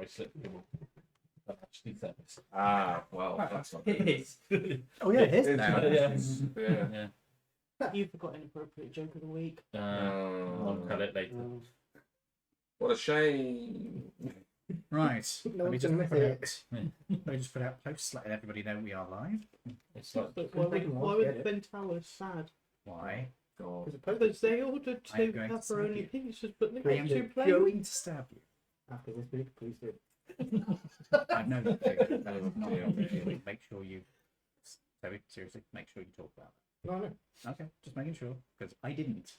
bracelet will actually service. Ah, well, that's not good. It is. Oh yeah, it is It's now. not- Yeah. Yeah. You've got an appropriate joke of the week. I'll cut it later. What a shame. Right. No Let me one's just gonna put miss out. Let me just put out posts, letting everybody know we are live. It's like But Couldn't take them why all, would get it. Twin Towers sad? Why? God. Because they ordered I'm two going to stab pepperoni you. pizzas, but they I am got two plain going ones. to stab you. After this week, please do. I know that. Too. That is not really. Make sure you. Seriously, make sure you talk about No, no. it. Okay, just making sure because I didn't.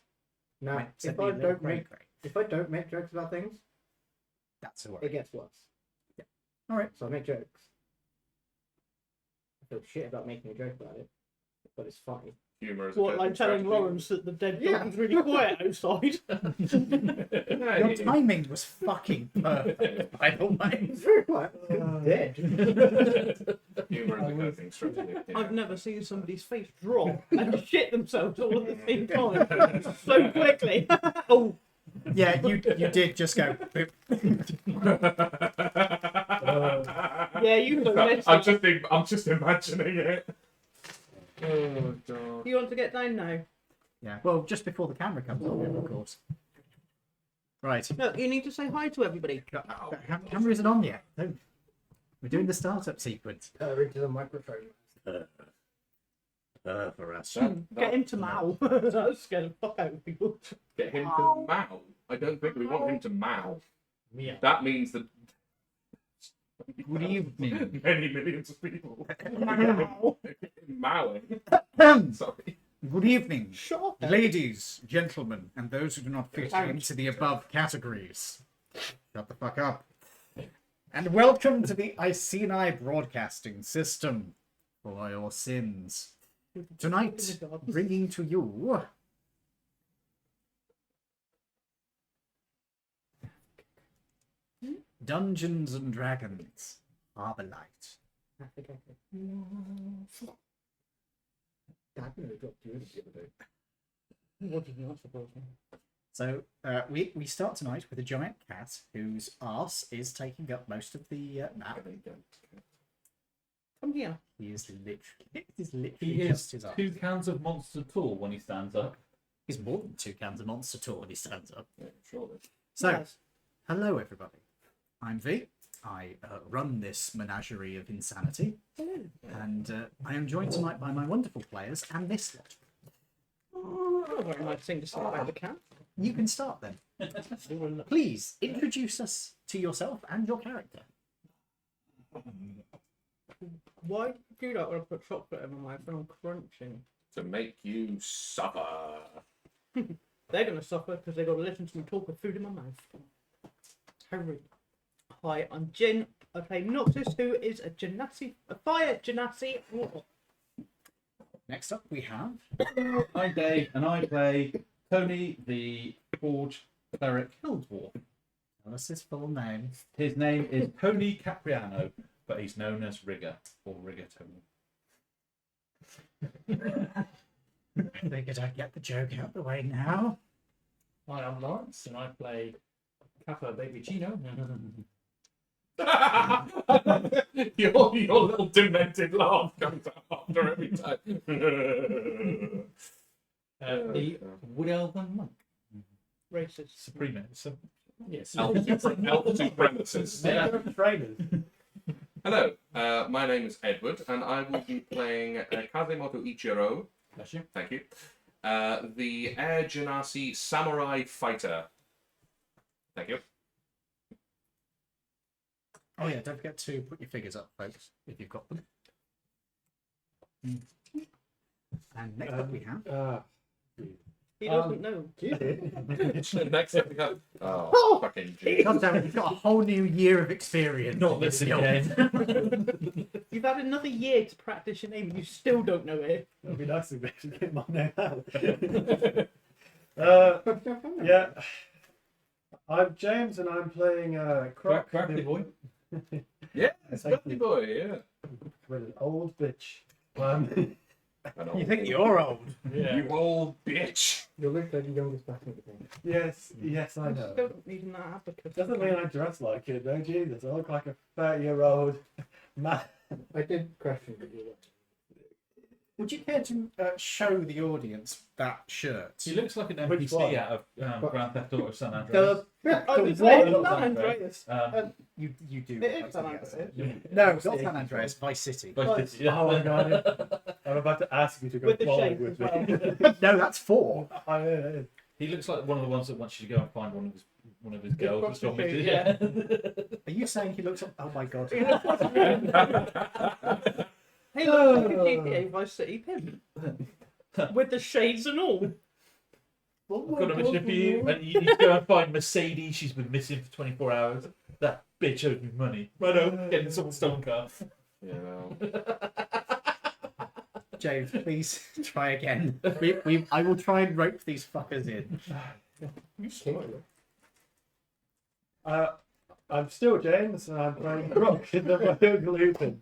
Now, Might send if me a I little don't make grey. if I don't make jokes about things, That's a it worry. gets worse. All right. So I make jokes. I feel shit about making a joke about it, but it's funny. Humor is a What, good like telling strategy. Lawrence that the dead Yeah. dog was really quiet outside? Your timing was fucking perfect. By the way. It's very quiet. Dead. Humor is a coping strategy. Yeah. I've never seen somebody's face drop and shit themselves all at the same time so quickly. Oh, Yeah, you did just go. Boop. yeah, you can miss I'm that. just imagining it. Oh God. You want to get down now? Yeah. Well, just before the camera comes on, of course. Right. No, you need to say hi to everybody. Camera isn't on yet. No. We're doing the startup sequence. Into the microphone. For us. Get him to Mal. That scared the fuck out of people. Get him to mow. I don't think we want him to mow. Yeah. That means that Good evening. many millions of people mowing. Sorry. Good evening, Shut up. ladies, gentlemen, and those who do not fit into the above categories. Shut the fuck up. And welcome to the Iceni Broadcasting System for your sins. Tonight, bringing to you Dungeons and Dragons, Harbourlight. Dad nearly dropped you in the other day. What did you suppose? So we start tonight with a giant cat whose arse is taking up most of the map. Come here. He is literally He just is his arse. 2 cans of Monster tall when he stands up. He's more than 2 cans of Monster tall when he stands up. Yeah, surely. So, Yes. hello everybody. I'm V. I run this menagerie of insanity, and I am joined tonight by my wonderful players and this lot. Oh, very nice thing to say about the cat. You can start then. Please introduce us to yourself and your character. Why do you do that when I put chocolate in my mouth and I'm crunching? To make you suffer. They're going to suffer because they've got to listen to me talk with food in my mouth. How rude. Hi, I'm Jin. I play Noxus, who is a fire genasi. Oh, Next up we have I'm Dave, and I play Tony, the Forge Cleric Hilldwarf. tell us his full name. His name is Tony Capriano, but he's known as Rigger, or Rigger Tony. I figured I'd get the joke out the way now. Hi, I'm Lawrence, and I play Kappa Baby Chino. your little demented laugh comes out after every time. The Wood Elven Monk. racist. Supreme. Yes. Elf supremacists. They're trainers. Hello, my name is Edward, and I will be playing Kazemoto Ichiro. Bless you. Thank you. The Air Genasi Samurai Fighter. Thank you. Oh yeah, don't forget to put your figures up, folks, if you've got them. And next up we have He doesn't know. Next up we have... Oh, fucking Jesus. God damn it, you've got a whole new year of experience. Not this again. You've had another year to practice your name and you still don't know it. It'd be nice to get my name out. Yeah. I'm James, and I'm playing Croc. Crackly boy. Yeah, it's Lovely Boy, yeah. With an old bitch. An You old think you're old? Yeah. You old bitch. You're literally the youngest person in the game. Yes, I I'm know. still needing that abacus. Doesn't mean I dress like it, though. Jesus, I look like a 30-year-old man. I did question that you were. Would you care to show the audience that shirt? He looks like an Which NPC one? out of What? Grand Theft Auto San Andreas. I was The saying, what? San Andreas. You do. It is like San to Andreas. guess. Yeah. No, it's not San Andreas. Vice City. Vice City, Oh my god. I'm about to ask you to go With the bowling shades with as me. well. No, that's 4. I know. He looks like one of the ones that wants you to go and find one of his girls. That's what prostitute, yeah. Are you saying he looks? Oh my god. He looks like a GTA Vice City pimp. With the shades and all. I've got a mission for you, and you need to go and find Mercedes. She's been missing for 24 hours. That bitch owes me money. Right on, getting some stolen car. Yeah. James, please try again. I will try and rope these fuckers in. I'm still James, and I'm playing Rock in the Rogue Lupin.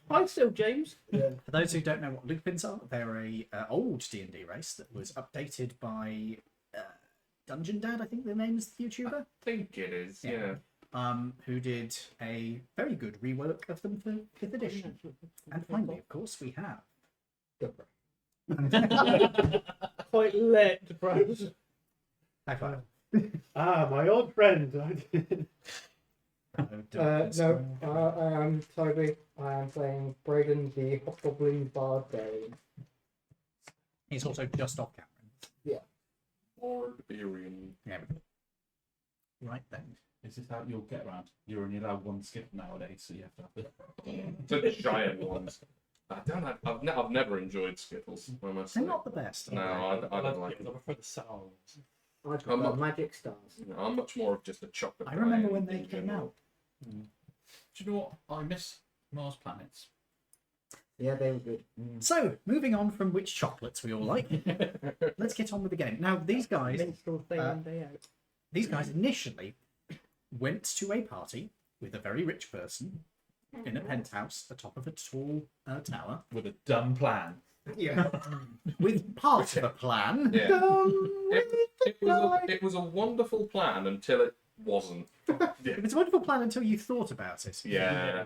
I'm still James. Yeah. For those who don't know what lupins are, they're a old D&D race that was updated by Dungeon Dad, I think the name is the YouTuber. I think it is. Yeah. Yeah. Who did a very good rework of them for 5th edition. And finally, of course, we have. Quite lit, bros. High five. Ah, my old friend. No, I am Toby. I am playing Braden, the Hobgoblin Barbarian. He's also just off camera. Barbarian. Yeah. Right then. Is this how you'll get around? You're only allowed one skip nowadays, so you have to have it. The giant ones. I've never enjoyed Skittles. I must say. They're not the best. No, I don't like I them. prefer the sounds. I prefer not- Magic Stars. No, I'm much more of just a chocolate. I remember brain when they in came general. out. Do you know what? I miss Mars planets. Yeah, they were good. So, moving on from which chocolates we all like, let's get on with the game. Now, these guys Minstrel day in, day out. initially went to a party with a very rich person in a penthouse atop of a tall tower. With a dumb plan. Yeah. With part of a plan. Yeah. It was a wonderful plan until it wasn't. It was a wonderful plan until you thought about it. Yeah.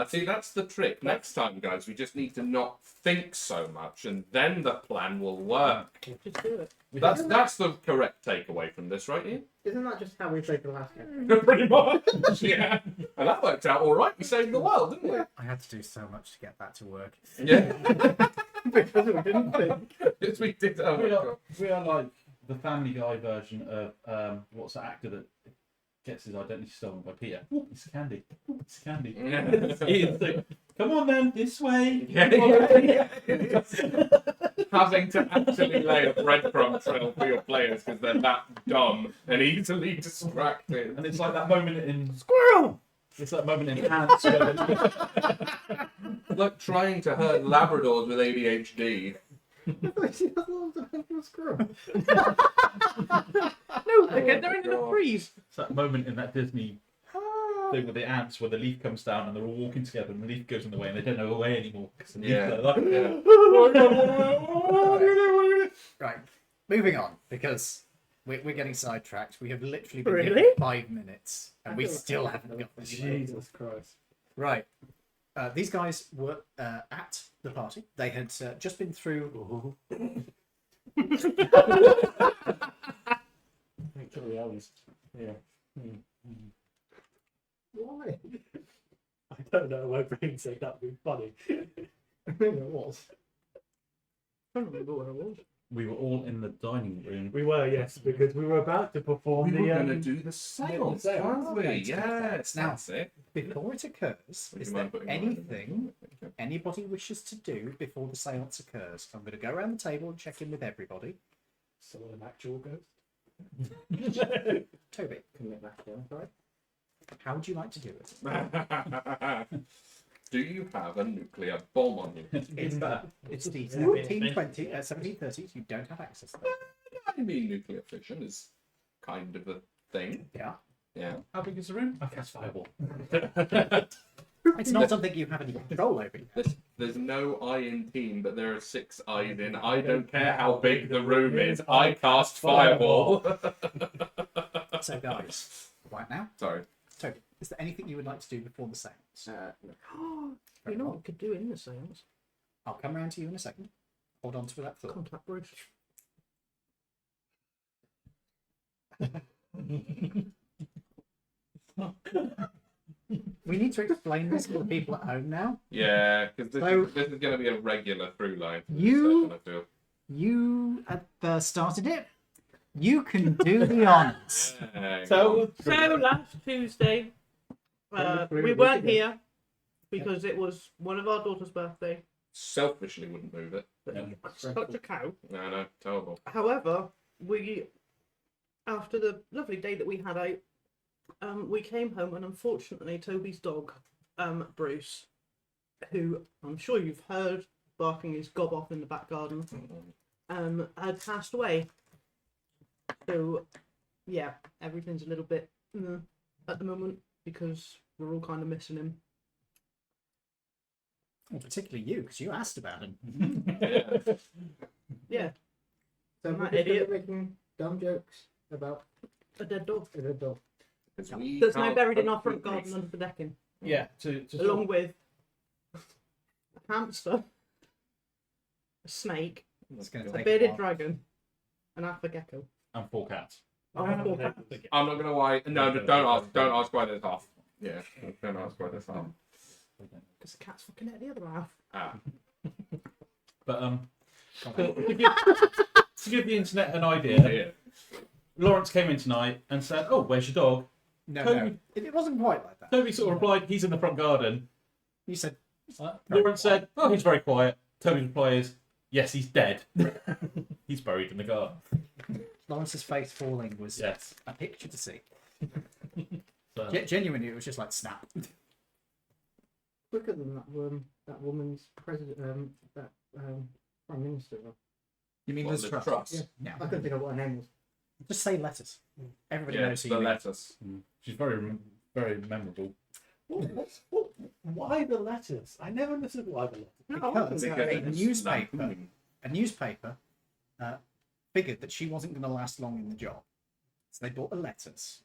See, that's the trick. Next time, guys, we just need to not think so much, and then the plan will work. Just do it. That's the correct takeaway from this, right, Ian? Isn't that just how we played the last game? Pretty much. Yeah. And that worked out all right. We saved the world, didn't we? I had to do so much to get that to work. Yeah. Because we didn't think. Yes, we did. Oh my God. We are like the Family Guy version of what's that actor that gets his identity stolen by Peter? Ooh, it's candy. Ooh, it's candy. Yeah. Ian's like, come on then, this way. Yeah. Having to actually lay a breadcrumb trail for your players because they're that dumb and easily distracted. And it's like that moment in Squirrel. It's that moment in Ants where Like trying to herd Labradors with ADHD. No, again, they're in the freeze. it's that moment in that Disney thing with the ants where the leaf comes down and they're all walking together and the leaf goes in the way and they don't know the way anymore. 'Cause the leaf Yeah. are like, Yeah. Right, moving on, because we're getting sidetracked. We have literally been Really? here for 5 minutes, and we still haven't got this. Jesus Christ. Right. These guys were at the party. They had just been through. Actually, I was. Yeah. Why? I don't know. My brain said that would be funny. I think it was. I don't remember what it was. we were all in the dining room. We were, yes, because we were about to perform We were the. going to do the seance, seance. weren't we? Okay, Yes, now- that's it. Before it occurs, Would is you there mind putting mine in? anything anybody wishes to do before the seance occurs? I'm going to go around the table and check in with everybody. So an actual ghost. Toby, Commit back down, sorry. how would you like to do it? Do you have a nuclear bomb on you? Even better. It's the 1730s. You don't have access to them. I mean, nuclear fission is kind of a thing. Yeah. Yeah. How big is the room? Okay, that's fireball. It's not something you have any control over. There's no eye in team, but there are 6 eyes in. I don't care how big the room is. I cast fireball. So, guys, right now, Sorry. Toby, is there anything you would like to do before the seance? You know what we could do in the seance? I'll come round to you in a second. Hold on to that thought. Contact Bruce. We need to explain this to the people at home now. Yeah, because So- this is going to be a regular through line. For You- this session, I feel. You started it. You can do the honours. So last Tuesday, we weren't here because it was one of our daughter's birthday. Selfishly wouldn't move it. Such a cow. No, terrible. However, after the lovely day that we had out, we came home and unfortunately Toby's dog, Bruce, who I'm sure you've heard barking his gob off in the back garden, had passed away. So, yeah, everything's a little bit at the moment because we're all kind of missing him. Well, particularly you, because you asked about him. Yeah, So That we're just idiot. making dumb jokes about a dead dog. the dog. That's now buried in our front Bruce. garden under the decking, Yeah, to along with a hamster, a snake, It's going to a take bearded while. dragon, an alpha gecko. and 4 cats. I'm not going to lie. No, don't ask why there's half. Yeah, don't ask why there's half. Because the cat's fucking at the other half. Ah. But to give the internet an idea, Yeah. Lawrence came in tonight and said, "Oh, where's your dog?" No. It wasn't quite like that. Toby sort of replied, "He's in the front garden." You said, Lawrence said, "Oh, he's very quiet." Toby's reply is, "Yes, he's dead. He's buried in the garden." Lawrence's face falling was Yes. a picture to see. So, Genuinely, it was just like snap. Quicker than that woman's president, prime minister. You mean What, Liz Liz Truss? Truss? Yeah. Yeah. I couldn't think of what her name was. Just say letters. Everybody Yeah, knows who the you mean. lettuce. she's very, very memorable. Why the letters? I never understood why the letters. Because Because a it's newspaper, lampoon. figured that she wasn't going to last long in the job. So they bought the letters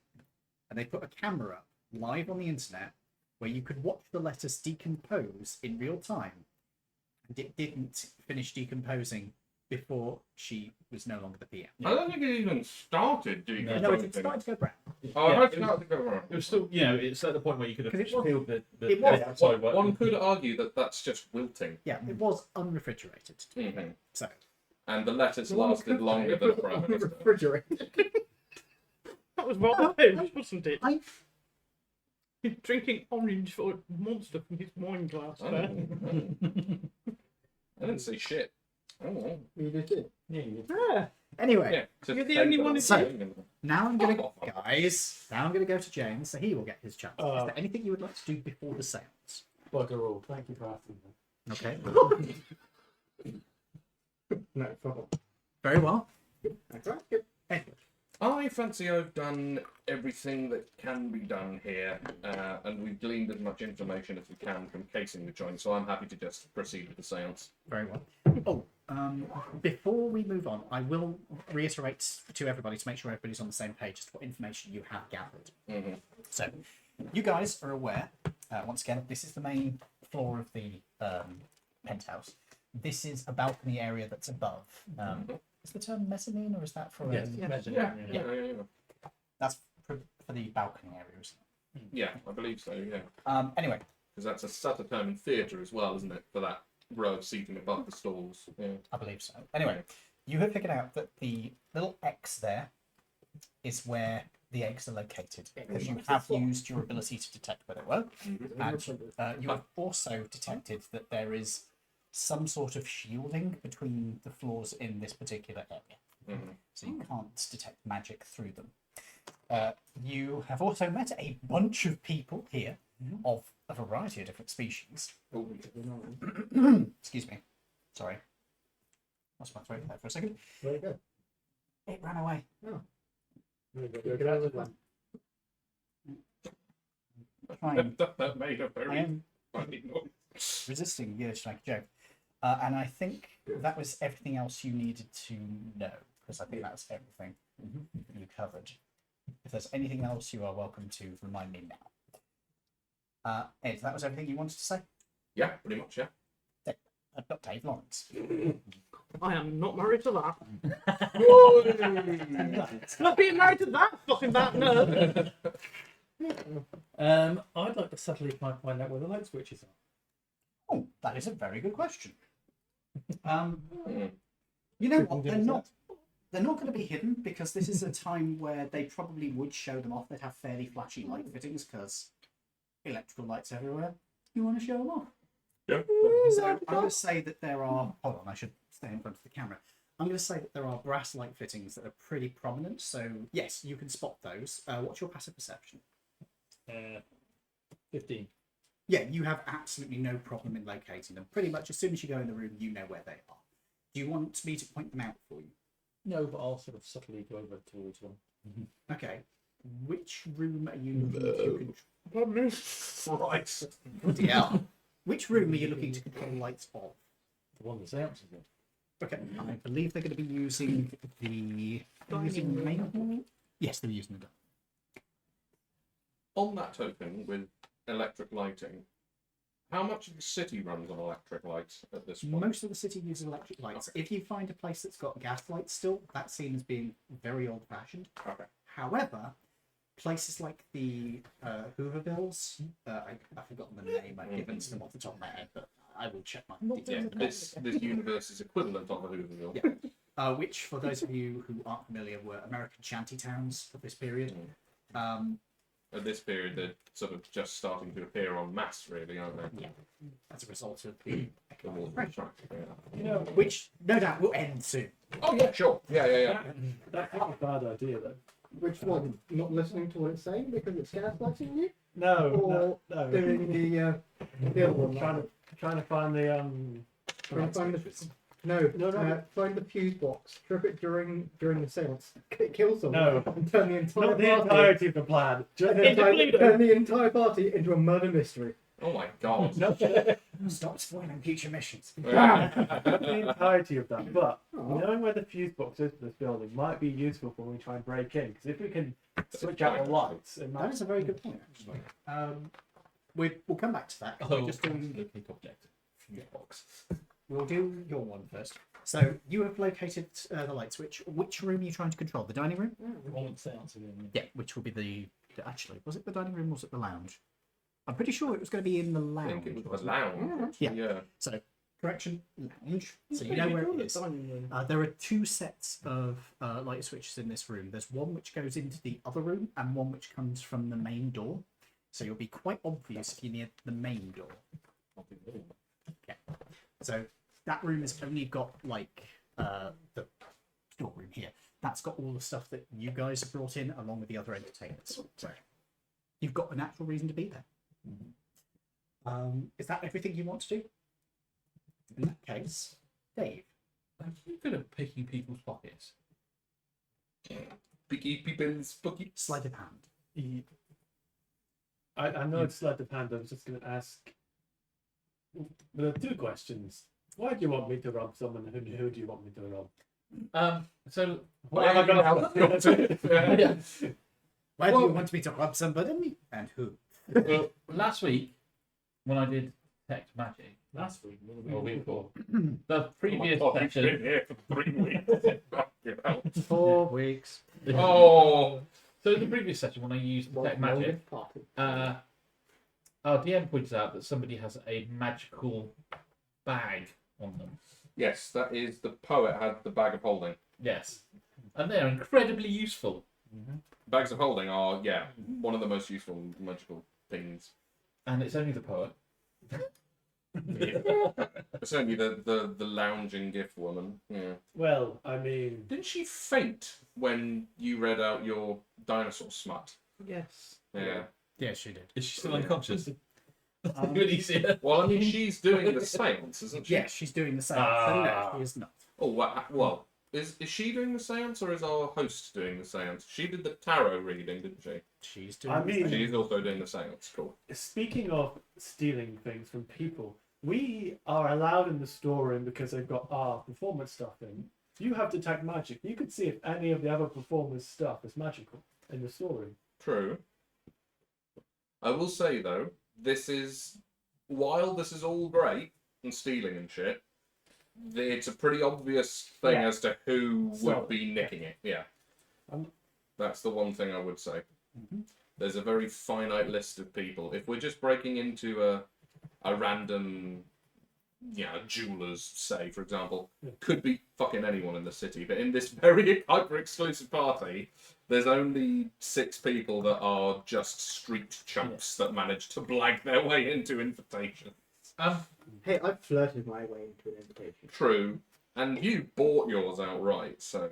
and they put a camera up live on the internet where you could watch the letters decompose in real time. And it didn't finish decomposing before she was no longer the PM. I don't think it even started doing No, No, that. it started to go brown. Oh, Yeah, I it started to go wrong. It was still, it's at the point where you could have 'Cause it was- peeled the it was. outside work. One could argue that that's just wilting. Yeah, it was unrefrigerated. Mhm. So And the lettuce lasted longer than a prime minister. Refrigerator. That was rather pinch, wasn't it? I- He's drinking orange or monster from his wine glass I there. didn't say shit. Oh, well. You just did. Yeah, you did. Yeah. anyway, Yeah, just You're the take only them one on who the said- thing. now I'm going to, Fuck off. guys, now I'm going to go to James so he will get his chance. Is there anything you would like to do before the seance? Bugger all. Thank you for asking me. Okay. No, fuck. Very well. That's right. Good. Edward. I fancy I've done everything that can be done here, and we've gleaned as much information as we can from casing the joint, so I'm happy to just proceed with the seance. Very well. Oh, before we move on, I will reiterate to everybody to make sure everybody's on the same page as to what information you have gathered. Mm-hmm. So, you guys are aware, once again, this is the main floor of the penthouse. This is a balcony area that's above. Is the term mezzanine or is that for Yes. That's for the balcony area, isn't it? Yeah, I believe so, yeah. Anyway, Because that's a subtle term in theatre as well, isn't it? For that row of seating above the stalls. Yeah. I believe so. Anyway, you have figured out that the little X there is where the eggs are located because you have used your ability to detect where they were, and you have also detected that there is some sort of shielding between the floors in this particular area, so you can't detect magic through them. You have also met a bunch of people here of a variety of different species. Excuse me. Sorry. Lost my throat there for a second. There you go. It ran away. Look at that one. Trying. That made a I very am resisting the urge to make a joke. And I think that was everything else you needed to know, because I think that's everything you covered. If there's anything else, you are welcome to remind me now. Ed, that was everything you wanted to say? Yeah, pretty much, yeah. I've got Dave Lawrence. I am not married to that. Not being married to that fucking bad nerve. I'd like to subtly try and find out where the light switches are. Oh, that is a very good question. You know what? They're not going to be hidden, because this is a time where they probably would show them off. They'd have fairly flashy light fittings because electrical lights everywhere. You want to show them off? Yeah. So I'm going to say that there are. Hold on, I should stay in front of the camera. I'm going to say that there are brass light fittings that are pretty prominent. So yes, you can spot those. What's your passive perception? 15. Yeah, you have absolutely no problem in locating them. Pretty much as soon as you go in the room, you know where they are. Do you want me to point them out for you? No, but I'll sort of subtly go over towards one. Okay. Which room are you looking to control? Right. Bloody hell. Which room are you looking to control lights of? The one that's out of it. Okay, I believe they're going to be using the main hall. Yes, they're using the On that token, with electric lighting, how much of the city runs on electric lights at this point? Most of the city uses electric lights. Okay. If you find a place that's got gas lights still, that's seen as being very old-fashioned. Okay. However, places like the Hoovervilles, I've forgotten the name, I've given to them off the top of my head, but I will check my Yeah, details. this universe's equivalent of a Hooverville. Yeah. Which, for those of you who aren't familiar, were American shanty towns of this period. At this period, they're sort of just starting to appear en masse, really, aren't they? Yeah, as a result of the The war. economic pressure, You know, which no doubt will end soon. Oh yeah, sure. Yeah. that's not a bad idea, though. Which one? Not listening to what it's saying because it's gaslighting you? No, Or no. doing the other one? Trying to find the Trying to find the, No. find the fuse box, trip it during the seance, kill someone, No. and turn the entire not the party, entirety of the plan. Just turn the entire party into a murder mystery. Oh my god. not the Stop spoiling future missions. entirety of that, but Oh. knowing where the fuse box is for this building might be useful for when we try and break in. Because if we can switch out the lights, it That might. is a very good point, actually. We'll come back to that. 'Cause we're just doing Locate object. Fuse box. We'll do your one first. So you have located the light switch. Which room are you trying to control? The dining room? The one that's out of it. Yeah, which will be the. Actually, was it the dining room or was it the lounge? I'm pretty sure it was going to be in the I lounge. think it was wasn't the lounge. Yeah. Yeah. So, correction, lounge. So you know where it is. There are two sets of light switches in this room. There's one which goes into the other room and one which comes from the main door. So you'll be quite obvious if you're near the main door. Okay. So that room has only got like the storeroom here. That's got all the stuff that you guys have brought in along with the other entertainers. So you've got an actual reason to be there. Is that everything you want to do? In that case, Dave. Are you good at picking people's pockets? Picky people's spooky. Sleight of hand. I know it's sleight of hand. I was just going to ask. There are two questions. Why do you want me to rob someone? Who do you want me to rob? So What am I going to Yeah. Why do you want me to rob somebody? And who? last week when I did detect magic, Last week. or week before, the previous Oh my God, you've session. been here for 3 weeks. Fucking hell. 4 weeks. Oh. So the previous session when I used detect magic, our DM points out that somebody has a magical bag on them. Yes, that is the poet had the bag of holding. Yes, and they're incredibly useful. Bags of holding are, yeah, one of the most useful magical things. And it's only the poet. Certainly the lounging gift woman. Yeah. Well, I mean, Didn't she faint when you read out your dinosaur smut? Yes. Yeah. Yes, she did. Is she still unconscious? Um, Really see her? Well, I mean, she's doing the seance, isn't she? Yes, she's doing the same. So no, Ah. she is not. Oh, well, Is she doing the seance or is our host doing the seance? She did the tarot reading, didn't she? She's doing. I mean- She's also doing the seance. Cool. Speaking of stealing things from people, we are allowed in the storeroom because they've got our performance stuff in. You have detect magic. You could see if any of the other performers' stuff is magical in the storeroom. True. I will say though, while this is all great and stealing and shit, it's a pretty obvious thing Yeah. as to who So, would be nicking it. Yeah. Um, That's the one thing I would say. Mhm. There's a very finite list of people. If we're just breaking into a random, jeweler's, say, for example, Yeah. could be fucking anyone in the city. But in this very hyper-exclusive party, there's only 6 people that are just street chumps that manage to blag their way into invitation. Hey, I flirted my way into an invitation. True. And you bought yours outright, so,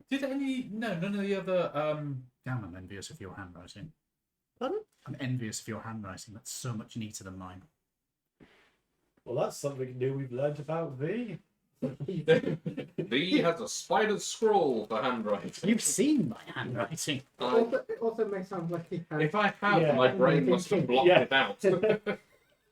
Did none of the other Damn, I'm envious of your handwriting. Pardon? I'm envious of your handwriting. That's so much neater than mine. Well, that's something new we've learned about V. V has a spider's scroll for handwriting. You've seen my handwriting. It also may sound like he had. If I have, Yeah. my brain must have blocked Yeah. it out.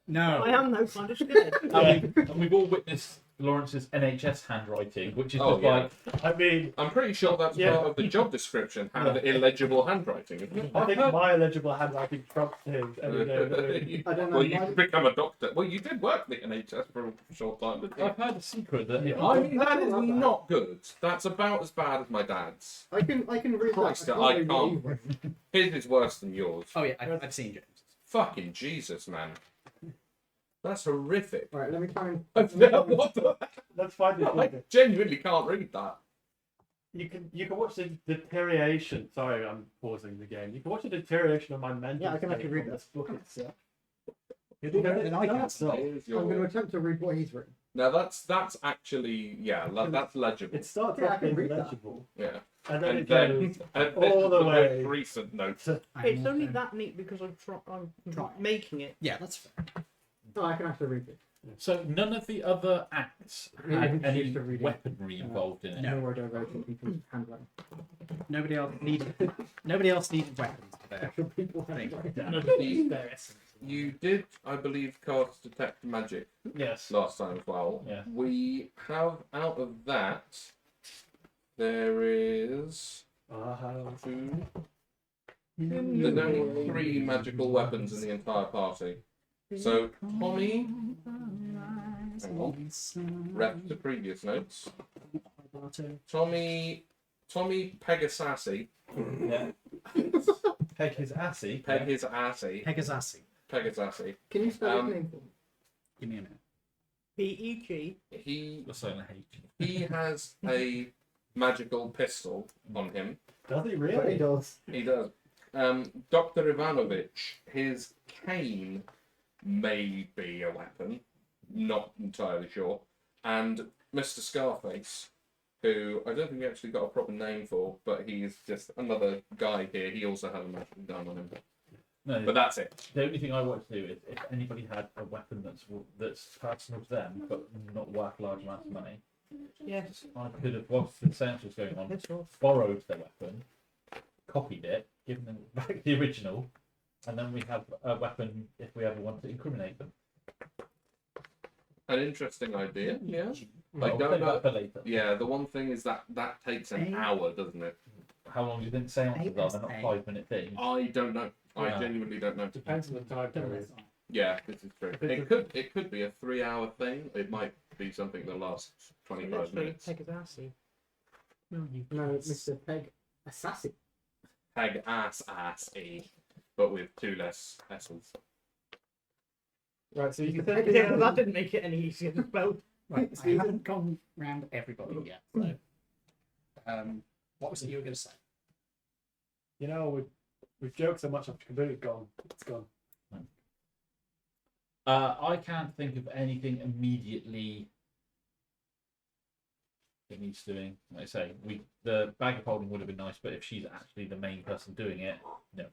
No. I am no kind of scared. and we've all witnessed Lawrence's NHS handwriting, which is Oh, just yeah. like I mean, I'm pretty sure that's Yeah. part of the job description, have illegible handwriting, isn't it? I think my illegible handwriting trumps his any day of the week. I don't know. Well, you my- could become a doctor. Well, you did work the NHS for a short time, didn't you? I've heard a secret that if I mean, that is not good. That's about as bad as my dad's. I can read Christ, that. I can can't. read what you've written. His is worse than yours. Oh yeah, I've seen James. Fucking Jesus, man. That's horrific. Right, let me try and. What the? Let's find it. I genuinely can't read that. You can watch the deterioration. Sorry, I'm pausing the game. You can watch the deterioration of my mental Yeah, I can state actually read from that. this book itself. You're doing better than I can. So Here's I'm going to your... attempt to read what he's written. Now that's actually that's legible. it starts Yeah, I off can being read that. legible, Yeah. and then And it then goes. and all the way. most recent note. It's only that neat because I'm Try. making it. Yeah, that's fair. Oh, I can actually read it. so none of the other acts Yeah, had I'm any used to reading. weaponry involved in it. Nor would I write in people's handwriting. Nobody else needed weapons there. Actual people's handwriting. You did, I believe, cast detect magic Yes. last time as well. Yeah. We have out of that. There is two. There's only 3 magical weapons in the entire party. So Tommy, hang on, rep the previous notes. Tommy Pegasassi, Yeah. Peg his assy. Pegasassi. Pegasassi. Can you spell Um, his name for me? Give me a minute. PEG. He The silent H. he has a magical pistol on him. Does he But he really? does. He does. Dr. Ivanovich, his cane may be a weapon, not entirely sure. And Mr. Scarface, who I don't think we actually got a proper name for, but he's just another guy here. He also has a magic gun on him. No, But that's it. the only thing I want to do is if anybody had a weapon that's personal to them but not worth large amounts of money, Yes. I could have, whilst the seance was going on, Piss off. borrowed their weapon, copied it, given them back the original, and then we have a weapon if we ever want to incriminate them. An interesting idea, yeah. Well, I we'll don't save know. that for later. Yeah, the one thing is that takes an hour, doesn't it? How long do you think seances are? They're not 5-minute things. I don't know. I Yeah. genuinely don't know. Depends on the time period. Yeah, this is true. It could be a 3-hour thing. It might be something that lasts 25 Literally, minutes. Peg his assy. No, Mr. Peg Assassin. Peg ass-e, but with 2 less s's. Right, so you can Peg take Yeah, it. that didn't make it any easier to spell. Right, I haven't gone round everybody yet. So, what was it you were going to say? You know, we've joked so much, I've completely gone. It's gone. I can't think of anything immediately that needs doing. Like I say, the bag of holding would have been nice, but if she's actually the main person doing it, no.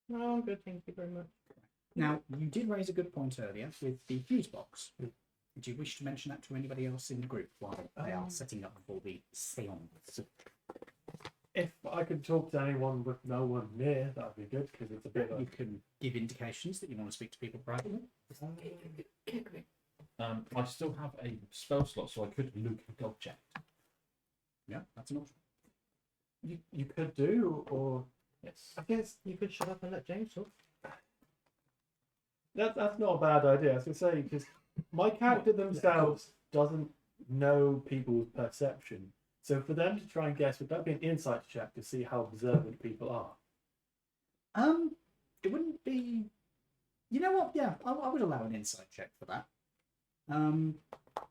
No, I'm good, thank you very much. Now, you did raise a good point earlier with the fuse box. Do you wish to mention that to anybody else in the group while they are setting up for the seance? If I could talk to anyone with no one near, that'd be good because it's a bit You like. can give indications that you want to speak to people privately. I still have a spell slot, so I could locate object. Yeah, that's an option. You could do, or Yes. I guess You could shut up and let James talk. that's not a bad idea. I was gonna say because my character themselves doesn't know people's perception, so for them to try and guess, would that be an insight check to see how observant people are? It wouldn't be. You know what? Yeah, I would allow an insight check for that.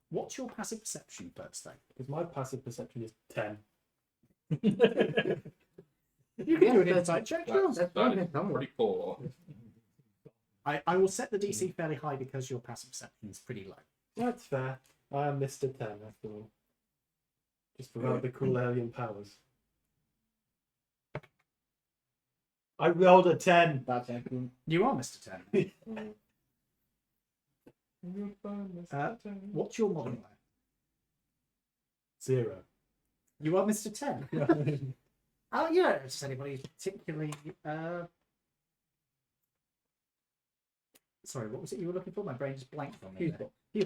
What's your passive perception first, though? Because my passive perception is 10. You can do an insight check, sure. That is pretty poor. I will set the DC fairly high because your passive perception is pretty low. That's fair. I am Mr. 10 after all. Just without the cool alien powers. I rolled a 10. That's excellent. You are Mr. 10. What's your modifier? 0. You are Mr. 10. You don't notice anybody particularly. Sorry, what was it you were looking for? My brain just blanked on me. there.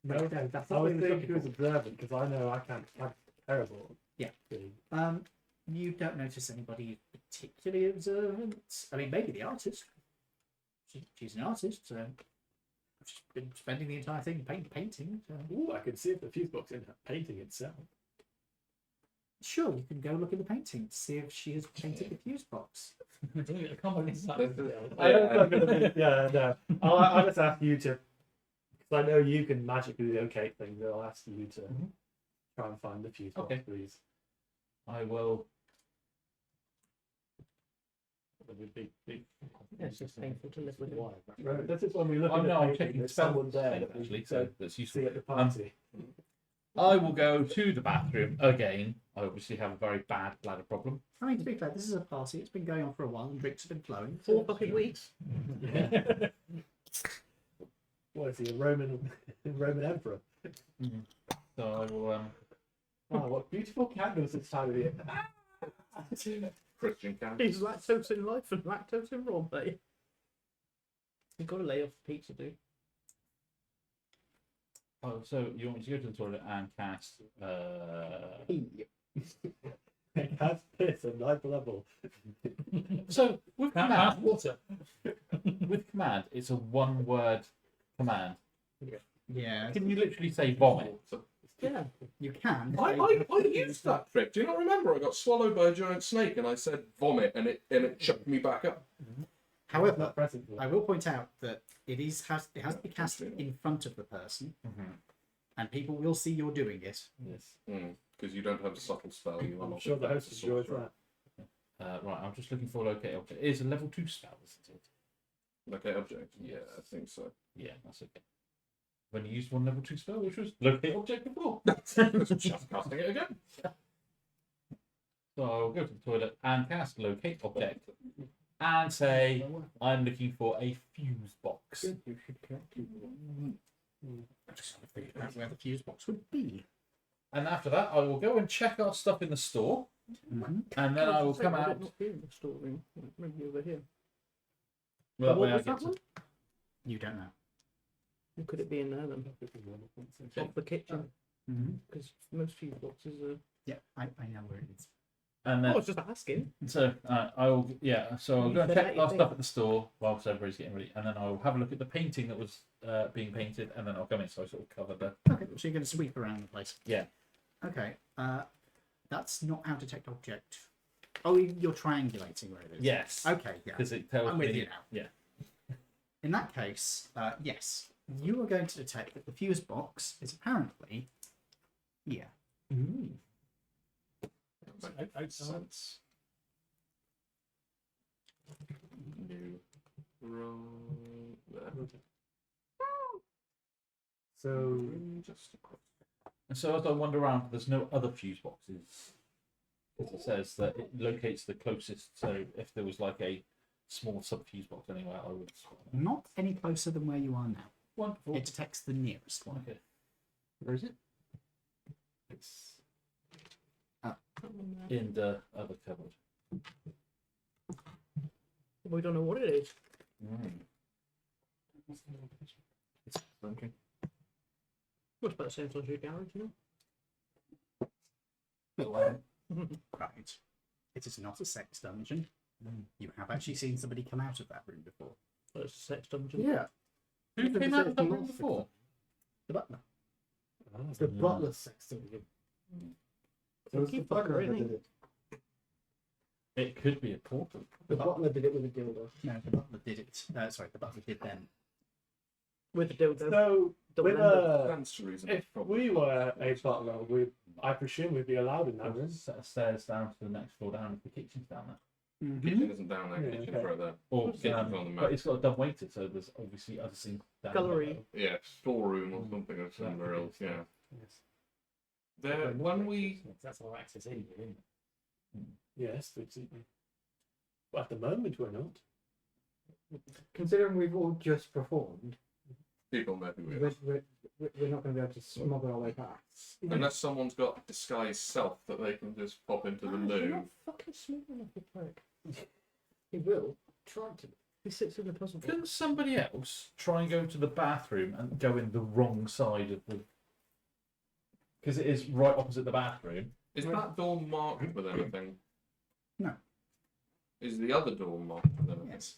No, that's I not what was you were thinking looking he was for. observant because I know I can't. I'm terrible. Yeah. See. You don't notice anybody particularly observant. I mean, maybe the artist. She's an artist, so she's been spending the entire thing painting. So. Ooh, I can see if the fuse box in her painting itself. Sure, you can go look in the painting to see if she has painted the fuse box. This is- I know it's not going to be. Yeah, no. I'll just ask you to. Because I know you can magically locate things. I'll ask you to try and find the fuse box, Okay. please. I will. Yeah, it's just painful to live with. Right, this is when we look Oh at the no, I'm painting, checking there's spell someone there save, that we actually, can so that's see useful. at the party. I will go to the bathroom again. I obviously have a very bad bladder problem. I mean, to be fair, this is a party. It's been going on for a while, and drinks have been flowing. 4 fucking weeks. What is he, a Roman emperor? So I will. Wow, what beautiful candles this time of year. Christian candle. He's lactose in life and lactose in raw, mate. You've got to lay off the pizza, dude. Oh, so you want me to go to the toilet and cast? That's piss at 9th level. So with Can't command, pass water. with command, it's a one-word command. Yeah, Can you literally say vomit? Yeah. you can. I used that trick. Do you not remember? I got swallowed by a giant snake and I said vomit and it chucked me back up. However, Present. I will point out that it has to be cast in front of the person, and people will see you're doing it. Yes. Because you don't have a subtle spell. You are I'm not sure the a host enjoys sorcerer. that. Right, I'm just looking for locate object. It is a level 2 spell, isn't it? Okay, object. Yeah, I think so. Yeah, that's okay. When you used one level 2 spell, which was locate object before. Just casting it again. So I'll go to the toilet and cast locate object and say I'm looking for a fuse box. I just want to figure out where the fuse box would be. And after that, I will go and check our stuff in the store, and then I will come out. Not here in the storeroom. Maybe over here. Well, that What way I was get that to- one? You don't know. Or could it be in there then? Off the kitchen. Because most fuse boxes are. Yeah, I know where it is. And I then, was just asking. so I will, yeah. So I'll You go and said check that you our think. stuff at the store whilst everybody's getting ready, and then I will have a look at the painting that was being painted, and then I'll come in. So I sort of cover the. Okay, so you're going to sweep around the place. Yeah. Okay, that's not how detect object. Oh, you're triangulating where it is. Yes. Okay, yeah. Because it tells I'm with me. you now. Yeah. In that case, yes, you are going to detect that the fuse box is apparently here. Makes sense. Right there. So, Just across. And so as I wander around, there's no other fuse boxes. Because it says that it locates the closest. So if there was like a small sub fuse box anywhere, I would. Not any closer than where you are now. Wonderful. It detects the nearest one. Okay. Where is it? It's In the other cupboard. We don't know what it is. It's okay. What's about the same size as your garage, you Right. It is not a sex dungeon. You have actually seen somebody come out of that room before. know? It's a sex dungeon. Yeah. Who came out of that room It's before? The butler. the butler sex dungeon. It was the Keep butler fucker, that innit? did it. It could be a portal. The butler did it with a dildo. No, the butler did it. Sorry, the butler did then. With the dildo. so Double with ended. Stands to reason. if we were a butler, I presume we'd be allowed in that room. There's a set of stairs down to the next floor down. The kitchen's down there. Kitchen isn't down there. Yeah, Kitchen's okay. right there. Or, Kitchen's on the map. but it's got a dumb waiter, so there's obviously other things down Gallery. there. Yeah, storeroom or something or somewhere else. Yeah. Yes. There, when we That's our access in here, isn't it? Yes, but at the moment we're not. Considering we've all just performed, people know who we are. we're not going to be able to smuggle our way past. Unless someone's got disguised self that they can just pop into the You're loo. not fucking small enough, you prick. He will try to. He sits in the puzzle box. Can somebody else try and go to the bathroom and go in the wrong side of the? Because it is right opposite the bathroom. Is that door marked with anything? No. Is the other door marked with anything? Yes.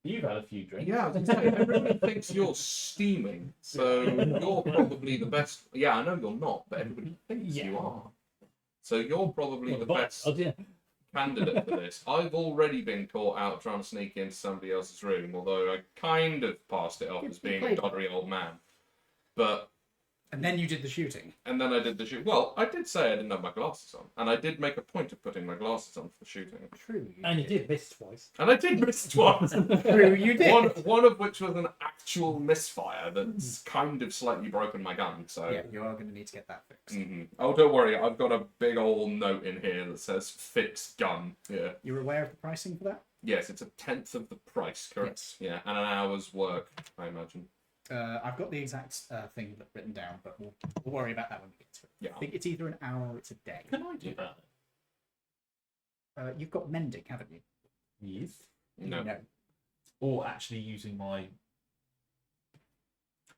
You've had a few drinks. Yeah, I was gonna say, everybody thinks you're steaming, so you're probably the best. Yeah, I know you're not, but everybody thinks you are. So you're probably the best yeah. candidate for this. I've already been caught out trying to sneak into somebody else's room, although I kind of passed it off as being a doddery old man. But And then you did the shooting. and then I did the shoot. Well, I did say I didn't have my glasses on, and I did make a point of putting my glasses on for the shooting. True. And you did miss twice. And I did miss twice. True, you did. One of which was an actual misfire that's kind of slightly broken my gun. So. Yeah, you are going to need to get that fixed. Oh, don't worry. I've got a big old note in here that says "fixed gun." Yeah. You're aware of the pricing for that? Yes, it's 1/10 of the price, correct? Yes. Yeah, and an hour's work, I imagine. I've got the exact thing written down, but we'll worry about that when we get to it. Yeah. I think it's either an hour or it's a day. Can I do that? You've got mending, haven't you? Yes. No. Or actually using my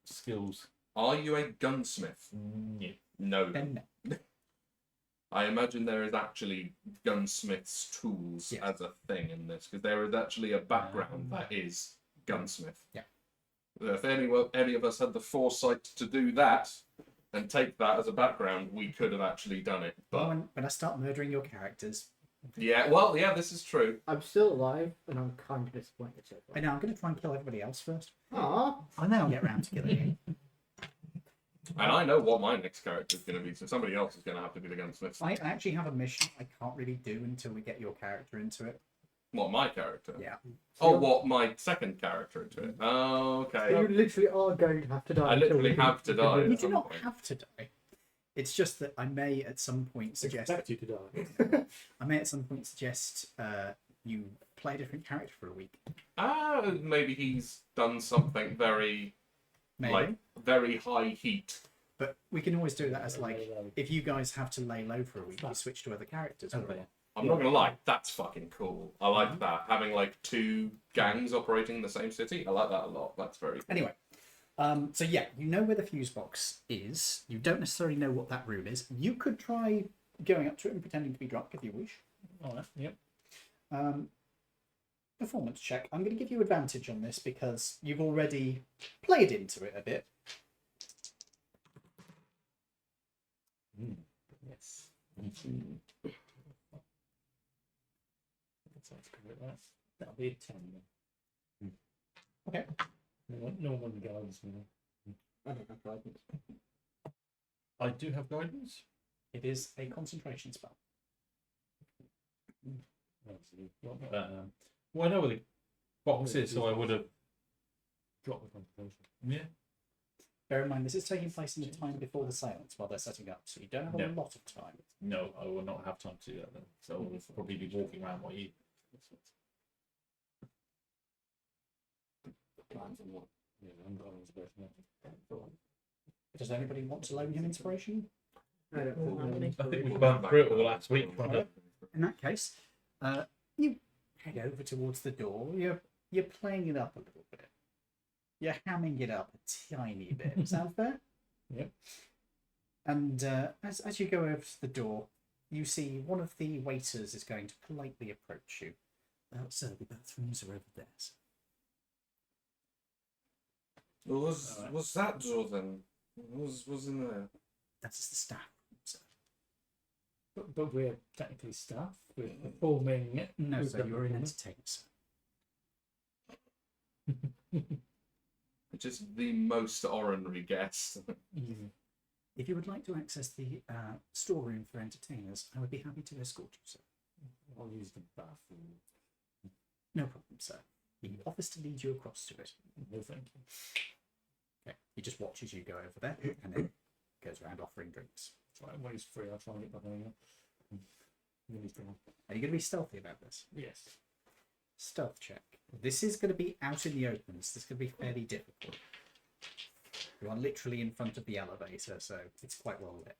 skills. Are you a gunsmith? Yeah. No. Then no. I imagine there is actually gunsmith's tools Yes. as a thing in this, because there is actually a background that is gunsmith. Yeah. If any of us had the foresight to do that and take that as a background, we could have actually done it. But But when I start murdering your characters, yeah, well, yeah, this is true. I'm still alive, and I'm kind of disappointed so I far. know I'm going to try and kill everybody else first. Aww. And then I'll get round to killing you. And I know what my next character is going to be, so somebody else is going to have to be the gunsmith. I actually have a mission I can't really do until we get your character into it. What, my character? Yeah. Oh, what, my second character into it? Oh, So okay. you literally are going to have to die. I until literally we have to can die. do You it. do not have to die. It's just that I may at some point suggest Expect you to die. you play a different character for a week. Maybe he's done something very, Maybe. like, very high heat. But we can always do that as like if you guys have to lay low for a week, you switch to other characters. for a while. I'm not gonna lie, that's fucking cool. I like that. Having like two gangs operating in the same city, I like that a lot. That's very cool. Anyway, so yeah, you know where the fuse box is. You don't necessarily know what that room is. You could try going up to it and pretending to be drunk if you wish. All right. Yep. Performance check. I'm going to give you advantage on this because you've already played into it a bit. Yes. Sounds good. That'll be a 10 then. Okay. No one guides me. I don't have guidance. I do have guidance. It is a concentration spell. Well, I know where the box is, so I would have. Drop the concentration. Yeah. Bear in mind, this is taking place in the time before the seance while they're setting up, so you don't have a No. lot of time. No, I will not have time to do that then. So I will probably be walking around while you. Yeah, I'm going to go. Does anybody want to loan him inspiration? I don't think I have any. I think we went through it all last week. In that case, you head over towards the door. You're playing it up a little bit. You're hamming it up a tiny bit. Sound fair? Yep. And as you go over to the door, you see one of the waiters is going to politely approach you. Sir, the bathrooms are over there. Sir. Was that door then? Was in there? That is the staff room, sir. But we're technically staff. We're performing. No, We've sir, got you're an performance. entertainer, sir. Just the most ordinary guest. Easy. If you would like to access the storeroom for entertainers, I would be happy to escort you, sir. I'll use the bathroom. No problem, sir. He offers to lead you across to it. No, thank you. Okay. He just watches you go over there and then goes around offering drinks. It's like, when it's free, I'll try and get behind you. Are you going to be stealthy about this? Yes. Stealth check. This is going to be out in the open, so this is going to be fairly difficult. You are literally in front of the elevator, so it's quite well lit.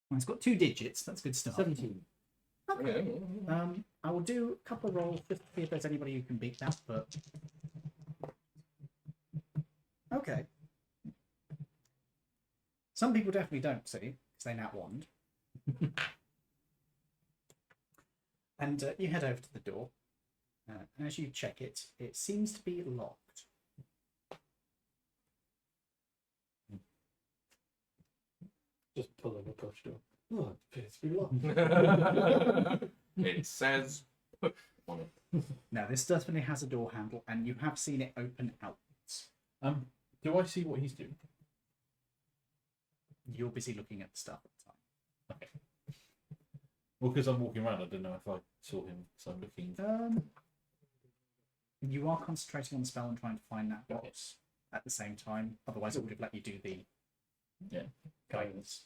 Well, it's got 2 digits. That's a good start. 17. Okay. I will do a couple of rolls just to see if there's anybody who can beat that, but okay. Some people definitely don't see, because they nat wand. And you head over to the door. And as you check it, it seems to be locked. Just pulling a push door. Oh, it appears to be locked. It says push on it. Now, this definitely has a door handle, and you have seen it open outwards. Do I see what he's doing? You're busy looking at the stuff at the time. Okay. Well, because I'm walking around, I don't know if I saw him, so I'm looking. You are concentrating on the spell and trying to find that box at the same time. Otherwise, it would have let you do the guidance.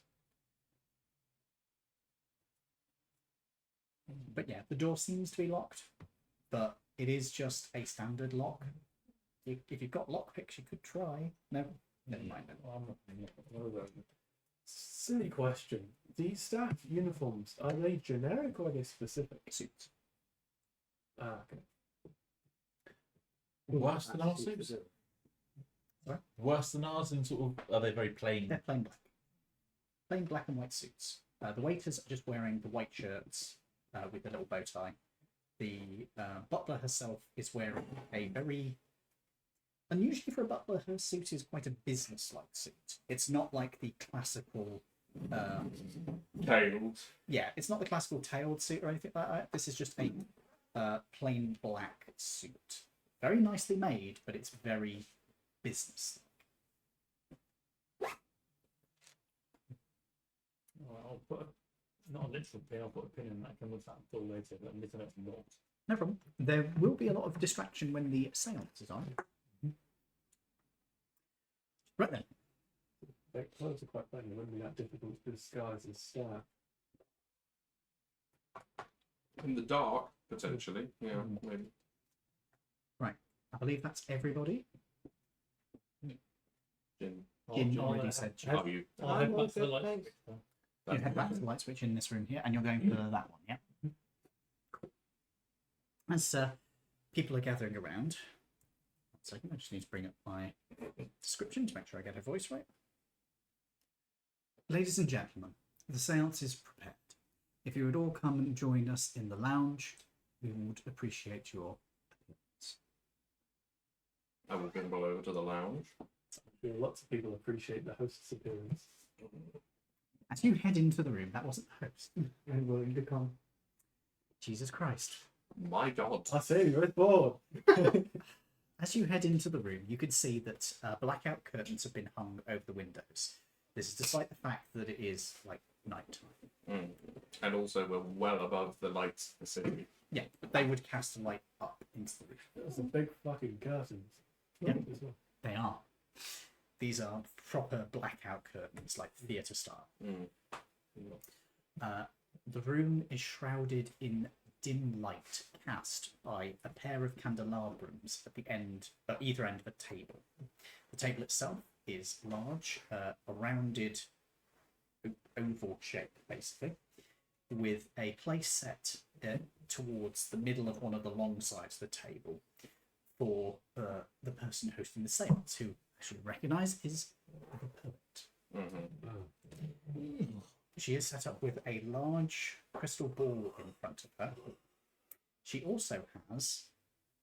But yeah, the door seems to be locked, but it is just a standard lock. If you've got lockpicks, you could try. No, never mind. Silly question. These staff uniforms, are they generic or are they specific? Suits. Ah, okay. Worse than our suits? Sorry? Worse than ours, and sort of, are they very plain? They're plain black. Plain black and white suits. The waiters are just wearing the white shirts with the little bow tie. The butler herself is wearing a very unusually for a butler, her suit is quite a business-like suit. It's not like the classical Tailed. yeah, it's not the classical tailed suit or anything like that. This is just a plain black suit. Very nicely made, but it's very business. Well, I'll put not a literal pin, I'll put a pin in that can with that until later, but I'm little it's not. No problem. There will be a lot of distraction when the seance is on. Right then. Their clothes are quite plain. It wouldn't be that difficult to disguise as staff. In the dark, potentially. Yeah, maybe. I believe that's everybody. Jin. Jin already said How are you? I'll head I'm back to the all light good, switch, so. You head back to the light switch in this room here, and you're going for that one, yeah? Cool. As people are gathering around, 1 second, I just need to bring up my description to make sure I get her voice right. Ladies and gentlemen, the seance is prepared. If you would all come and join us in the lounge, we would appreciate your appearance. I will bimble over to the lounge. I'm sure lots of people appreciate the host's appearance. As you head into the room, that wasn't the host. I'm willing to come. Jesus Christ. My God. I see, you're bored. As you head into the room, you can see that blackout curtains have been hung over the windows. This is despite the fact that it is like night time. Mm. And also, we're well above the lights of the city. Yeah, but they would cast a light up into the roof. Those are big fucking curtains. Yeah. As well. They are. These are proper blackout curtains, like theatre style. Mm. The room is shrouded in dim light cast by a pair of candelabras at the end, at either end of a table. The table itself is large, a rounded oval shape, basically, with a place set towards the middle of one of the long sides of the table for the person hosting the seance, who I should recognise is the poet. She is set up with a large crystal ball in front of her. She also has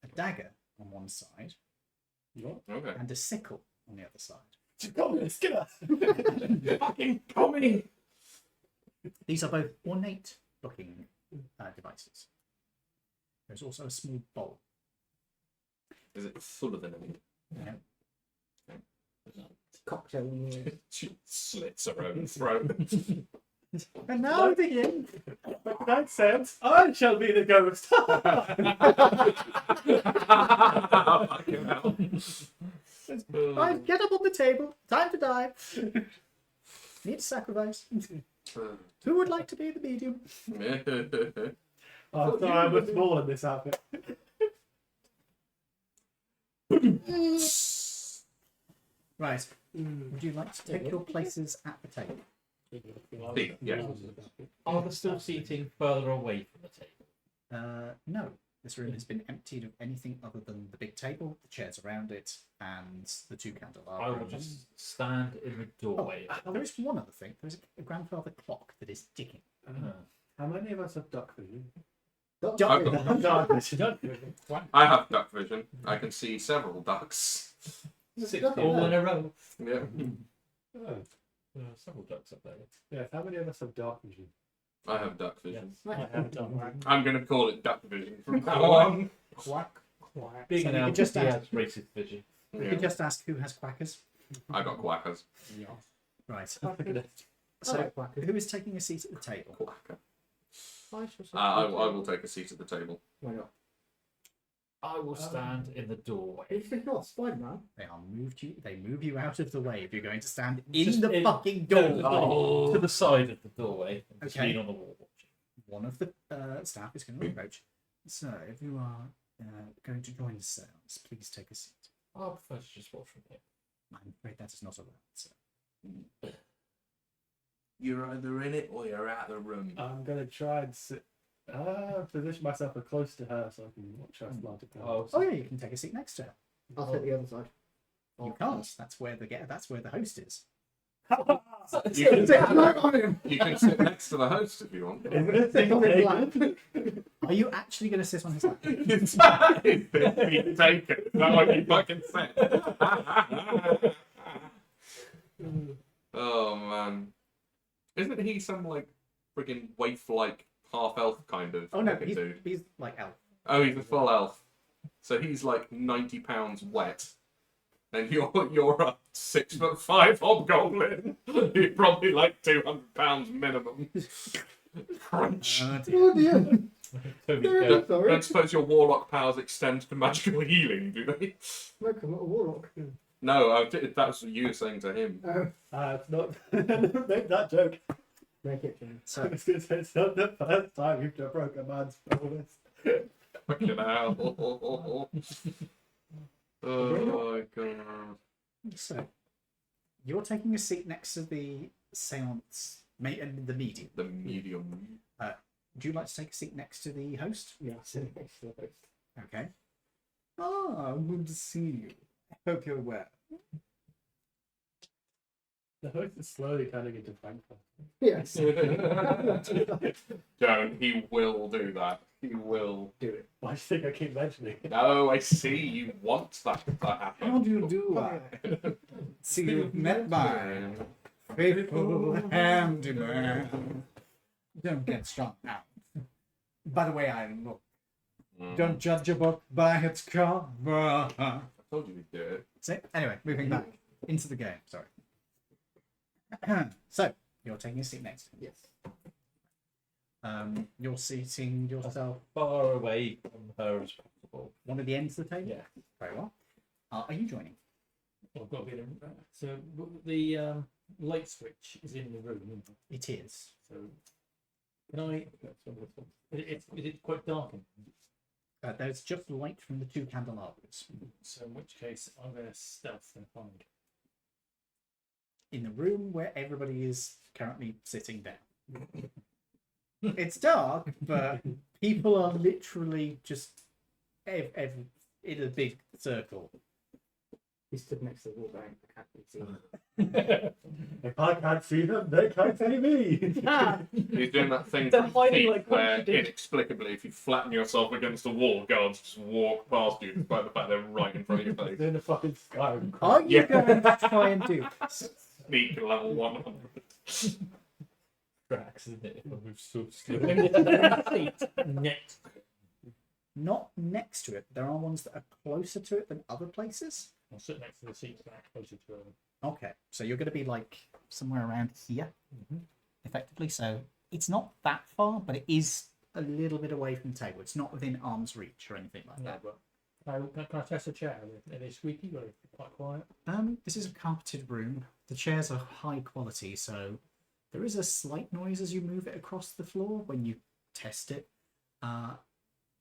a dagger on one side Okay. and a sickle on the other side. Skinner! Fucking Tommy! These are both ornate looking devices. There's also a small bowl. Is it full of anything? No. Cocktail. She slits her own throat. And now begin. But that says, I shall be the ghost. Fucking hell. Right, get up on the table. Time to die. Need to sacrifice. Who would like to be the medium? Oh, sorry, I was small in this outfit. Right. Would you like to take your places at the table? Yeah. Are there still seating further away from the table? No. This room has been emptied of anything other than the big table, the chairs around it, and the two I will candelabras. just stand in the doorway. There is one other thing. There is a grandfather clock that is ticking. How many of us have duck vision? I've got- Dark vision. I have duck vision. I can see several ducks. 6 all in a row. Yeah. Oh, Several ducks up there. yes, how many of us have dark vision? I have duck vision. I have done. I'm going to call it duck vision from now on. Quack, quack. Being So an you elf, could just he ask- has racist vision. You Yeah. could just ask who has quackers. I got quackers. Right. I So, like quackers. who is taking a seat at the table? Quacker. I shall say I will take a seat at the table. Why not? I will stand in the doorway. It's not Spider-Man. They move you out of the way if you're going to stand Just in the in- fucking Go door. to the side of the doorway and just Okay. lean on the wall. One of the staff is going to approach. So, if you are going to join the seance, please take a seat. I prefer to just watch from here. I'm afraid that is not allowed, sir. You're either in it or you're out of the room. I'm gonna try and position myself close to her so I can watch her slant it down. Oh yeah, you can take a seat next to her. I'll take the other side. You can't. That's where the host is. You can sit next to the host if you want. Sit on his lap. Are you actually going to sit on his lap? It's been taken. Is that what you fucking said? Oh man. Isn't he some like friggin' waif-like half-elf kind of Oh no, looking dude? he's like elf. Oh, he's a full elf. So he's like 90 pounds wet. And you're a 6'5" hobgoblin. You're probably like 200 pounds minimum. Crunch. Oh dear. Toby's No, going, sorry. Don't suppose your warlock powers extend to magical healing, do they? Look, I'm not a warlock. No, that's what you were saying to him. It's not. Make that joke. Make it, Jim. So It's not the first time you've broke a man's pelvis. Fucking hell. Oh my god. So, you're taking a seat next to the seance, and the medium. The medium. Would you like to take a seat next to the host? Yeah, sit next to the host. Okay. Ah, good to see you. I hope you're well. The host is slowly turning into Frankfurt. Yes. Don't. He will do that. He will. Do it. Why do you think I keep mentioning it? No, I see. You want that to happen. How do you do? See, you've met my faithful handyman. Don't get strung out. By the way I look. Don't judge a book by its cover. I told you we'd do it. So, anyway, moving back into the game. Sorry. So, you're taking a seat next. Yes. You're seating yourself far away from her as possible. one of the ends of the table. Yeah. Very well. Are you joining? I've got to be in. So the light switch is in the room, isn't it? It is. So Can I? Is it quite dark? There's just light from the 2 candelabras. So in which case, I'm going to stealth and find. In the room where everybody is currently sitting down. It's dark, but people are literally just in a big circle. He stood next to the wall going, I can't really see him. If I can't see them, they can't see me. Ah, He's doing that thing They're from hiding Thief like where contradicts. inexplicably, if you flatten yourself against the wall, guards just walk past you despite the fact they're right in front of your face. They're in the fucking sky. Are you Yeah. going to try and do this? Sneak level 100. Tracks, isn't it? If I move so Next. Not next to it. There are ones that are closer to it than other places. I'll sit next to the seat back closer to them. Okay, so you're going to be like somewhere around here, effectively. So it's not that far, but it is a little bit away from the table. It's not within arm's reach or anything like No, that. but can I test a chair? Are they squeaky or are they quite quiet? This is a carpeted room. The chairs are high quality, so there is a slight noise as you move it across the floor when you test it.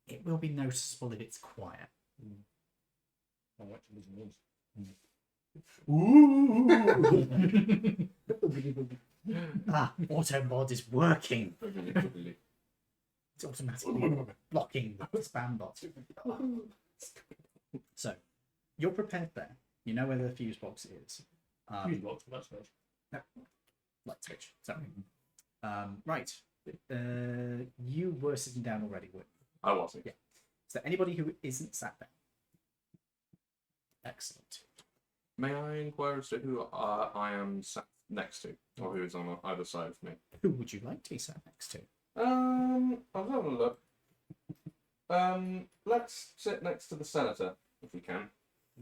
It will be noticeable if it's quiet. I want to listen to this. Auto mod is working. It's automatically blocking the spam bot. So, you're prepared there. You know where the fuse box is. Fuse box, that's right. Light switch. Sorry. Right. You were sitting down already, weren't you? I wasn't. Yeah. Is there anybody who isn't sat down? Excellent. May I inquire as to who I am sat next to, or who is on either side of me? Who would you like to be sat next to? I'll have a look. Let's sit next to the senator if we can,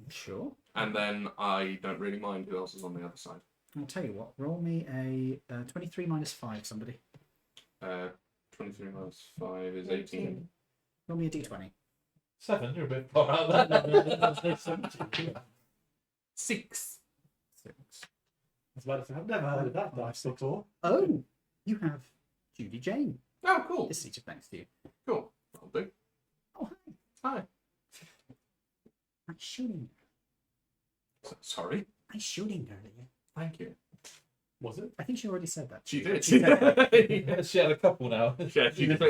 Sure. and then I don't really mind who else is on the other side. I'll tell you what. Roll me a 23 minus 5, somebody. 23 minus 5 is 18. Roll me a d20. 7, you're a bit far out there. 6. 6. I've never heard of that dice before. Oh, you have Judy Jane Oh, cool. is seated next to you. Cool. That'll do. Oh, Hi. I'm shooting. Sorry. I'm shooting earlier. Thank you. Was it? I think she already said that. She did. She said that. Yeah, she had a couple now. Yeah, she's had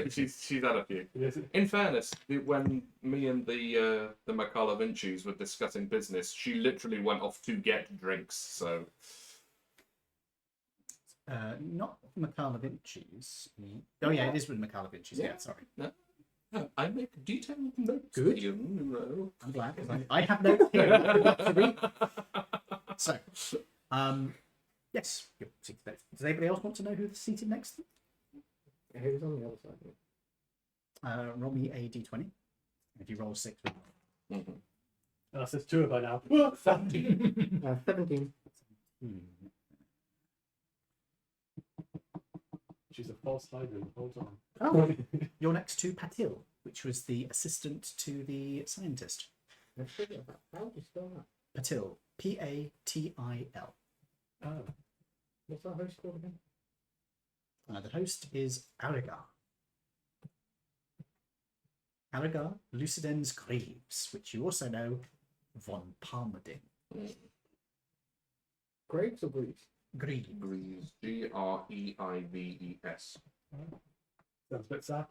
a few. Yes. In fairness, when me and the Macala Vinci's were discussing business, she literally went off to get drinks. So Not Macala Vinci's. Oh yeah, it is with Macala Vinci's. Yeah, sorry. I make detailed notes. Good. For you. I'm glad. 'Cause I have notes here. I've got to read. So, yes, you're seated next. Does anybody else want to know who's seated next to them? Who's on the other side? Roll me a d20. If you roll 6, Mhm. Unless there's 2 of her now. 17. She's a false hybrid the whole time. Oh, you're next to Patil, which was the assistant to the scientist. How do you spell that? Patil, Patil. Oh. What's that host called again? The host is Aragar. Aragar Lucidens Greaves, which you also know von Palmerdin. Graves or Greaves? Greaves. Greaves. Greives. Sounds a bit sad.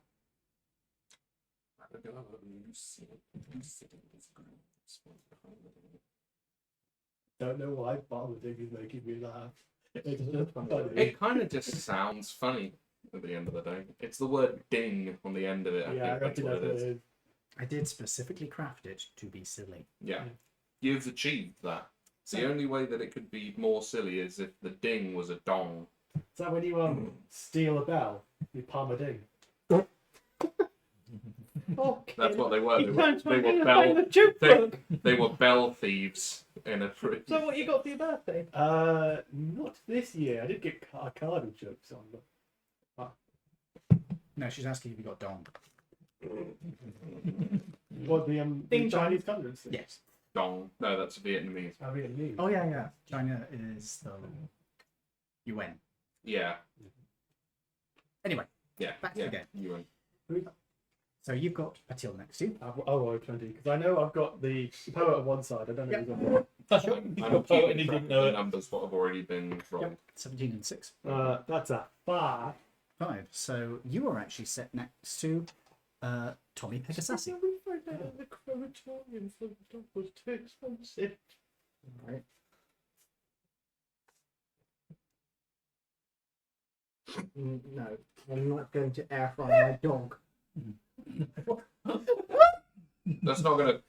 Don't know why Palmerdin is making me laugh. It's just funny. It kind of just sounds funny at the end of the day. It's the word ding on the end of it. I Yeah, I think that's reckon what that's it what is. it is. I did specifically craft it to be silly. Yeah. You've achieved that. The only way that it could be more silly is if the ding was a dong. So when you steal a bell, you palm a ding. Okay. That's what they were. He turns They my were bell. bell. The joke book. They were bell thieves in a prison. So what you got for your birthday? Not this year. I did get a card with jokes on, but No, she's asking if you got dong. what the Ding Chinese currency? Yes. Dong. No, that's Vietnamese. I mean, Oh yeah. China is the UN. Yeah. Anyway, Yeah. Back to the game. You win. So you've got Patil next to you. I'll roll 20 because I know I've got the poet on one side. I don't know who's on the other. I'm poet keeping and he track didn't of know the it. numbers what have already been rolled. 17 and 6. That's a 5. 5. So you are actually set next to Tommy Pegasassi. We find out the crematorium for the dog was too expensive. Right. No, I'm not going to air fry my dog. That's not gonna.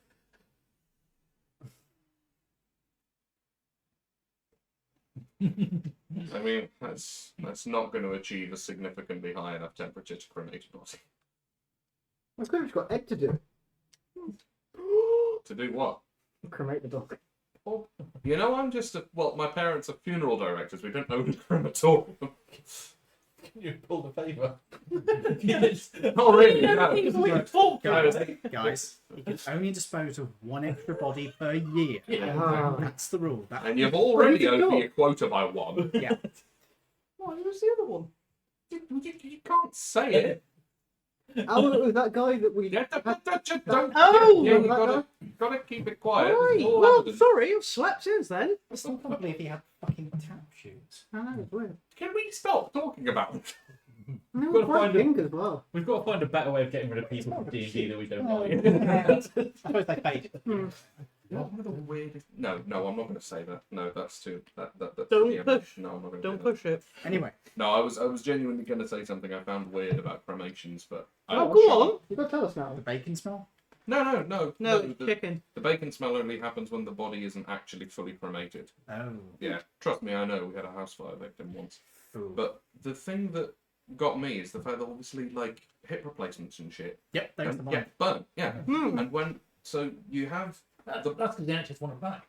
I mean, that's not going to achieve a significantly high enough temperature to cremate a body. That's good. We've got Ed to do. To do what? Cremate the dog. You know, I'm just my parents are funeral directors. We don't own a crematorium. Can you pull the favour? Not really. No. Guys, you can only dispose of one extra body per year. Ah. That's the rule. And you've already Where's it over gone? your quota by one. Yeah. Oh, who's the other one? You can't say it. Oh, it was that guy that we. Yeah, had- don't. Oh! Yeah, you Remember that gotta keep it quiet. Right. It's all Well, evidence. sorry, I've slept since then. It's not probably if he had fucking tap shoes. I know, it's weird. Can we stop talking about it? No, Gotta quite find pink as well. We've got to find a better way of getting rid of people from D&D that we don't Oh, like. I suppose they paid. What were the weirdest? No, I'm not going to say that. No, that's too. That's Don't yeah, push. No, I'm not going to. Don't push it. Anyway, No, I was genuinely going to say something I found weird about cremations, but. Oh, go on. You got to tell us now. the bacon smell? No. No, the, chicken. the bacon smell only happens when the body isn't actually fully cremated. Oh. Yeah, trust me, I know. We had a house fire victim once. Ooh. But the thing that got me is the fact that obviously, like, hip replacements and shit. Yep, there's the And, one. yeah, burn. Yeah. Hmm. And when. So you have. That's because the NHS want it back.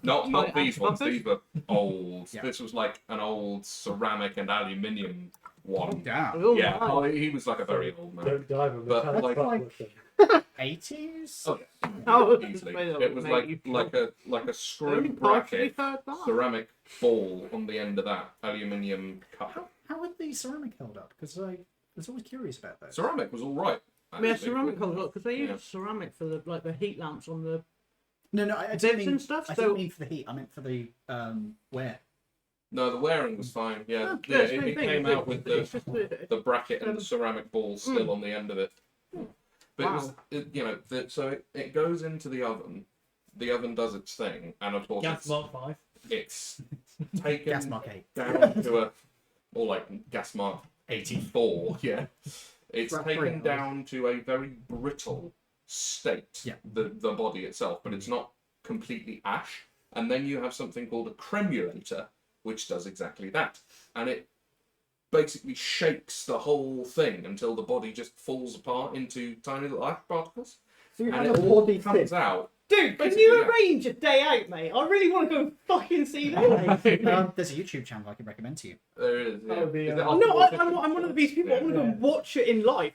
Not Like these ones. anti-buffers? These were old. Yeah. This was like an old ceramic and aluminium one. Damn. Oh, Yeah, my. oh, he was like a very old man. Don't dive on the But, metallic like- butt. 80s? Oh, Oh, easily. made of It was mate, like a Only screw partially bracket, heard that. ceramic ball on the end of that aluminium cup. How would the ceramic held up? Because I was always curious about those. Ceramic was all right. Yeah, actually. ceramic holds up because they use Yeah. ceramic for the heat lamps on the No, I beds didn't mean and stuff. I So didn't mean for the heat. I meant for the wear. No, the wearing was fine. Yeah, Oh, yeah, same it thing. came out with It's the just the- the bracket and the ceramic ball still on the end of it. But it was, Wow. you know, so it goes into the oven. The oven does its thing, and of course Gas Mark 5. it's taken Gas mark 8. down to a, or like gas mark 84. Yeah, it's Right, taken right. down to a very brittle state. Yeah. The body itself, but it's not completely ash. And then you have something called a cremulator, which does exactly that, and it basically shakes the whole thing until the body just falls apart into tiny little ash particles, So you and had it a all body comes fit. out. Dude, can Basically, you yeah. arrange a day out, mate? I really want to go fucking see that. There's a YouTube channel I can recommend to you. There is. Yeah. Oh, the, Is it uh, No, after I'm one of these people. I want to go Yeah. watch it in life.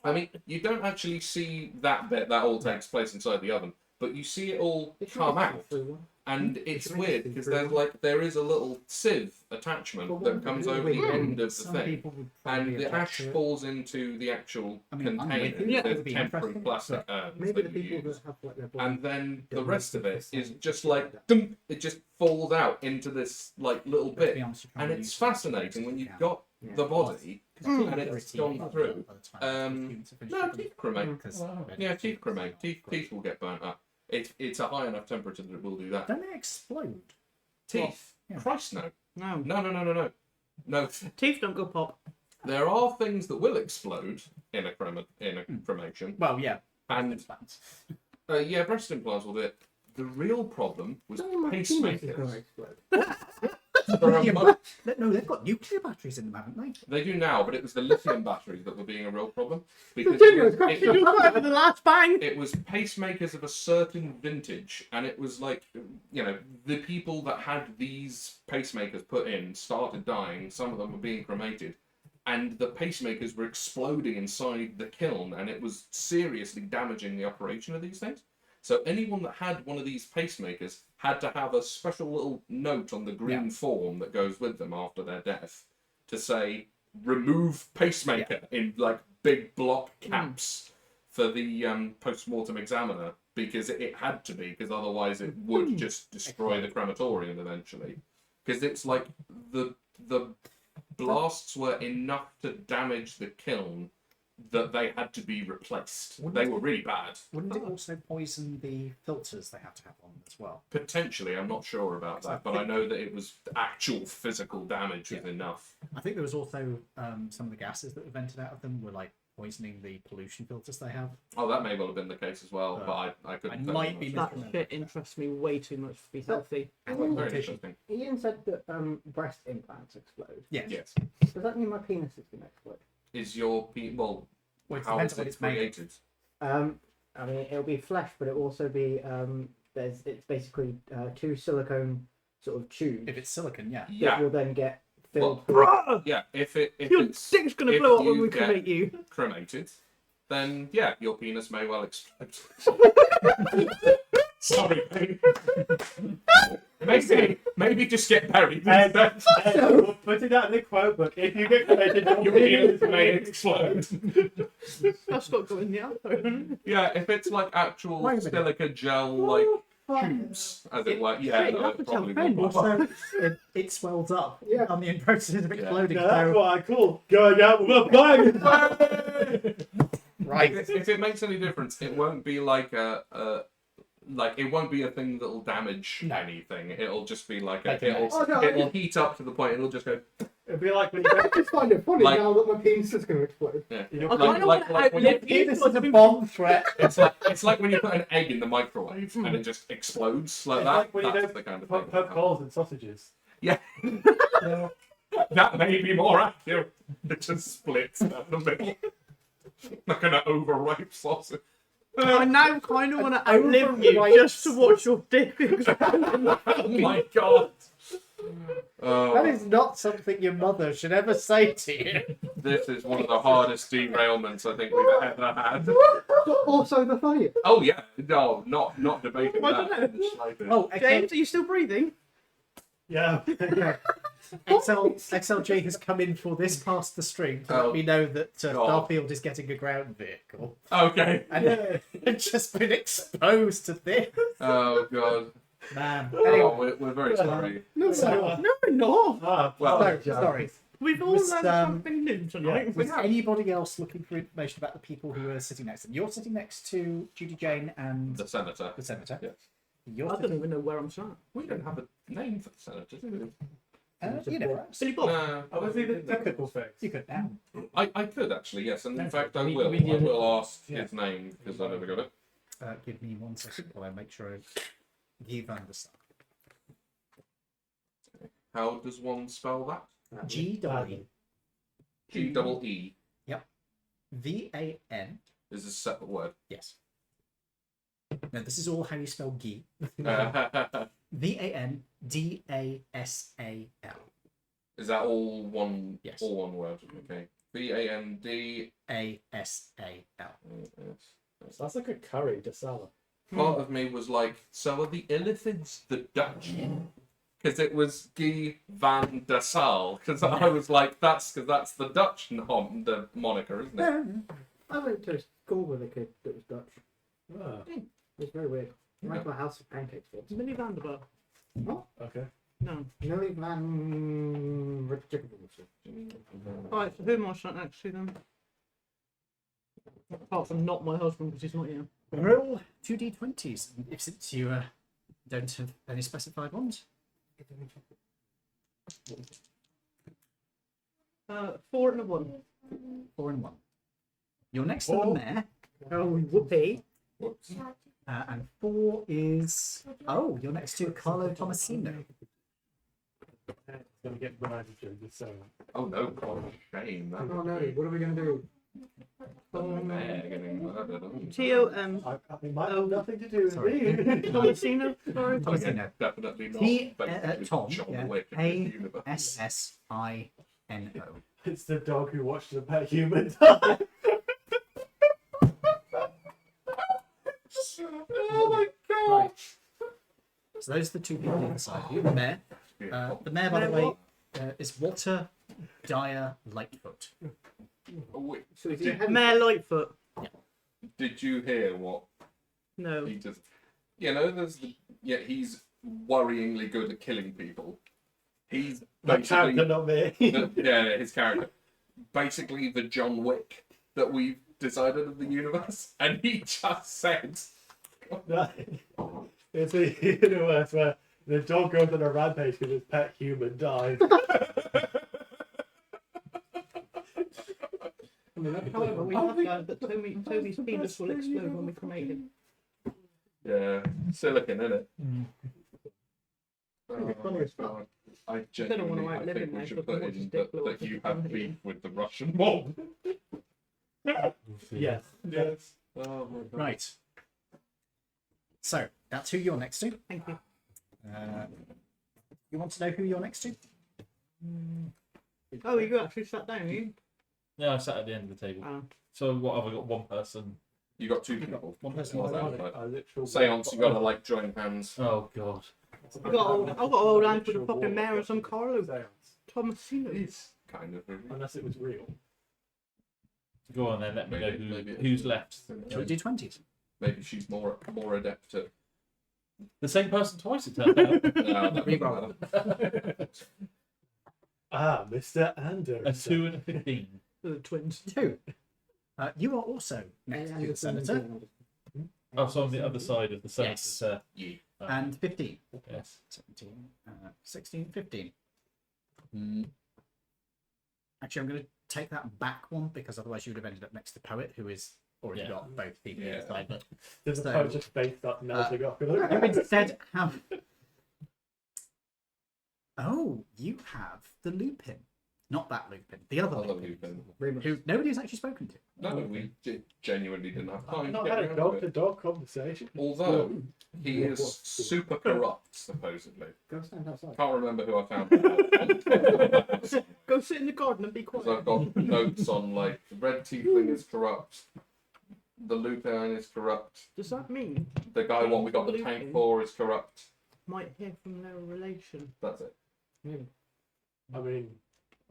I mean, you don't actually see that bit. That all takes place inside the oven, but you see it all It should come be out. through one. And it's should make weird it because through. there is a little sieve attachment But that what comes would over it the be? end of the Some thing, people would probably and the object ash to it. falls into the actual I mean, I'm with container. you. Yeah. It There's would be temporary interesting, plastic but urns Maybe the that you people use. that have like their body. And then the don't rest of it use is this just thing. like dunk, it just falls out into this like little But to be bit, honest, you can't and really it's use it. fascinating when you've got Yeah. the body Mm. and it's gone through. No, teeth cremate. Yeah, teeth cremate. Teeth will get burnt up. It's a high enough temperature that it will do that. Don't they explode? Teeth? Yeah. Christ, no. No, No. teeth don't go pop. There are things that will explode in a Hmm. cremation, Well, yeah. and Implants. yeah, breast implants will do it. The real problem was Oh, my penis is gonna pacemakers. explode. For a Yeah, mo- but- no, they've got nuclear batteries in them, haven't they? They do now, but it was the lithium batteries that were being a real problem because Continuous it question. You got over the last bang. it was pacemakers of a certain vintage, and it was like, you know, the people that had these pacemakers put in started dying. Some of them were being cremated, and the pacemakers were exploding inside the kiln, and it was seriously damaging the operation of these things. So anyone that had one of these pacemakers had to have a special little note on the green form that goes with them after their death to say, remove pacemaker in like big block caps for the post-mortem examiner because it had to be, because otherwise it would just destroy the crematorium eventually. Because it's like the blasts were enough to damage the kiln that they had to be replaced. They were really bad. Wouldn't it also poison the filters they have to have on as well? Potentially, I'm not sure about that, but I know that it was actual physical damage was enough. I think there was also some of the gases that were vented out of them were like poisoning the pollution filters they have. Oh, that may well have been the case as well, but I couldn't. I might be That shit interests me way too much to be healthy. Very interesting. Ian said that breast implants explode. Yes. Does that mean my penis is going to explode? Is your well? Well, it How depends is on what it it's made of. created? I mean, it'll be flesh, but it'll also be it's basically two silicone sort of tubes If it's silicon, yeah. that Yeah. will then get filled. Bruh! Yeah. If Your it's dick's gonna if blow up when you we get cremate you. cremated, then yeah, your penis may well explode. Sorry. Maybe just get buried. And we'll put it out in the quote book. If you get cremated, Your penis may explode. That's got to go in the outro. Yeah, if it's like actual Wait a minute. silica gel like tubes, as it were, yeah, Shit, you no, have to it tell probably Ben. will. Also, it swells up on the process of exploding. No, that's So, what I call going out with a bang. right. If it makes any difference, it won't be like it won't be a thing that'll damage anything. It'll just be like it'll heat up to the point it'll just go. It'd be like when you I just find it funny Like- now that my penis is going to explode. Yeah. You're I kind of like want to when you- outlive you. This is a bomb threat. It's like when you put an egg in the microwave and it just explodes like It's that. like when you That's don't the kind of poke thing. holes in sausages. Yeah. That may be more accurate. It just splits down the middle. Like an overripe sausage. I now kind of want to outlive you overripe just to watch your dick explode. Oh my god. That is not something your mother should ever say to you. This is one of the hardest derailments I think we've ever had. But also the funniest. Oh yeah, no, not debating I that. don't in the slightest. Oh, James, are you still breathing? Yeah. XLJ has come in for this past the stream to Oh. let me know that God. Starfield is getting a ground vehicle. Okay. And it's just been exposed to this. Oh god. Man. Oh, Anyway, we're very sorry. No, so, No, we're not. Well, no, sorry. We've all Was, learned something new tonight. Was anybody else looking for information about the people who are sitting next to them? You're sitting next to Judy Jane and the senator. the senator. Yes. You're I don't sitting, even know where I'm sat. We don't have a name for the senator, do we? you know, perhaps. Billy Bob. No. I was the technical fix. You could now. I could actually, yes, and in No, fact I we- will. we I did- will ask yeah. his name because I never got it. Give me 1 second while I make sure I give understand. How does one spell that? G-W. G-double-E V-A-N. is a separate word. Yes. No, this is all how you spell G. Is V-A-N-D-A-S-A-L. that all one? Yes. All one word. Okay. V-A-N-D. A-S-A-L. So that's like a curry to salad. Part of me was like, so are the Illithids the Dutch? Because it was Guy van der Sal. Because I was like, that's the Dutch the moniker, isn't it? I went to school with a kid that was Dutch. Oh, It was very weird. He went to a house of pancakes once. Millie Vanderbilt. okay. No. Millie Van Richard. Alright, so who am I sat next to then? Apart from not my husband because he's not here. Roll 2d20s, if since you don't have any specified ones. 4 and a 1. 4 and 1. You're next to the mayor, Oh, whoopee. Whoops. and 4 is... Oh, you're next to Carlo Tomasino. It's gonna get behind you, just so. Oh no, God, shame. That Oh no, what are we going to do? They're getting murdered. T-O-M. It might have nothing to do with Sorry. me. Tomasino. Sorry. Tomasino. Definitely not. T, Basically Tom, John yeah. Wick in this universe. A-S-S-I-N-O. It's the dog who watched the pet human die. Oh my God. Right. So those are the two people on the side of you. The mayor. The mayor, by the way, is Walter Dire Lightfoot. Oh, wait, So is he a heavy? Mayor Lightfoot. did you hear what No. he does? You know, he's worryingly good at killing people. He's My character, basically not me. his character, basically the John Wick that we've decided of the universe, and he just said, It's a universe where the dog goes on a rampage because its pet human died. However, we have learned that Toby's penis will explode when we cremate him. "Yeah, silicon, innit?" It's funny as fuck. I don't wanna genuinely, I outlive think him we now, should so I put can watch his in dick blow that up you if have I'm beef hitting. with the Russian mob. Yes. Yes. Oh my god. Right. So that's who you're next to. Thank you. You want to know who you're next to? Oh, you actually sat down, you? Yeah, I sat at the end of the table. Oh. So what have I got? One person. You got two people. One person. Well, I that, like, literally Seance, you gotta like join hands. Oh god. I've got old hands with a fucking mayor and some Carlo Tomasino. It's Kind of. Really. unless it was real. Go on then. Let me Maybe- know maybe who's it's- left. Shall we do 20s? Maybe she's more adept at. The same person twice. It turned out. No, that doesn't Reroll. matter. Mr. Anders. A 2 and a 15. The twins. 2. You are also next to the senator. Oh, so on the other side of the senator. Yes. Yeah. And 15. Yes. 17, 16, 15. Actually, I'm going to take that back one because otherwise you would have ended up next to the poet, who is already Yeah. got both people Yeah. inside. But Does the So, poet just face up melting off? you instead have. Oh, you have the Lupin. Not that Lupin, the other Other Lupin. Lupin. Who nobody's actually spoken to. No, we genuinely didn't have time I've to not get had a around dog to to it. dog conversation. Although he is super corrupt, supposedly. Go stand outside. Can't remember who I found. Because Go sit in the garden and be quiet. I've got notes on like the red tiefling is corrupt, the Lupin is corrupt, Does that mean the guy what we got the tank for is corrupt. might hear from their relation? That's it. I mean,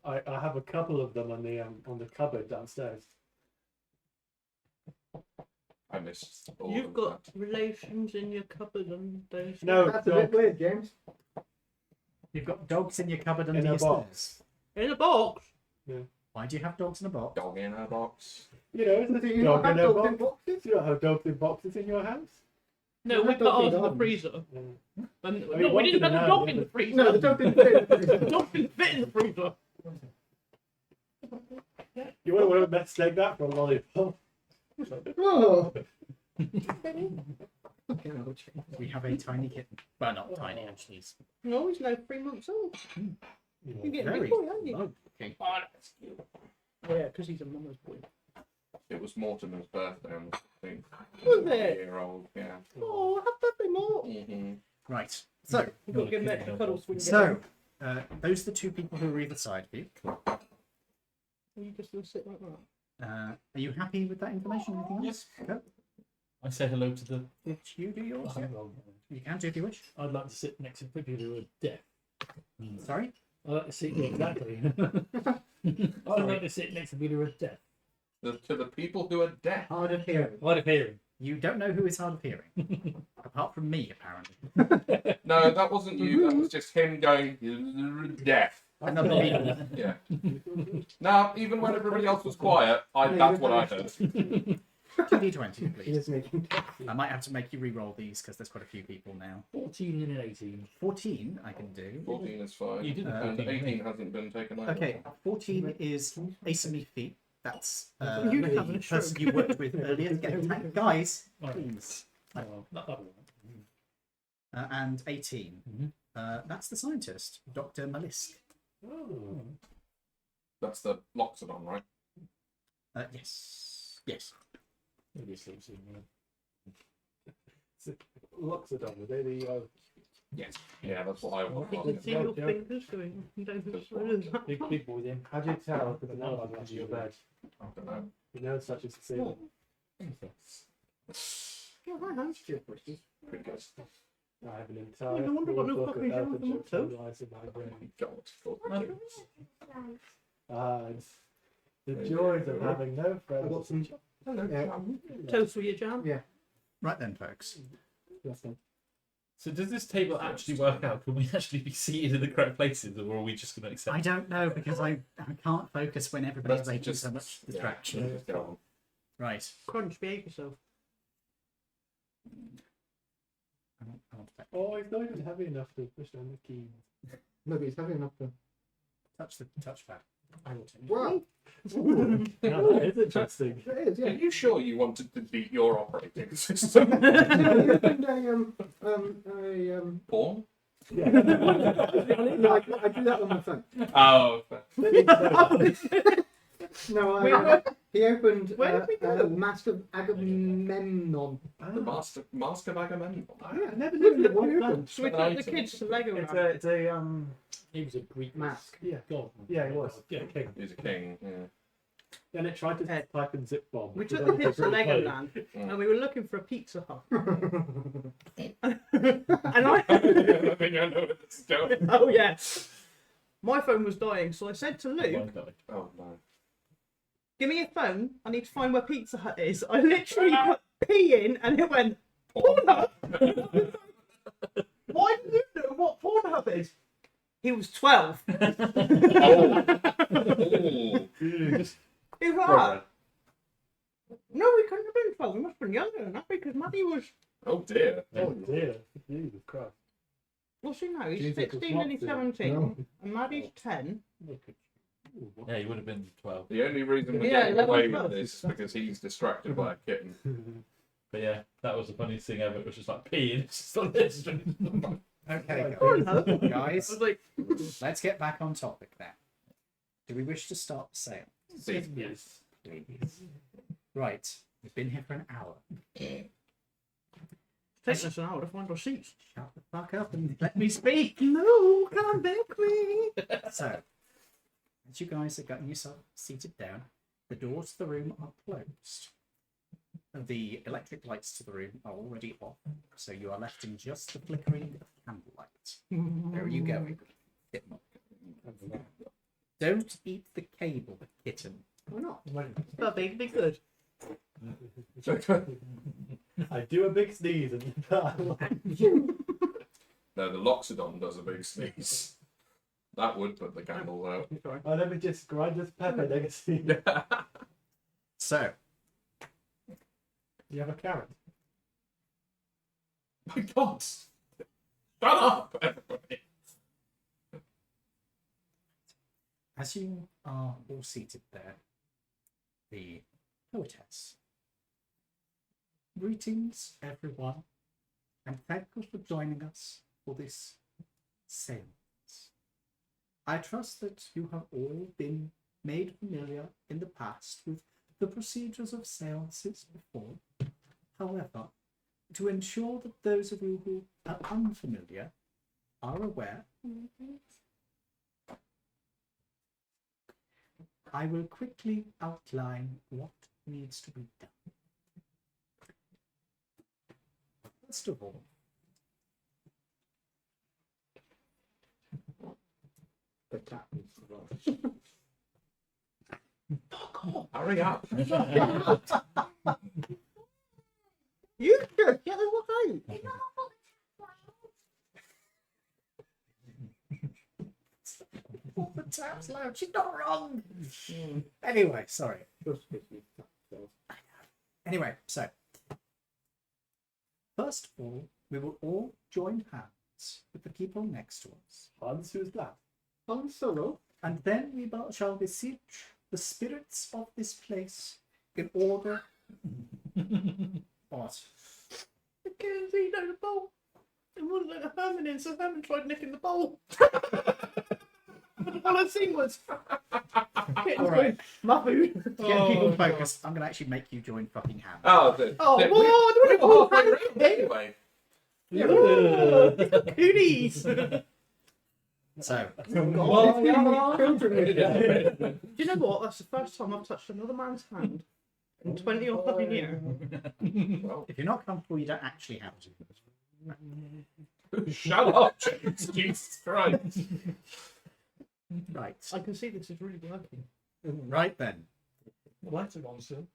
I have a couple of them on the cupboard downstairs. I missed all You've of got that. relations in your cupboard and those. No, That's a bit weird, James. You've got dogs in your cupboard In under a your box. stairs. In a box. Why do you have dogs in a box? Dog in a box. You know, it's Do a you not dog have in a dogs in box. boxes? You don't have dogs in boxes in your house? No, we had put dogs in ours in the gardens. freezer. Yeah. And, mean, no, we one didn't thing have I the know, dog in the the freezer. No, the dog didn't fit. The dog didn't fit in the freezer. You wouldn't want to mistake that for a lollipop. Oh. Okay, no, James. We have a tiny kitten. Well, not tiny, actually. It's No, he's now 3 months old. You're getting a very big boy, aren't you? low. Okay. Oh, that's cute. Oh, yeah, because he's a mama's boy. It was Mortimer's birthday on the 15th. Was it? Year-old, yeah. Oh, happy birthday, Mark. Mm-hmm. Right. So, You've got to give him extra cuddles when you get so home. those are the two people who are either side of you. Are you just going to sit like that? Are you happy with that information? Anything else? Go. I say hello to the. Did you do yours? Yeah. You can do if you wish. I'd like to sit next to people who are deaf. Sorry? I'd like to sit exactly. I'd like to sit next to people who are deaf. To the people who are deaf. Hard of hearing. Hard of hearing. You don't know who is hard of hearing. Apart from me, apparently. No, that wasn't you. That was just him going deaf. Another me. Yeah. Now, even when everybody else was quiet, that's what I heard. 2d20, He please. is making. I might have to make you re-roll these because there's quite a few people now. 14 and an 18. 14 I can do. 14 is fine. You did a And 14, 18 hasn't been taken over. Okay, 14 is asymmetry feat. That's You the have a person stroke. you worked with earlier. Get attacked. Guys, please. Oh, not that one. And 18. That's the scientist, Dr. Malisk. Oh. That's the Loxodon, right? Yes. Yes. Maybe a sleep soon, yeah. Loxodon, are they the Yes. Yeah, that's what I was. You can see your fingers going down the side. Big boy then. How do you tell if an animal under your bed? I don't know. You know such as the ceiling. Yeah, my hands feel pretty. Pretty good. I have an entire no wonder I've got no book fucking of Jonathan Elfin Watson. lies in my brain. God. Yeah, It's the joys of having no I've friends. got some. Yeah. Toast with your jam. Yeah. Right then, folks. So does this table actually work out? Can we actually be seated in the correct places, or are we just going to accept? I don't know because I can't focus when everybody's Let's making just- so much yeah, distraction. just go on. Right. Crunch, behave yourself. I want to Oh, it's not even heavy enough to push down the keys. No, but it's heavy enough to. touch the touchpad. I will take Wow. Now that is interesting. It is, Are yeah. you sure you wanted to beat your operating system? You opened Porn? no, I do that on my phone. Oh, No, he opened Where did we go? Mask of Agamemnon. the Mask of Agamemnon. I never knew that What was happened? So we took the kids to Lego It's Land. it's a He was a Greek Mask. yeah. god. Yeah, he was. Yeah, king. He's a king. Yeah. Then it tried to type in zip bomb. We which took was the only kids to for Lego free. Land Mm. and we were looking for a Pizza Hut. And I, I think I know where this is going. oh yeah, my phone was dying, so I said to Luke, Oh no. "Give me your phone. I need to find where Pizza Hut is." I literally put P in, and it went Pornhub. Why do you know what Pornhub is? He was 12. Oh. Just He was like, no, we couldn't have been 12. We must have been younger than that because Maddie was. Oh dear. Oh dear. Jesus Christ. What's he now? He's Jesus, 16 and he's it's not 17. No. And Maddie's 10. Look at you. Ooh, yeah, you would have been 12. The only reason we're Yeah, getting 11, away 12. with this is because he's distracted by a kitten. But yeah, that was the funniest thing ever. It was just like peeing. It's just on this. Okay, Pornhub. I guys, was like, let's get back on topic now. Do we wish to start the sale? See, Yes. Please. Right, we've been here for an hour. takes us an hour to find our seats. Shut the fuck up and let me speak. No, come back, please. So, as you guys are getting yourself seated down, the doors to the room are closed. The electric lights to the room are already off, so you are left in just the flickering of candlelight. Where are you going? Don't eat the cable, kitten. Why not? Right. That big, be good. I do a big sneeze and no, the Loxodon does a big sneeze. That would put the candle out. Sorry. oh, let me just grind this pepper legacy. So, You have a carrot. My God! Shut up, everybody! as you are all seated there, the poetess. Greetings, everyone, and thank you for joining us for this seance. I trust that you have all been made familiar in the past with the procedures of seances before. However, to ensure that those of you who are unfamiliar are aware, I will quickly outline what needs to be done. First of all, The tap is the Hurry up! You just get the fuck out. the tap's loud. She's not wrong. Anyway, sorry. Anyway, so first of all, we will all join hands with the people next to us, Hans, who's that? Han Solo. and then we shall beseech the spirits of this place in order. What? The kids eat out of the bowl. It wasn't like a Herman in, so Herman tried nicking the bowl. All I've seen was kittens All right. going, my food. To get people focused, I'm gonna actually make you join fucking hands. Oh, Oh, we whoa, were halfway round anyway. Cooties. So, Do you know what? That's the first time I've touched another man's hand in 20 or fucking years. Well, if you're not comfortable, you don't actually have to. shut up, James. Jesus Christ. Right. I can see this is really working. Right then. The lights are on still.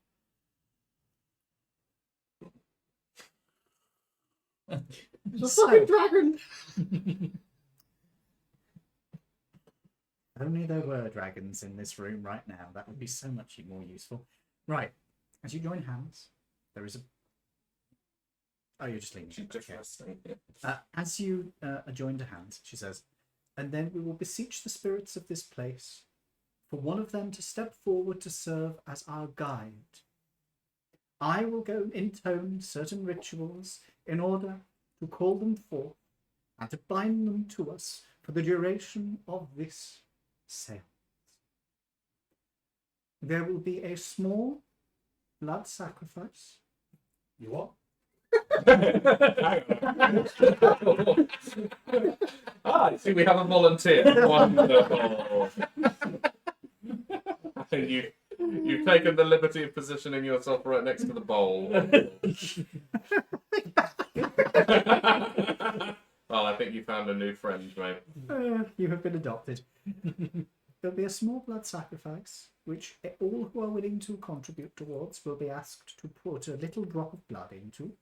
It's a So- fucking dragon! Only there were dragons in this room right now. That would be so much more useful. Right. As you join hands, there is a. Oh, you're just leaning. She's just Okay. resting. As you are joined to hands, she says, and then we will beseech the spirits of this place for one of them to step forward to serve as our guide. I will go intone certain rituals in order to call them forth and to bind them to us for the duration of this seance. There will be a small blood sacrifice. You what? I see we have a volunteer. Wonderful. I think you've taken the liberty of positioning yourself right next to the bowl. Well, I think you found a new friend, mate. You have been adopted. There'll be a small blood sacrifice, which all who are willing to contribute towards will be asked to put a little drop of blood into.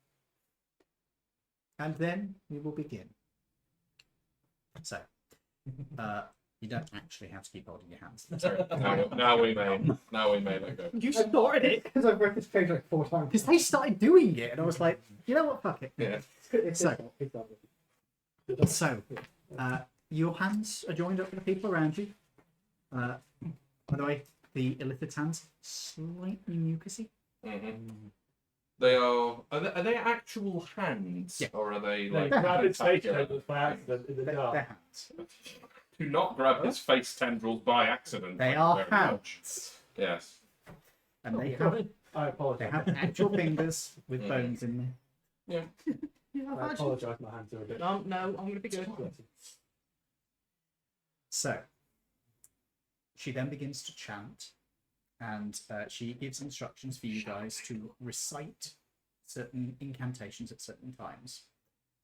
And then we will begin. So, you don't actually have to keep holding your hands. Now we may let go. You started it! Because I've read this page like 4 times. Because they started doing it, and I was like, you know what, fuck it. Yeah. So, your hands are joined up with the people around you. By the way, the illithid's hands slightly mucusy. They are they actual hands? Yeah. Or are they No, like grab his face tentacular? tendrils by accident in the They're dark. hands. Do not grab his face tendrils by accident. They thank are you very much. hands. Yes. And they I apologise. have actual fingers with bones in them. Yeah, I I've actually... apologise. My hands are a bit. No, I'm going to be good. So, she then begins to chant, and she gives instructions for you guys to recite certain incantations at certain times.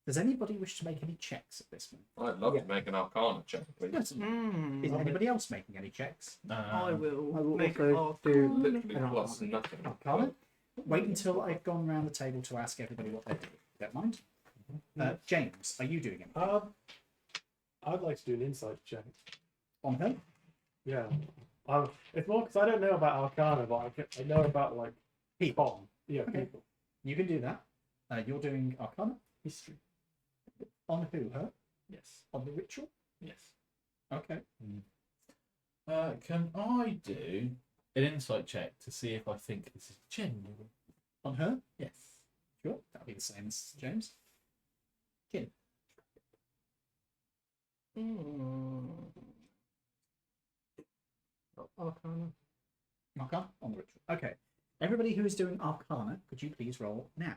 Does anybody wish to make any checks at this moment? I'd love to make an Arcana check, please. Yes. Is anybody else making any checks? I will, I will make also it do- Literally An plus nothing. Arcana? Wait until I've gone around the table to ask everybody what they're doing. Don't mind. James, are you doing anything? I'd like to do an insight check. On her? Yeah. It's more because I don't know about Arcana, but I know about like People. Yeah, Okay. people. You can do that. You're doing Arcana? History. On who? Her? Yes. On the ritual? Yes. Okay. Can I do an insight check to see if I think this is genuine? On her? Yes. Sure. That'll be the same as James. Kin. Arcana. Arcana on the ritual. Okay. Everybody who is doing Arcana, could you please roll now?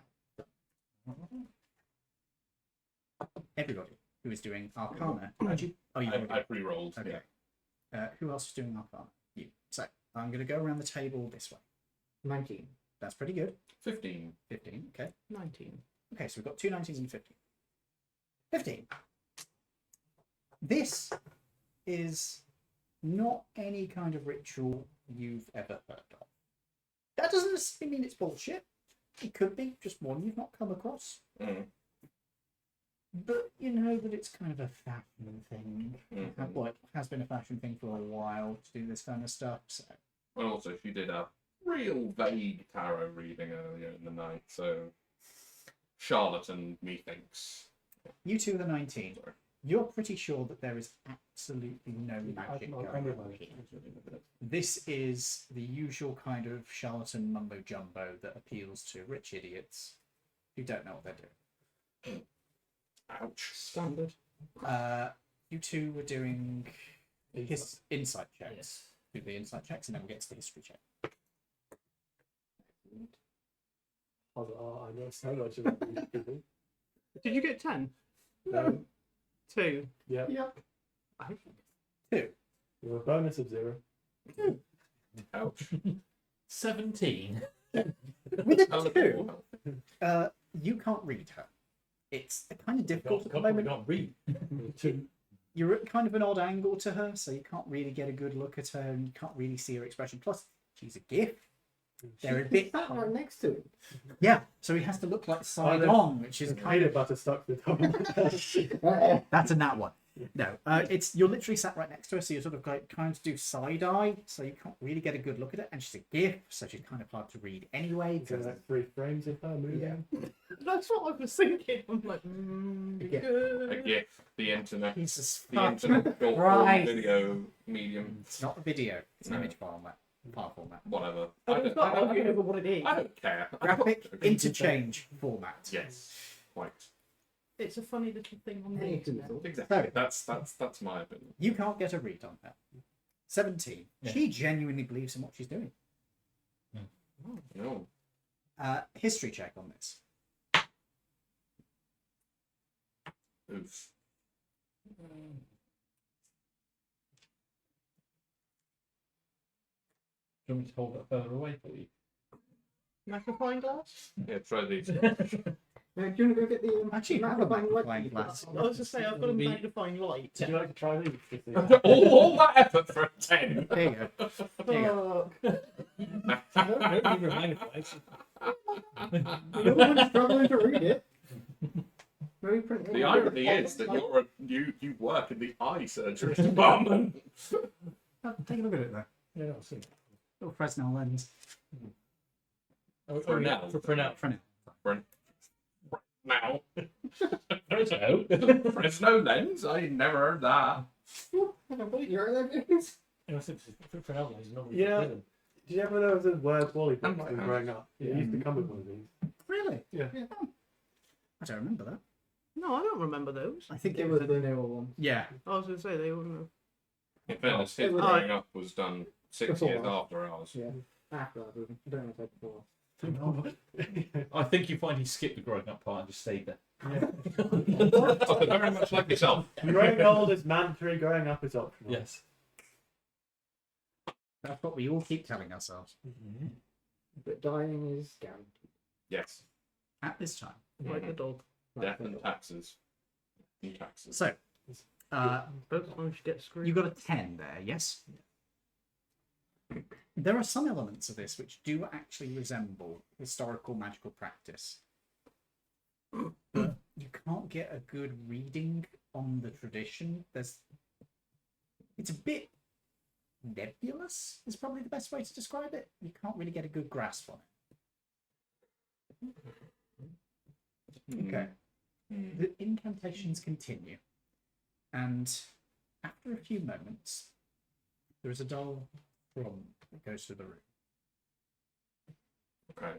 Everybody who is doing Arcana, could you? Oh, you I've re-rolled. Okay. Yeah. Who else is doing Arcana? You. So I'm going to go around the table this way. 19. That's pretty good. 15. 15. Okay. 19. Okay, so we've got 2 19s and 15. 15. This is not any kind of ritual you've ever heard of. That doesn't necessarily mean it's bullshit. It could be just one you've not come across. Mm. But you know that it's kind of a fashion thing. Mhm. Well, it has been a fashion thing for a while to do this kind of stuff. So And also, she did a real vague tarot reading earlier in the night, so charlatan, methinks. you two are the 19. Sorry. You're pretty sure that there is absolutely no magic going on here. This is the usual kind of charlatan mumbo jumbo that appeals to rich idiots who don't know what they're doing. Ouch. Standard. You two were doing his insight checks. Yes. Do the insight checks, and then we'll get to the history check. I know so much about these people. Did you get 10? 2. Yeah. I hope 2. With a bonus of 0. Ouch. 17. With How a little 2, health. you can't read her. It's kind of difficult at the Got moment. not read. 2. you're at kind of an odd angle to her, so you can't really get a good look at her, and you can't really see her expression. Plus, she's a GIF. They're a bit. Sat right next to him. Yeah, so he has to look like side on, which is kind Peanut of. butter stuck to the top. That's a nat one. No, it's you're literally sat right next to her, so you're sort of like kind of do side eye, so you can't really get a good look at it. And she's a GIF, so she's kind of hard to read anyway. So like 3 frames of her moving. That's what I was thinking. I'm like, Yeah. A GIF, the internet, Jesus the fuck. internet short form Right. video medium, It's not a video, it's an No. image format. File format. whatever. it's not arguing over what it is. I don't care. Graphic interchange format. Yes, quite. It's a funny little thing on the Hey, internet. Exactly. That's my opinion. You can't get a read on her. 17. Yeah. She genuinely believes in what she's doing. No. History check on this. Oof. Do you want me to hold that further away for you? Magnifying glass? Yeah, try these. Do you want to go get the Actually, you have a magnifying light? glass. I was just saying, I've got a Maybe- magnifying light. Would you like to try these? To see? all that effort for a 10. There you go. There you go. I don't need reminder twice. You're the one struggling to read it. Very pretty. The irony is that you work in the eye surgery department. Take a look at it though. Yeah, I'll see. Little Fresnel lens. For now. For now. For now. Now. Fresno. Fresno lens? I never heard that. You're there. For now, he's not Yeah. Did you ever know the word Wally Oh books my when God. growing up? It used to come with one of these. Really? Yeah. I don't remember that. No, I don't remember those. I think It was the newer one. Yeah. I was going to say, they wouldn't have. In fairness, his It was- growing up was done 6 Before years us. after ours. Yeah. After that, I don't know if I before. I think you find he skipped the growing up part and just stayed there. Very much like yourself. Growing old is mandatory, growing up is optional. Yes. That's what we all keep telling ourselves. But dying is guaranteed. Yes. At this time. Like a dog. Death and taxes. And taxes. So, Both times you get screwed. you got a 10 there, yes? There are some elements of this which do actually resemble historical magical practice. But you can't get a good reading on the tradition. It's a bit nebulous, is probably the best way to describe it. You can't really get a good grasp on it. Okay. The incantations continue, and after a few moments, there is a dull thrum that goes through the room. Okay.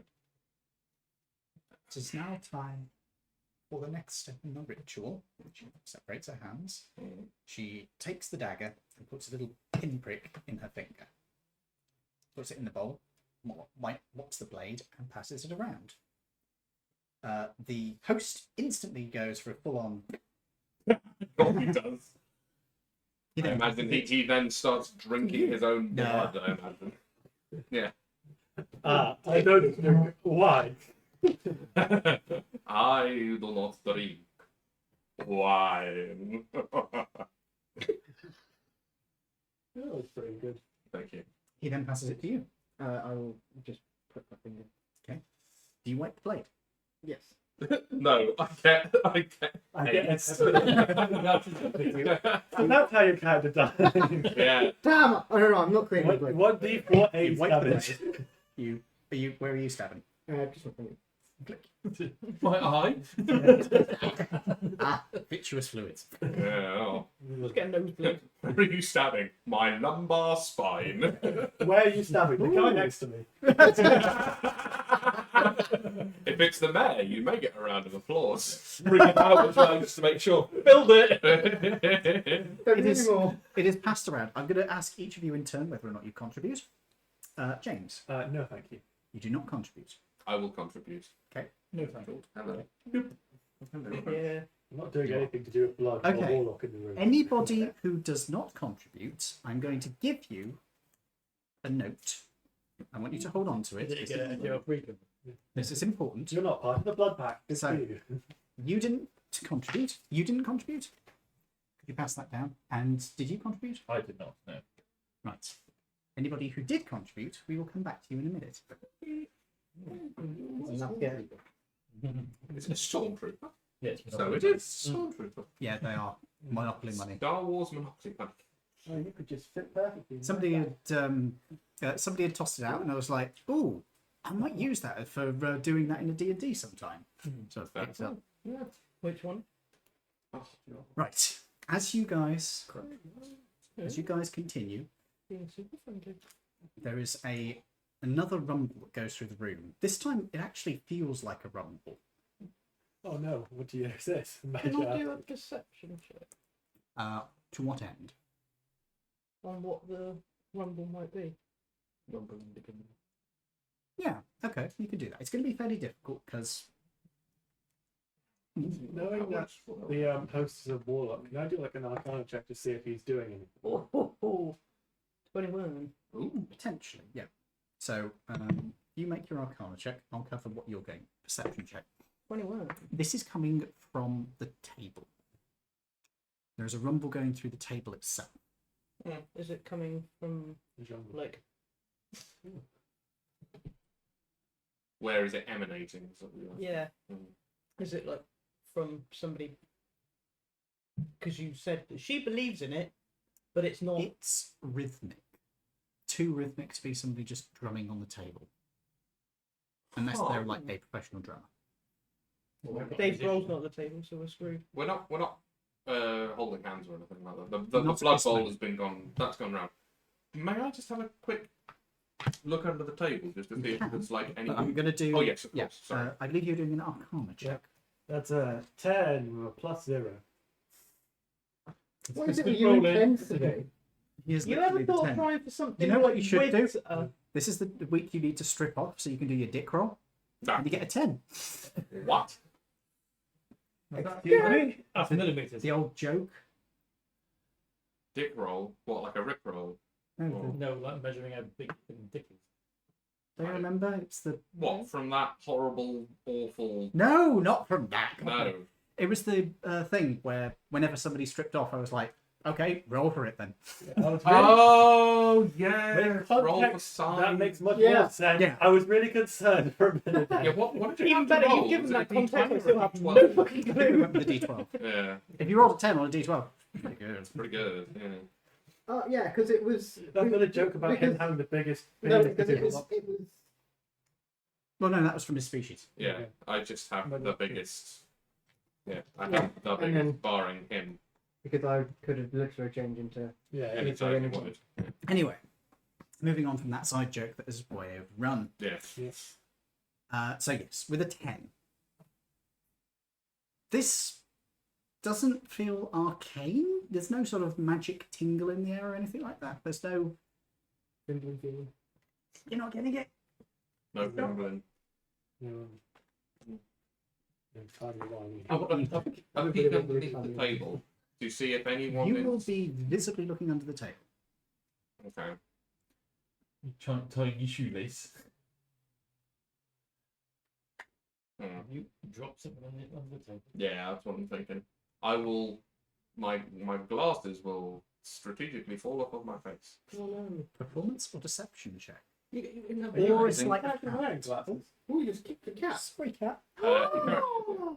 It is now time for the next step in the ritual. She separates her hands. She takes the dagger and puts a little pinprick in her finger. Puts it in the bowl, mops the blade, and passes it around. The host instantly goes for a full-on. God, he does. You I know, imagine he then starts drinking his own No. blood, I imagine. Yeah. I don't drink wine. I do not drink wine. That was pretty good. Thank you. he then passes it to you. I will just put my finger. Do you wipe the blade? Yes. No, I get. I get AIDS. it. And that's how your character dies. Yeah. Damn! I don't know. I'm not cleaning the blade. What D4 You AIDS wipe the damage? blade. Where are you stabbing? Just my finger. My eye. Vitreous fluids. Yeah. Oh. Just get a nosebleed. Where are you stabbing? My lumbar spine. Where are you stabbing? The guy next to me. If it's the mayor, you may get a round of applause. Bring it out as well just to make sure. Build it. Don't It need is- any more. It is passed around. I'm going to ask each of you in turn whether or not you contribute. James, No, thank you. you do not contribute. I will contribute. No, thank you. Hello. Yeah. I'm not doing anything to do with blood. Okay. Or warlock in the room. Anybody who does not contribute, I'm going to give you a note. I want you to hold on to it. This is important. You're not part of the blood pact. Good So- for you. You didn't contribute. You didn't contribute. You pass that down. And did you contribute? I did not know. Right. Anybody who did contribute, we will come back to you in a minute. Enough, yeah. It's a stormtrooper. Yes. So it is stormtrooper. Yeah, they are. Monopoly money. Star Wars Monopoly money. Oh, you could just fit perfectly. Somebody had tossed it out, and I was like, "Ooh, I might use that for doing that in a D&D sometime." So I picked it up. Yeah. Which one? Oh, Right. As you guys continue, Being super friendly. there is another rumble that goes through the room. This time, it actually feels like a rumble. Oh no, what do you use this? Can I do a perception check To what end? on what the rumble might be? Yeah. Okay, you can do that. It's going to be fairly difficult because Knowing that the host is a warlock, can I do like an arcana check to see if he's doing anything? 21. Ooh. potentially, yeah. So you make your arcana check. I'll cover what you're getting. Perception check. 21. This is coming from the table. There's a rumble going through the table itself. Is it coming from, The jungle. like, Where is it emanating? Is what we want. yeah. Mm. Is it, like, from somebody? Because you said that she believes in it, but it's not. It's rhythmic. Too rhythmic to be somebody just drumming on the table. Unless they're like a professional drummer. Dave Grohl's not at the table, so we're screwed. We're not holding hands or anything like that. The Not blood this bowl way. has been gone. That's gone round. May I just have a quick look under the table just to see if there's like any? But I'm going to do... Oh yes, of yeah, course. Sorry. I believe you're doing an arcana check. That's a 10 with a plus 0. What is it Keep with you and rolling. Ken today? Here's You literally ever the thought 10. trying for something? You know what like you should do? with, This is the week you need to strip off so you can do your dick roll. Ah, And you get a 10. what? Excuse me? That's millimeters. The old joke. Dick roll? What, like a Rick roll? Oh, No, like measuring how big the dick is. do you remember? It's the... What, from that horrible, awful... No, not from that. No. It was the thing where whenever somebody stripped off, I was like, okay, roll for it then. I was really, Oh, yeah. with Roll for context, size. that makes much Yeah. more sense. Yeah. I was really concerned for a minute there. Yeah, what did you Even have to better, roll? you've given Was that it a D20 context, I or still a have D12? no fucking I think we clue. went with the D12. Yeah, If you rolled a 10 on a D12, pretty good. it's pretty good. Yeah. Yeah, because it was. That's not a joke about him because- having the biggest No, penis because it was. because It was. Well, no, that was from his species. Yeah, Okay. I just have But the okay. biggest. Yeah, I Yeah, have the and biggest, then- barring him. Because I could have literally changed into. yeah, Anytime sorry, you anytime. wanted. Anyway, moving on from that side joke that is way overrun. Yeah. yes. So yes, with a 10. This doesn't feel arcane. There's no sort of magic tingle in the air or anything like that. There's no... Fimbling feeling. You're not getting it? No problem. No. Entirely wrong. I'll peek Everybody underneath will the believe table to see if anyone You will is. be visibly looking under the table. Okay. Tying your shoelace. Hmm. You drop something on the table. Yeah, that's what I'm thinking. I will. My glasses will strategically fall off of my face. Oh no. Performance or deception check? You can have Or it. it's like... I've been wearing glasses. Oh, you just kicked the cat. Sorry, cat. It was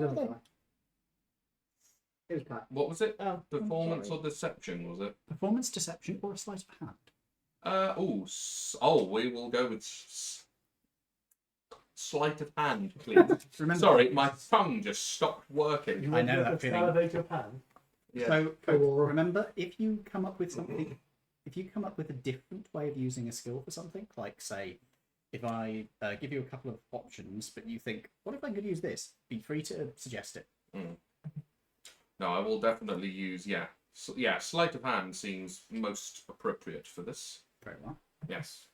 on the fly. It was cat. What was it? Oh, Performance sorry. or deception? Was it? Performance, deception, or a sleight of hand? We will go with sleight of hand, please. Remember, Sorry, my tongue just stopped working. You I want know to that feeling. salivate your pan? Yeah. So, Or- remember, if you come up with something, if you come up with a different way of using a skill for something, like say, if I give you a couple of options, but you think, what if I could use this? Be free to suggest it. No, I will definitely use sleight of hand seems most appropriate for this. Very well. Yes.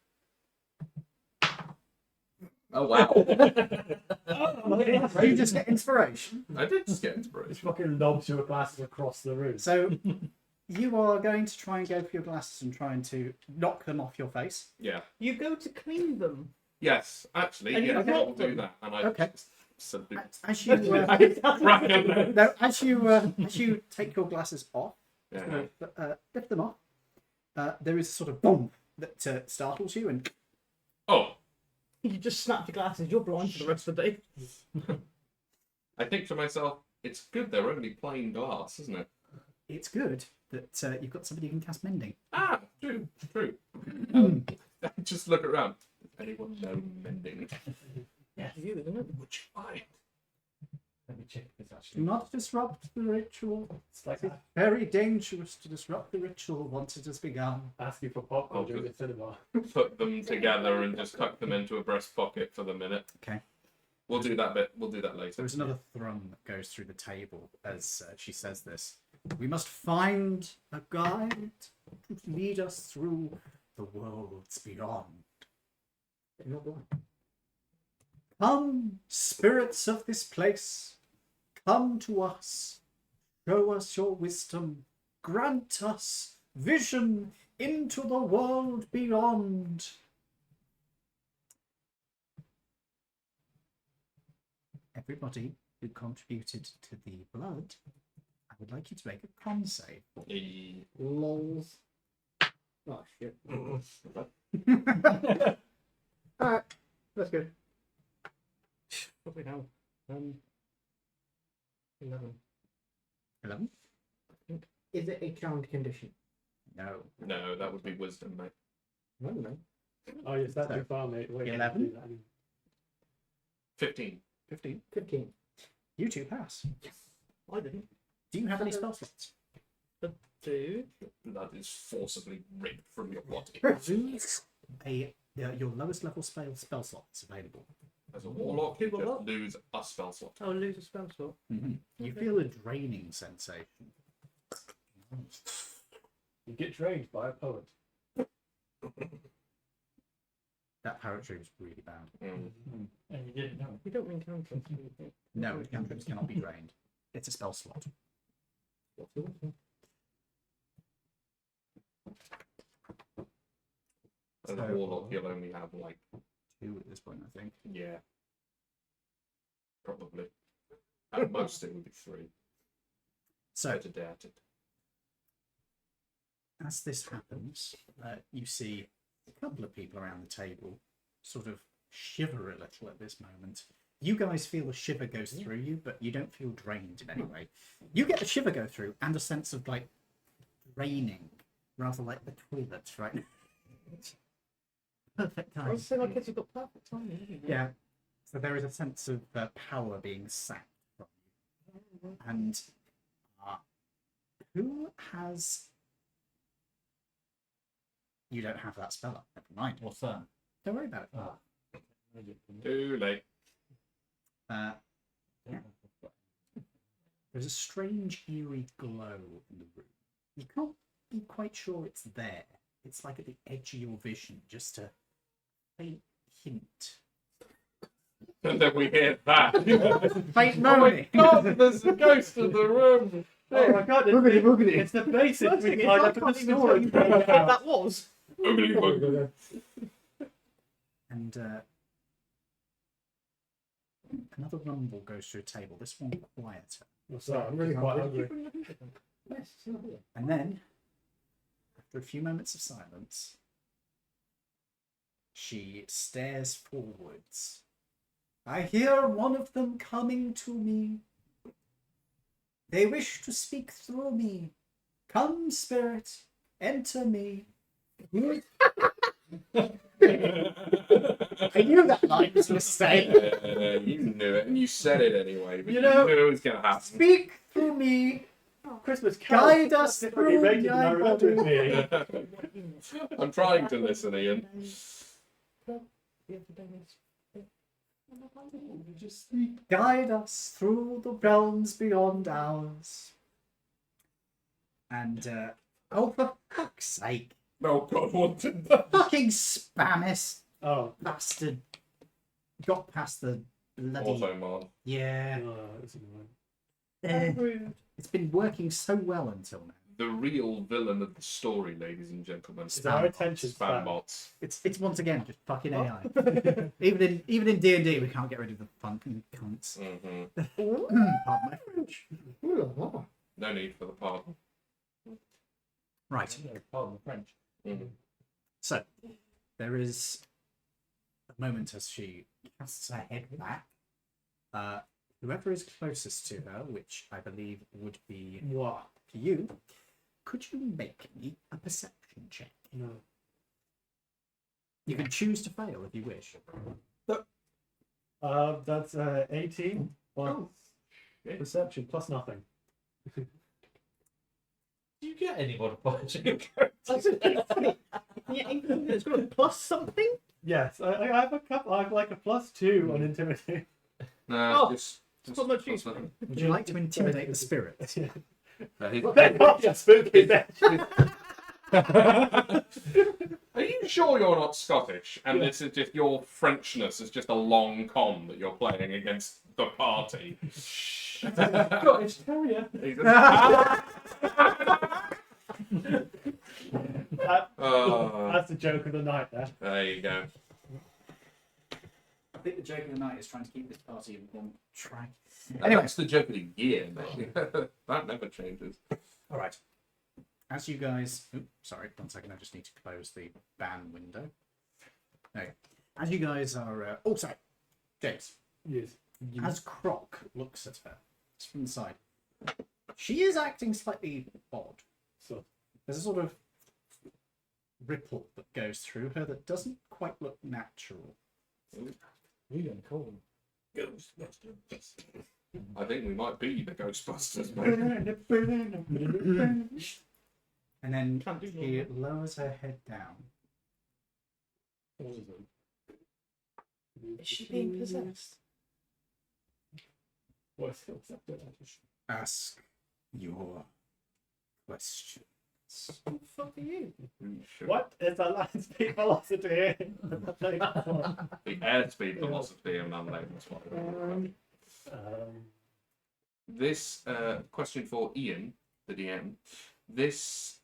Oh wow! You just get inspiration. I did just get Just inspiration. fucking lobs your glasses across the room. So, you are going to try and go for your glasses and trying to knock them off your face. Yeah. You go to clean them. Yes, actually, And you yeah, I drop will do them. that, and I Okay. just Absolutely. As you no, as you take your glasses off, Yeah. lift them off. There is a sort of boom that startles you, and Oh, You just snapped your glasses. You're blind for the rest of the day. I think to myself, it's good they're only plain glass, isn't it? it's good that you've got somebody who can cast mending. Ah, true. Just look around. Does anyone know mending? You, isn't it? Would you mind? Let me check if it's Do actually. not disrupt the ritual. It's like It's very dangerous to disrupt the ritual once it has begun. asking for popcorn Oh, during the good. cinema. Put them together and just tuck them into a breast pocket for the minute. Okay. We'll do that bit. We'll do that later. There's another thrum that goes through the table as she says this. We must find a guide to lead us through the worlds beyond. You're not blind. Come, spirits of this place, come to us, show us your wisdom, grant us vision into the world beyond. Everybody who contributed to the blood, I would like you to make a con save. Lols. Oh shit. Alright, that's good. Probably now. 11. 11? Is it a charmed condition? No. No, that would be wisdom, mate. I don't know. Oh, yes, that's So, too far, mate. Wait, 11? 15. 15. 15. You two pass. I didn't. Do you have any spell slots? Do. Blood is forcibly ripped from your body. Your lowest level spell slot is available. As a warlock, Who you got just what? lose a spell slot. Oh, lose a spell slot. You feel a draining sensation. You get trained by a poet. That poetry was really bad. And you didn't know. You don't mean counter. No, cantrips cannot be drained. It's a spell slot. As a So- warlock, you'll only have like, 2 at this point, I think. yeah, probably. At most, it would be 3. So, Better doubt it. as this happens, you see a couple of people around the table sort of shiver a little at this moment. You guys feel a shiver goes through you, but you don't feel drained in any way. You get the shiver go through and a sense of like draining, rather like the toilet right now. Perfect I time. was saying my kids have got perfect timing, haven't they? Yeah. So there is a sense of power being sapped from you. And who has... You don't have that spell up. Never mind. What's that? Don't worry about it. Ah. Too late. There's a strange, eerie glow in the room. You can't be quite sure it's there. It's like at the edge of your vision, just a faint hint. And then we hear that. Faint Oh my moaning. god, there's a ghost in the room. Oh my god, it's the basic First we thing is, tied I up in the can't even tell story. you what that was. Oogly boogly. And another rumble goes through a table. This one quieter. What's that? I'm really quite hungry. Yes, it's not here. And then, after a few moments of silence, she stares forwards. I hear one of them coming to me. They wish to speak through me. Come, spirit, enter me. I knew that line was a mistake. You knew it, and you said it anyway. But You know- knew it was going to happen. Speak through me. Christmas Carol. Guide us That's differently through rated than I my remember body. it being. I'm trying to listen, Ian. Guide us through the realms beyond ours. And, oh, for fuck's sake. Oh God, what did that? Fucking Spammis Oh, bastard. Got past the bloody... Automan. Yeah. oh, that's annoying. Eh, it's been working so well until now. the real villain of the story, ladies and gentlemen. Is our attention Spam span. bots. It's once again just fucking AI. even in D&D, we can't get rid of the fucking cunts. Pardon my French. No need for the pardon. Right. Pardon the French. So there is a moment as she casts her head back. Whoever is closest to her, which I believe would be Mwah. you, could you make me a perception check? No. You can choose to fail if you wish. That's 18 plus perception plus nothing. Do you get any modifiers? Yeah, it's got a plus something. Yes, I have a couple. I have like a +2 on intimidate. Nah, Oh, just not much use. plus nothing. Would you like to intimidate the spirit? They're not just spooky bitches. Are you sure you're not Scottish? And this is just your Frenchness is just a long con that you're playing against the party. Scottish terrier. That's the joke of the night there. There you go. I think the joke of the night is trying to keep this party on track. Anyway, that's the joke of the year, mate. That never changes. All right. As you guys, sorry, 1 second. I just need to close the ban window. Okay. As you guys are, sorry, James. Yes. As Croc looks at her, it's from the side. She is acting slightly odd. So There's a sort of ripple that goes through her that doesn't quite look natural. We're going to call them Ghostbusters. I think we might be the Ghostbusters, mate. And then Can't do she lowers her head down. Is she being possessed? what's that? Ask your questions. What the fuck are you? Sure. What is the light speed velocity? The airspeed velocity and unlabeled spot. This question for Ian, the DM. This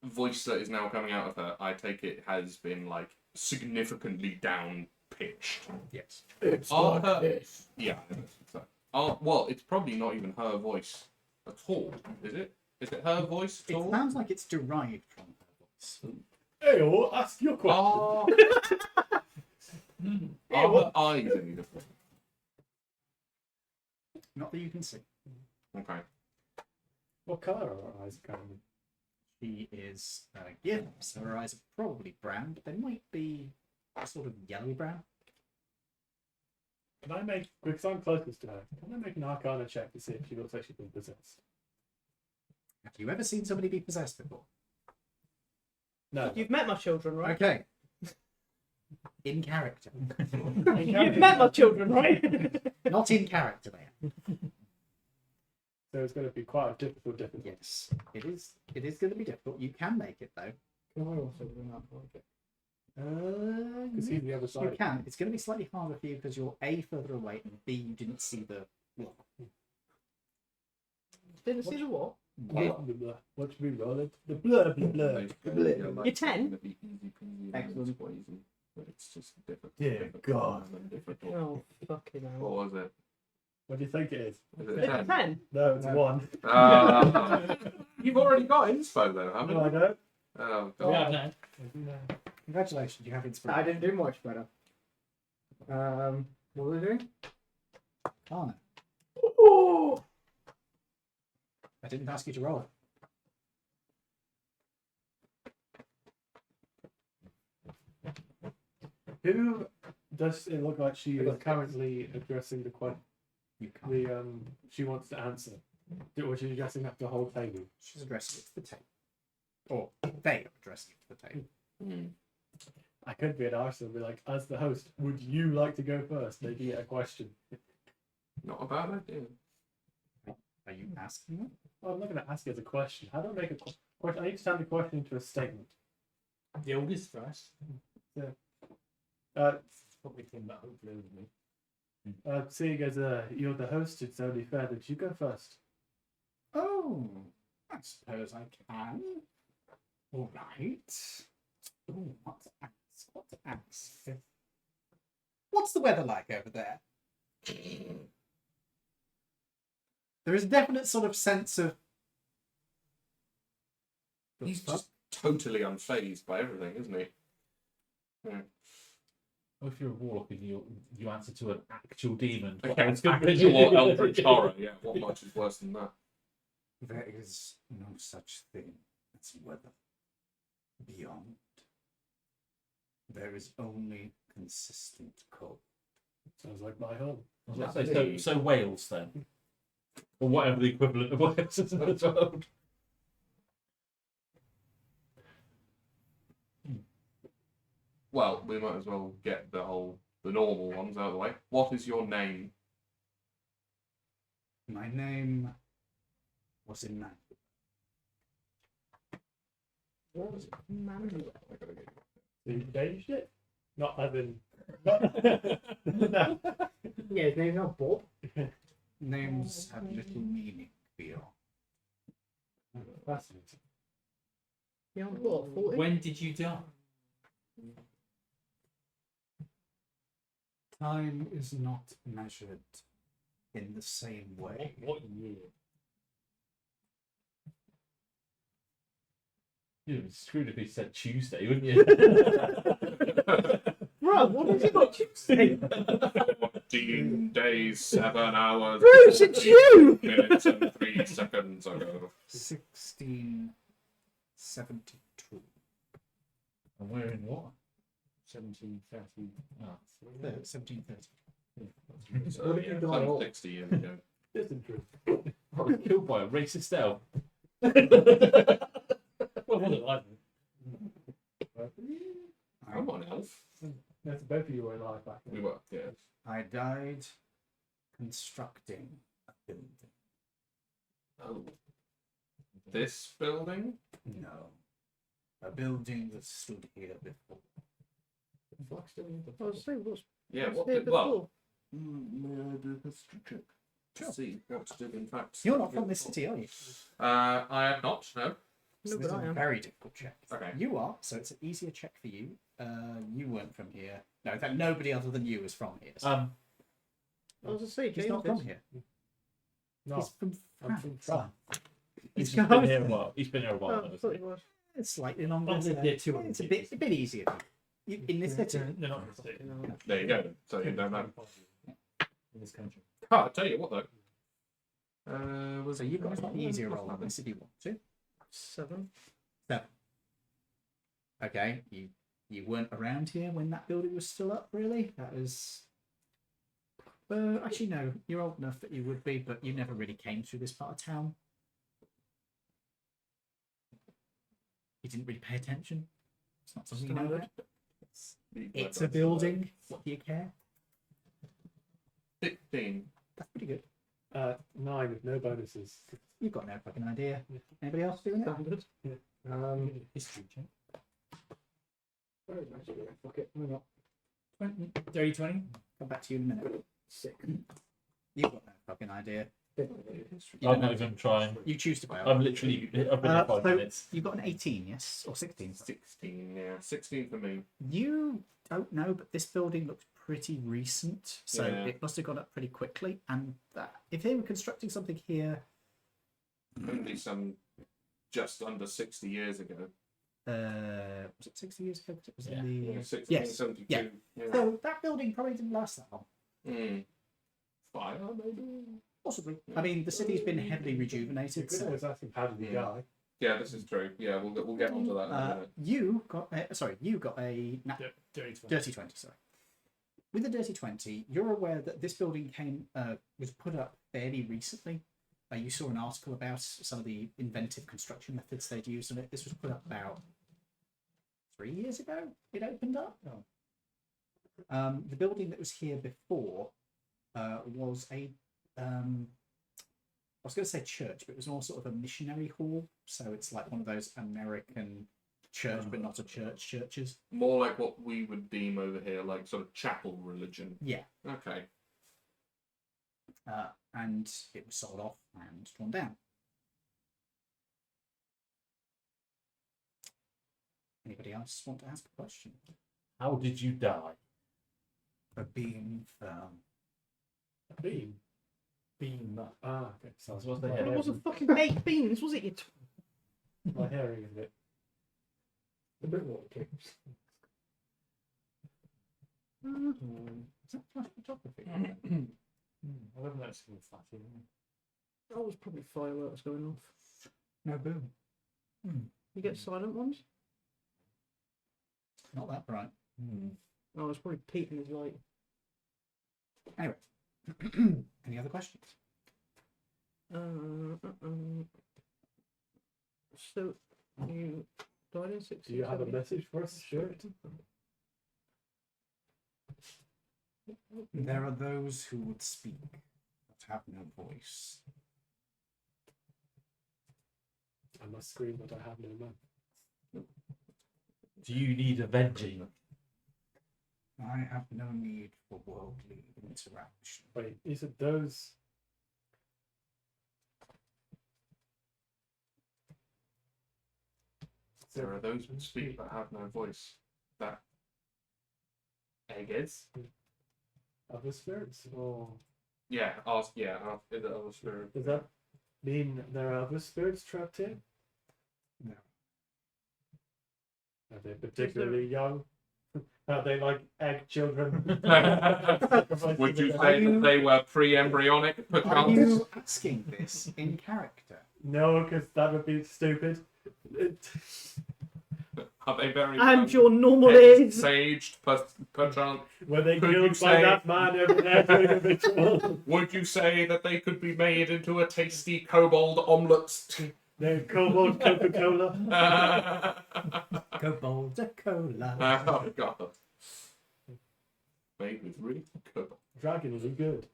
voice that is now coming out of her, I take it has been like significantly down pitched. Yes. It's Are like her- this. Yeah. So, well, it's probably not even her voice at all, is it? Is it her voice at It all? sounds like it's derived from her voice. Hey, oh, ask your question. Are her eyes any different? Not that you can see. Okay. What colour are her eyes currently? She is gibbs. Her eyes are probably brown, but they might be sort of yellowy brown. Can I make, because I'm closest to her, can I make an Arcana check to see if she looks like she's been possessed? Have you ever seen somebody be possessed before? No. You've met my children, right? Okay. In character. You've met my children, right? Not in character, man. So it's going to be quite a difficult. Yes, it is. It is going to be difficult. You can make it though. Can I also bring up like it? Because he's the other You side. can. It's going to be slightly harder for you because you're A, further away, and B, you didn't see the block. Didn't see the what? What should we roll it? The blur, blur. You're 10? Excellent. But it's just difficult. Dear difficult God. and difficult. Oh, fucking hell. What was it? What do you think it is? Is it It's 10? 10. No, it's No. 1. You've already got inspo though, haven't No, I you? don't. Oh, Yeah, God. no. Congratulations, you have I inspiration. didn't do much better. What were we doing? Arna, I didn't ask you to roll it. Who does it look like she is currently addressing the question? You can't. She wants to answer. Or she's addressing that to the whole table. She's addressing it to the table. Or they are addressing it to the table. I could be an arse and be like, as the host, would you like to go first? Making it a question. Not a bad idea. Are you asking them? Well, I'm not going to ask it as a question. How do I make a question? I need to turn the question into a statement. The oldest first. Probably came back hopefully with me. Seeing as you're the host, it's only fair that you go first. Oh, I suppose I can. All right. Ooh, what's axe? What's axe? What's the weather like over there? There is a definite sort of sense of. He's just totally unfazed by everything, isn't he? Yeah. Well, if you're a warlock and you answer to an actual demon, what Okay, else could be? actual eldritch horror. Yeah, what much is worse than that? There is no such thing as weather beyond. There is only consistent cold. Sounds like my home. I was about to say, so Wales then, or whatever the equivalent of Wales is in the world. Well, we might as well get the normal ones out of the way. What is your name? My name was in man. What was it? Manuel. I gotta get So you changed it? Not having. No. Yeah, his name's not Bob. Names have little meaning beyond. Fascinating. You're on what, 40? When did you die? Time is not measured in the same way. What year? You'd be screwed if he said Tuesday, wouldn't you? Bro, what is it on Tuesday? 14 days, 7 hours, Bruce, it's you! minutes, and 3 seconds ago. 1672. And we're in what? 1730. Oh. 1730. So, What did yeah, you die some of? 60 years ago. Just true. I was killed by a racist elf. Well, wasn't I? Come on, Elf. That's both of you were alive back then. We were, yeah. I died constructing a building. Oh. This building? No. A building that stood here before. I was saying, what's Yeah, what here did, well, before? may I do a history check to Sure. see what did in fact. You're not from this city, are you? I am not, no. So No, this is but I a am. very difficult check. Okay. You are, so it's an easier check for you. You weren't from here. No, in fact, nobody other than you is from here. So I was to say, he's James not from is. here. No, He's from I'm from France. France. He's been here a while. He's been here a while. Oh, now, I hasn't thought he? it was. It's slightly longer. I've lived here 200 It's a years. bit easier. In this city. No, not in the state. No. There you go. So you don't know. In this country. Oh, I'll tell you what though. So you've got a slightly easier roll on this if you want to. 7. 7. Okay, you weren't around here when that building was still up, really? That was. Actually, no. You're old enough that you would be, but you never really came through this part of town. You didn't really pay attention. It's not something you know about. It's a building. What do you care? 16. That's pretty good. 9 with no bonuses. You've got no fucking idea. Anybody else doing it? History check. Where is my cigarette? Fuck it, why not? 20. Dirty 20. Come back to you in a minute. 6. You've got no fucking idea. You I'm don't not know. even trying. You choose to play. I've been here 5 so minutes. you've got an 18, yes? Or 16? 16, yeah. 16 for me. You don't know, but this building looks pretty recent, so Yeah. it must have gone up pretty quickly. And that, if they were constructing something here, Only some just under 60 years ago. was it 60 years ago? 'Cause it was Yeah. in the. 1672. yeah. Yeah. So that building probably didn't last that long. Fire, maybe? Possibly. I mean, the city's been heavily You rejuvenated. could So, always ask him, how did he Yeah. die? Yeah, this is true. Yeah, we'll get onto that in a minute. you got a Dirty 20. dirty 20. Sorry. With the dirty 20, you're aware that this building was put up fairly recently. You saw an article about some of the inventive construction methods they'd used on it. This was put up about 3 years ago. It opened up. The building that was here before was a I was going to say church, but it was more sort of a missionary hall. So it's like one of those American church, but not a churches. More like what we would deem over here, like sort of chapel religion. Yeah. Okay. And it was sold off and torn down. Anybody else want to ask a question? How did you die? For being firm. A beam. Beam. Ah, okay. So I was supposed to Well, hit it him. wasn't fucking baked beans, was it? You My hearing is a bit. A bit more tips. Is that flash photography? I haven't actually been flashy. That was probably fireworks going off. No boom. You get silent ones? Not that bright. Oh, it's probably Pete and his light. Anyway. Any other questions? So, you died in 60. Do you have a message for us, Stuart? There are those who would speak, but have no voice. I must scream that I have no mouth. Do you need avenging? I have no need for worldly interaction. Wait, you said those. There are those who speak but have no voice. That egg is. Other spirits? Or Yeah, ask. Yeah, ask. Is it other spirit? does that mean there are other spirits trapped here? No. Are they particularly young? Are they like egg children? Would you say that they were pre-embryonic, Are perchance? you asking this in character? No, because that would be stupid. Are they very And young, your normal age. saged, perchance? Were they Could you killed by say- that man over there doing a ritual? Would you say that they could be made into a tasty kobold omelette? No, Cobalt Coca-Cola. Coca-Cola. Oh god. Made with real cobalt. Dragon is good.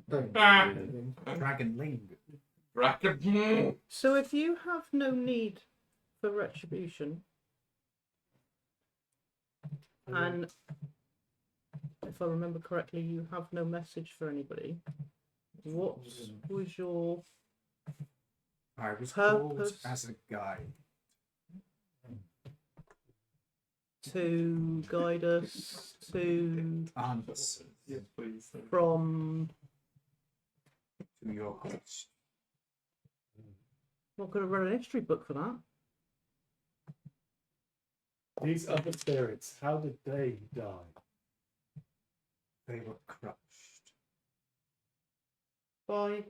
Don't. Ah. Dragon Ling. Dragon. So, if you have no need for retribution, and if I remember correctly, you have no message for anybody, what was your I was called Purpose. as a guide. to guide us to Answers Yes, please. from? to your question. Not going to run a history book for that. These other spirits, how did they die? They were crushed. By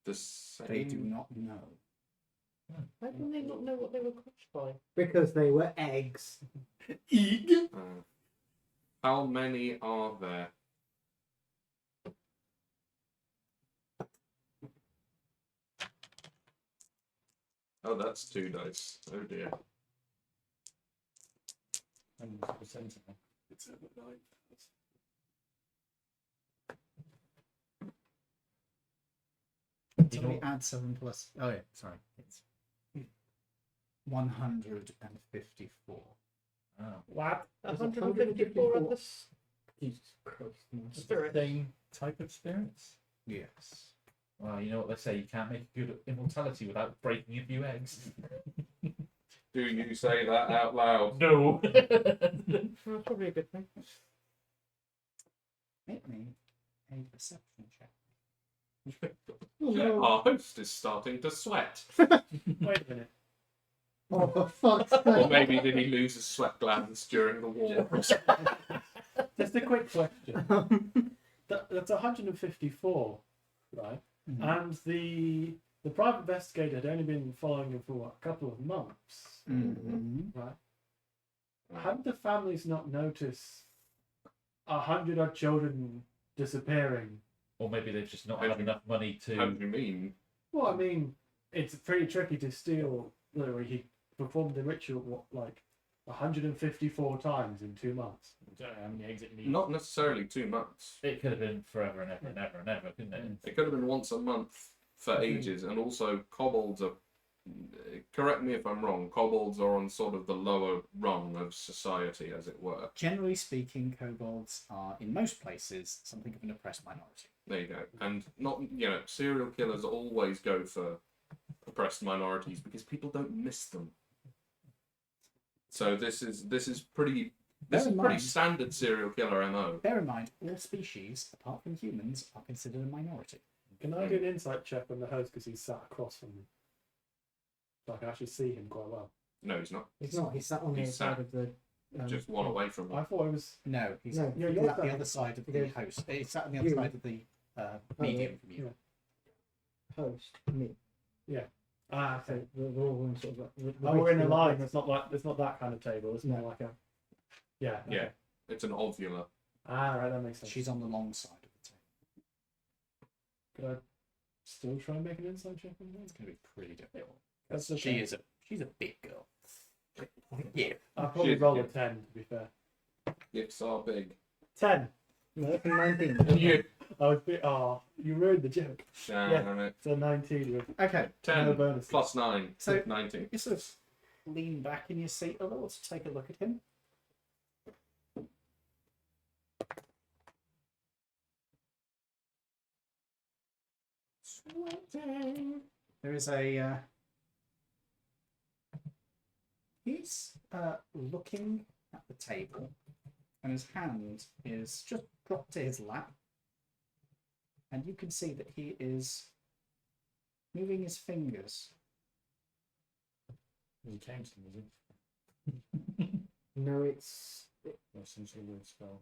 The same. They do not know. how can they not know what they were crushed by? Because they were eggs. How many are there? Oh, that's 2 dice. Oh dear. 100%. It's over 9,000. So we add 7 plus. Oh yeah, sorry. It's 154. Oh. What? 154 of this Jesus Christ. man. spirit. Same type of spirits? Yes. Well, you know what they say, you can't make a good immortality without breaking a few eggs. Do you say that out loud? No. That's probably a good thing. Make me a perception check. Our host is starting to sweat. Wait a minute. Oh, for fuck's Or sake. maybe did he lose his sweat glands during the war? Just a quick question. That's 154, right? Mhm. And the private investigator had only been following him for what, a couple of months, Mhm. right? How did the families not notice 100 odd children disappearing? Or maybe they've just not How had do you- enough money How to. do you mean? Well, I mean, it's pretty tricky to steal. Literally, he performed the ritual what, like 154 times in 2 months. I don't know how many eggs it needs. Not necessarily 2 months. It could have been forever and ever and ever and ever, couldn't it? It could have been once a month for Mhm. ages, and also kobolds are. Correct me if I'm wrong. Kobolds are on sort of the lower rung of society, as it were. Generally speaking, kobolds are, in most places, something of an oppressed minority. There you go. And not, serial killers always go for oppressed minorities because people don't miss them. So this is pretty Bear in mind- standard serial killer MO. Bear in mind, all species, apart from humans, are considered a minority. Can I do an insight check on the host because he's sat across from me? So I can actually see him quite well. No, he's not. He's not. He's sat on the He's other side sat of the. Just one away from I him. thought it was. No, he's No, Yeah, at you're the sat- other side of the There's- host. He's sat on the other You. side of the medium from you. host, me. Ah, So okay. we're all in sort of. Like, Oh, we're in a basically line. like- It's not like it's not that kind of table. It's more No. like a. Yeah. Yeah. Okay. It's an ovula. Ah, right. That makes sense. She's on the long side of the table. Could I still try and make an insight check on It's that? going to be pretty difficult. That's She's okay. a big girl. Yeah. I'll probably Shit, roll yeah. a 10 to be fair. Gifts are big. 10. No, that's a 19. You. I would be. Oh, you ruined the joke. Damn it. So 19 with Okay, 10 no bonus. plus 9. So- 19. you sort of lean back in your seat a little to take a look at him. There is a. He's looking at the table, and his hand is just dropped to his lap, and you can see that he is moving his fingers. He came to me, is No, it's it? Or some sort of weird spell.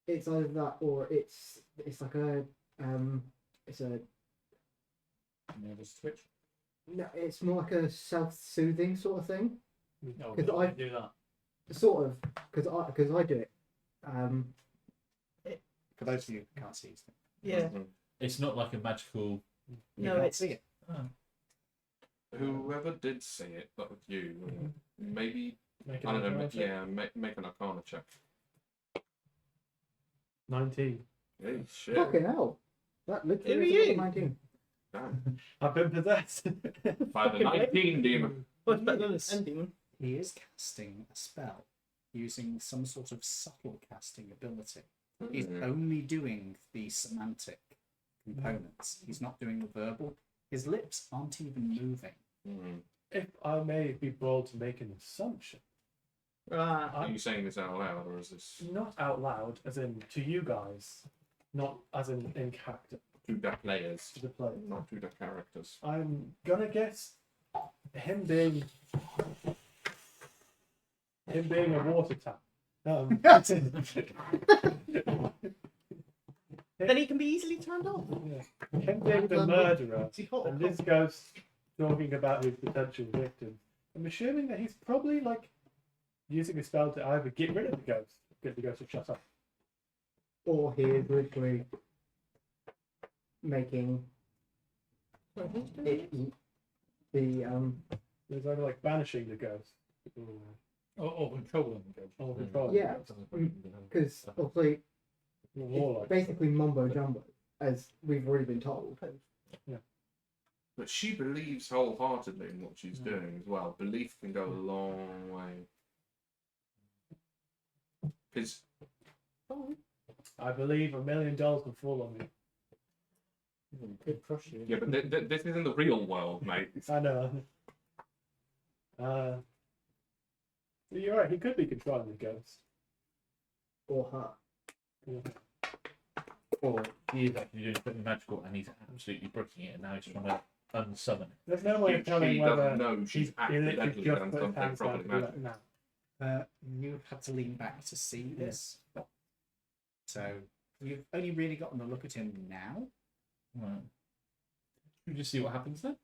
it's either that or it's like a it's a Nervous twitch. no, it's more like a self-soothing sort of thing. Oh, 'Cause I I- do that. Sort of, because I do it. For those of you who can't see his thing. Yeah. Mhm. It's not like a magical. You No, can't it's see it. Whoever did say it, that was you. Maybe, Make I don't know, arcana check. yeah, make an arcana check. 19. Hey, shit. fucking hell. That Who literally are is you? a 19. Damn. I've been possessed. By the 19 demon. What's better than this? Demon? He is casting a spell using some sort of subtle casting ability. He's Mm. only doing the semantic components. He's not doing the verbal. His lips aren't even moving. Mm. If I may be bold to make an assumption, Are you saying this out loud, or is this not out loud, as in to you guys, not as in character two deck players, to the players. not two deck characters? I'm gonna guess him being a water tap. Then he can be easily turned off. Yeah. Him being the murderer, Is he hot or and cold? this ghost talking about his potential victim. I'm assuming that he's probably like using a spell to either get rid of the ghost, get the ghost to shut up. Or he is literally making it the There's either like banishing the ghost, Or controlling the ghost. or controlling Yeah. the ghost, because obviously or it's warlock. basically mumbo jumbo, as we've already been told. But she believes wholeheartedly in what she's doing as well. Belief can go a long way. Because I believe $1 million will fall on me. Could crush you. yeah, but this isn't the real world, mate. I know. You're right. He could be controlling the ghost. Or her. Or he is actually doing something magical and he's absolutely brooking it, and now he's trying to unsummon it. There's no way of telling She whether doesn't know she's he literally accidentally just done put his something hands down probably to do magical. that now. You have to lean back to see this. So you've only really gotten a look at him now. Right. Should we just see what happens then?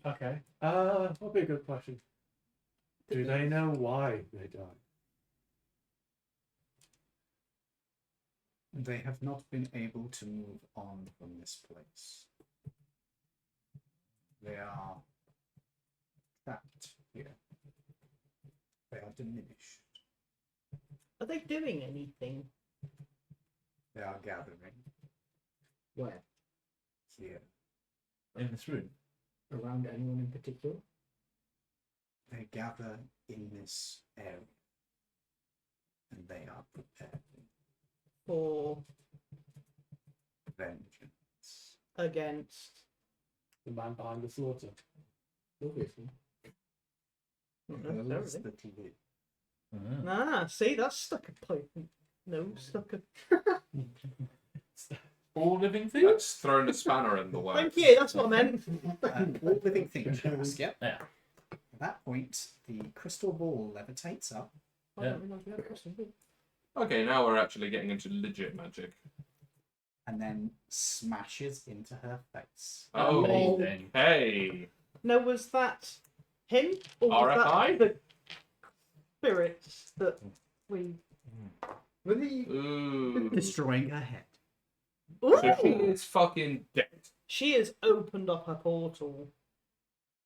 Okay. What'd be a good question? Do they know why they died? They have not been able to move on from this place. They are trapped here. They are diminished. Are they doing anything? They are gathering Where? here. In this room? Around anyone in particular? They gather in this area. And they are prepared Or for vengeance. against? The man behind the slaughter. Obviously. necessarily. Ah. See, that's stuck a pipe. No, stuck a. All living things? That's thrown a spanner in the works. Thank you, that's what I meant. All living things. Yep. Yeah. At that point, the crystal ball levitates up. I don't realise we had a crystal ball. Okay, now we're actually getting into legit magic. And then smashes into her face. Oh, Amazing. hey. Now, was that him? Or was RFI? that the spirits that we. Were the Ooh. Destroying her head. Ooh! So she is fucking dead. She has opened up a portal.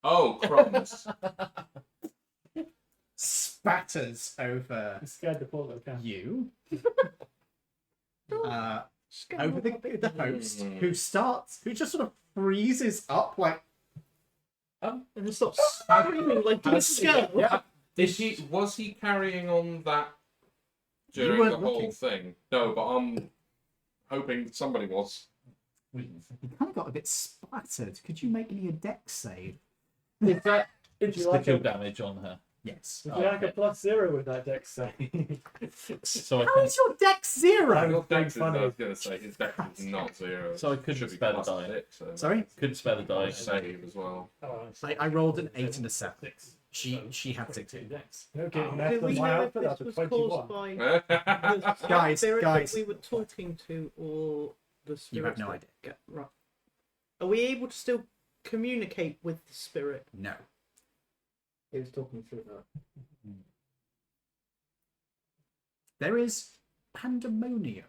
Oh, crumbs. Spatters over You scared the poor little cat. you. Scared Over of the host, who just sort of freezes up like, And then stops screaming like a girl. yeah. Was he carrying on that You during the weren't whole looking. thing? No, but I'm hoping somebody was. You kind of got a bit splattered. Could you make me a dex save? Is that Would you insta like kill a, damage on her? Yes. would you like a +0 with that dex save? So I How can, is your dex zero? Your dex is, I funny. was going to say, his dex is not 0. So I couldn't Should be spare the plus die. 6, so Sorry, couldn't spare the die. save as well. I rolled an 8 and a 7. She had 16. Dex. Okay, Do that's we my know if outfit. this That's a was 21. caused by the Guys, spirit guys. that we were talking to, or the spirit? You have no idea. Right. Are we able to still communicate with the spirit? No. He was talking through her. There is pandemonium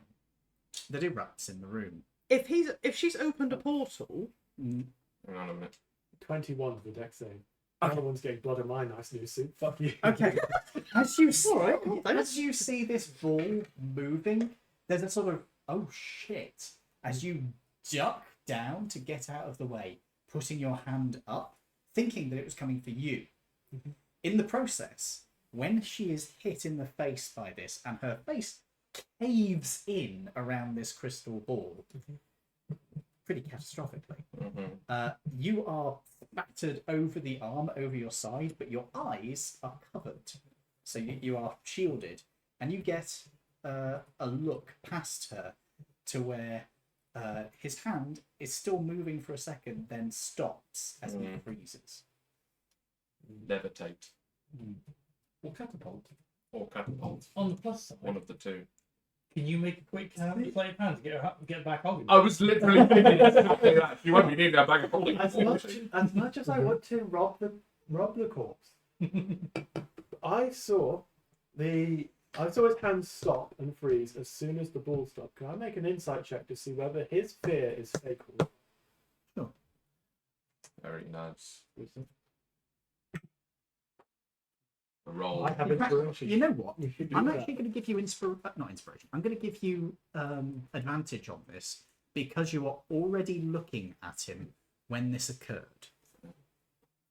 that erupts in the room. If she's opened a portal, Mm, Hang on a minute. 21 for the dex save. Okay. No one's getting blood in my nice new suit. Fuck you. Okay. As you see, Alright, as you see this ball moving, there's a sort of oh shit as you duck down to get out of the way, putting your hand up, thinking that it was coming for you. In the process, when she is hit in the face by this, and her face caves in around this crystal ball, pretty catastrophically. You are battered over the arm, over your side, but your eyes are covered. So you are shielded. And you get a look past her to where his hand is still moving for a second, then stops as he freezes. Levitate. Or catapult. Or catapult. On the plus side, One of the two. can you make a quick play plan to get back on? I was literally thinking exactly that. You won't be needing a bag of holding. As much as I want to rob the corpse, I saw his hand stop and freeze as soon as the ball stopped. Can I make an insight check to see whether his fear is fake or not? Very nice. A roll. I have In fact, inspiration. you know what? You should do I'm that. actually going to give you not inspiration. I'm going to give you advantage on this because you are already looking at him when this occurred.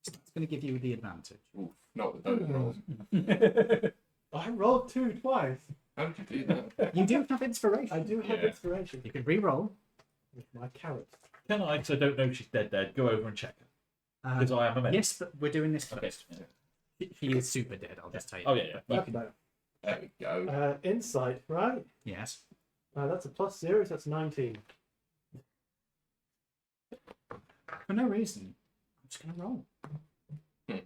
So it's going to give you the advantage. Oof, not with those rolls. I rolled 2 twice. How did you do that? You do have inspiration. I do have Yeah. inspiration. You can re-roll. With my carrot. Can I, because I don't know if she's dead, go over and check her? Because I am a man. Yes, but we're doing this Okay. first. She is super dead. I'll just tell you. Oh, yeah, yeah. You can- There we go. Insight, right? yes. That's a +0, so that's 19. For no reason. I'm just going to roll. Okay.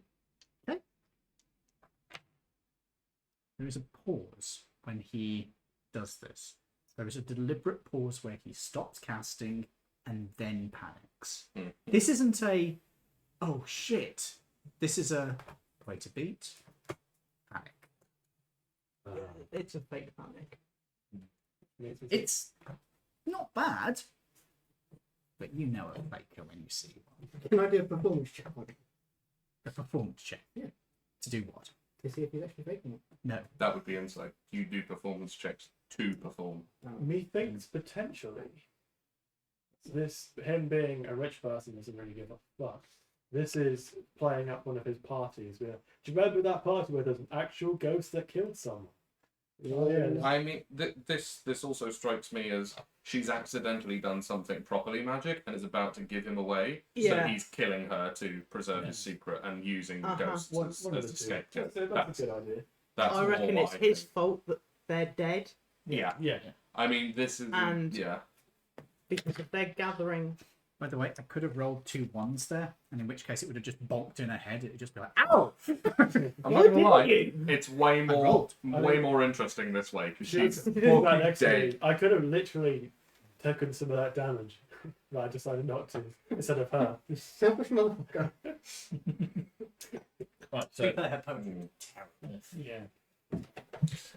There is a pause when he does this. There is a deliberate pause where he stops casting and then panics. This isn't a, oh shit. This is a, wait a beat, panic. it's a fake panic. It's not bad, but you know a faker when you see one. Can I do a performance check on it A performance check. Yeah. To do what? to see if he's actually faking it? No. That would be insight. You do performance checks to perform. Methinks potentially him being a rich person doesn't really give a fuck. This is playing up one of his parties. Do you remember that party where there's an actual ghost that killed someone? Oh, yeah. I mean, this also strikes me as she's accidentally done something properly magic and is about to give him away. Yeah. So he's killing her to preserve his secret and using the ghosts One as of a the two. scapegoat. That's a good idea. That's I more reckon what it's I his think. fault that they're dead, Yeah. Yeah. I mean, this is And- yeah. because if they're gathering. By the way, I could have rolled 2 1s there, and in which case it would have just bonked in her head. It would just be like, ow! I'm not gonna lie, it's way more rolled. more interesting this way because she's Right fucking next to me. dead. I could have literally taken some of that damage, but I decided not to instead of her. You selfish motherfucker. Right, so Yeah.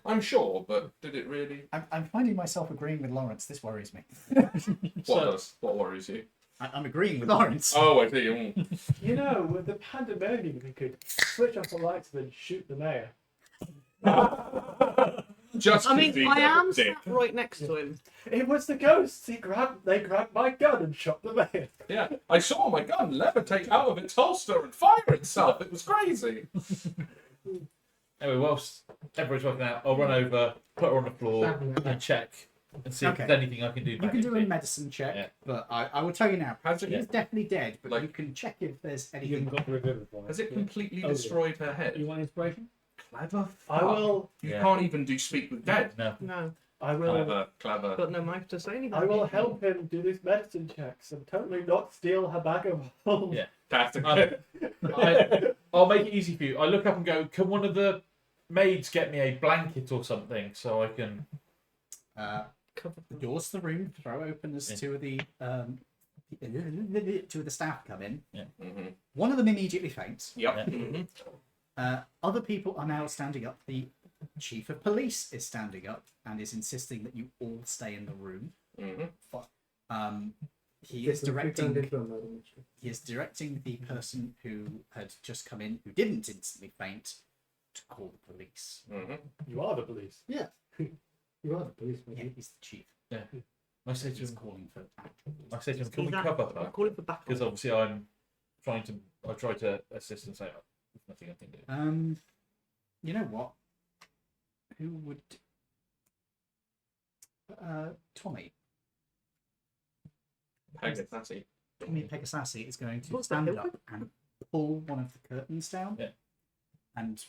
I'm sure, but did it really? I'm finding myself agreeing with Lawrence. This worries me. What worries you? I'm agreeing with Lawrence. Oh, I see. Mm. You know, with the pandemonium, we could switch off the lights and then shoot the mayor. Just I mean, 'cause he's I a am dick. sat right next to him. It was the ghosts. They grabbed my gun and shot the mayor. Yeah, I saw my gun levitate out of its holster and fire itself. It was crazy. anyway, whilst everyone's working out, I'll run over, put her on the floor, and check and see if Okay. there's anything I can do. You can do a medicine check, Yeah. but I will tell you now. Has it, He's definitely dead, but Like- you can check if there's You anything. haven't got to revivify. has it completely Oh, yeah. destroyed her head? You want inspiration? Clever. I fuck. will. You Yeah. can't even do speak with dead. No. No, I will. Clever. got no mouth to say anything. I will help him do these medicine checks and totally not steal her bag of holes. Yeah. Tactical. I'll make it easy for you. I look up and go, can one of the maids get me a blanket or something so I can... Cover The doors to the room throw open as Yeah. two of the staff come in. Mhm. One of them immediately faints. Yep. Yeah. Mhm. Other people are now standing up. The chief of police is standing up and is insisting that you all stay in the room. Mhm. He is directing. Into a murder mystery. He is directing the person who had just come in, who didn't instantly faint, to call the police. Mhm. You are the police. You are the policeman. Yeah, he's the chief. I say to He's him, calling for can we He's cover I'm her? calling for backup. Because obviously I try to assist and say, oh, there's nothing I can do. You know what? Who would? Tommy. Pegasassi. Tommy Pegasassi is going to What's that, stand Hilton? up and pull one of the curtains down. Yeah. And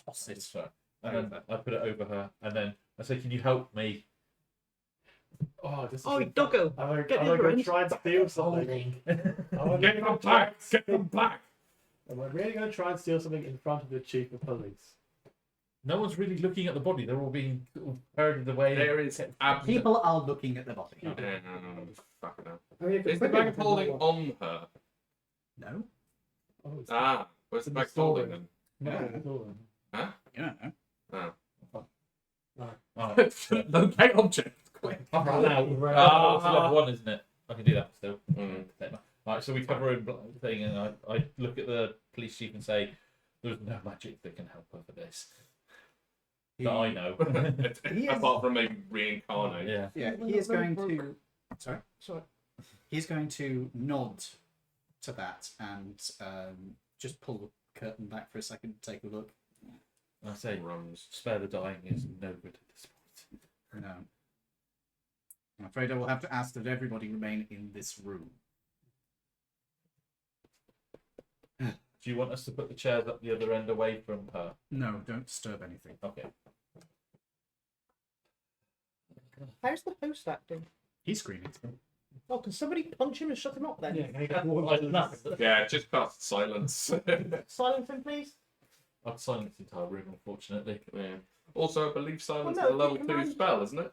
toss it. So, and then I put it over her, and then I say, can you help me? Oh, this is Oh, a- doggo! I'm Get going in, to try and steal something. I'm Get them back! Get them back! Am I really going to try and steal something in front of the chief of police? No one's really looking at the body. They're all being sort of herded away. There is absolutely. People are looking at the body. Fucking hell. I mean, Is the bag of holding on her? No, Oh, it's Where's the In bag the of holding storeroom. then? not a stolen. you don't know. Locate object. Quick. I've run out. Ah. It's level 1, isn't it? I can do that still. Mm. Right, so we cover a thing, and I look at the police chief and say, "There's no magic that can help her for this." That I know. He is- Apart from maybe reincarnate. Yeah. Yeah, he is going to. Sorry. Sorry. He's going to nod to that and just pull the curtain back for a second to take a look. I say, Runs. spare the dying is no good at this point. No. I'm afraid I will have to ask that everybody remain in this room. Do you want us to put the chairs up the other end away from her? No, don't disturb anything. Okay. How's the host acting? He's screaming. Oh, can somebody punch him and shut him up then? Yeah, can you get nothing? Yeah, just cast silence. Silence him, please. I'd silence the entire room, unfortunately. Yeah. Also, I believe silence Well, is a no, level you 2 can- spell, isn't it?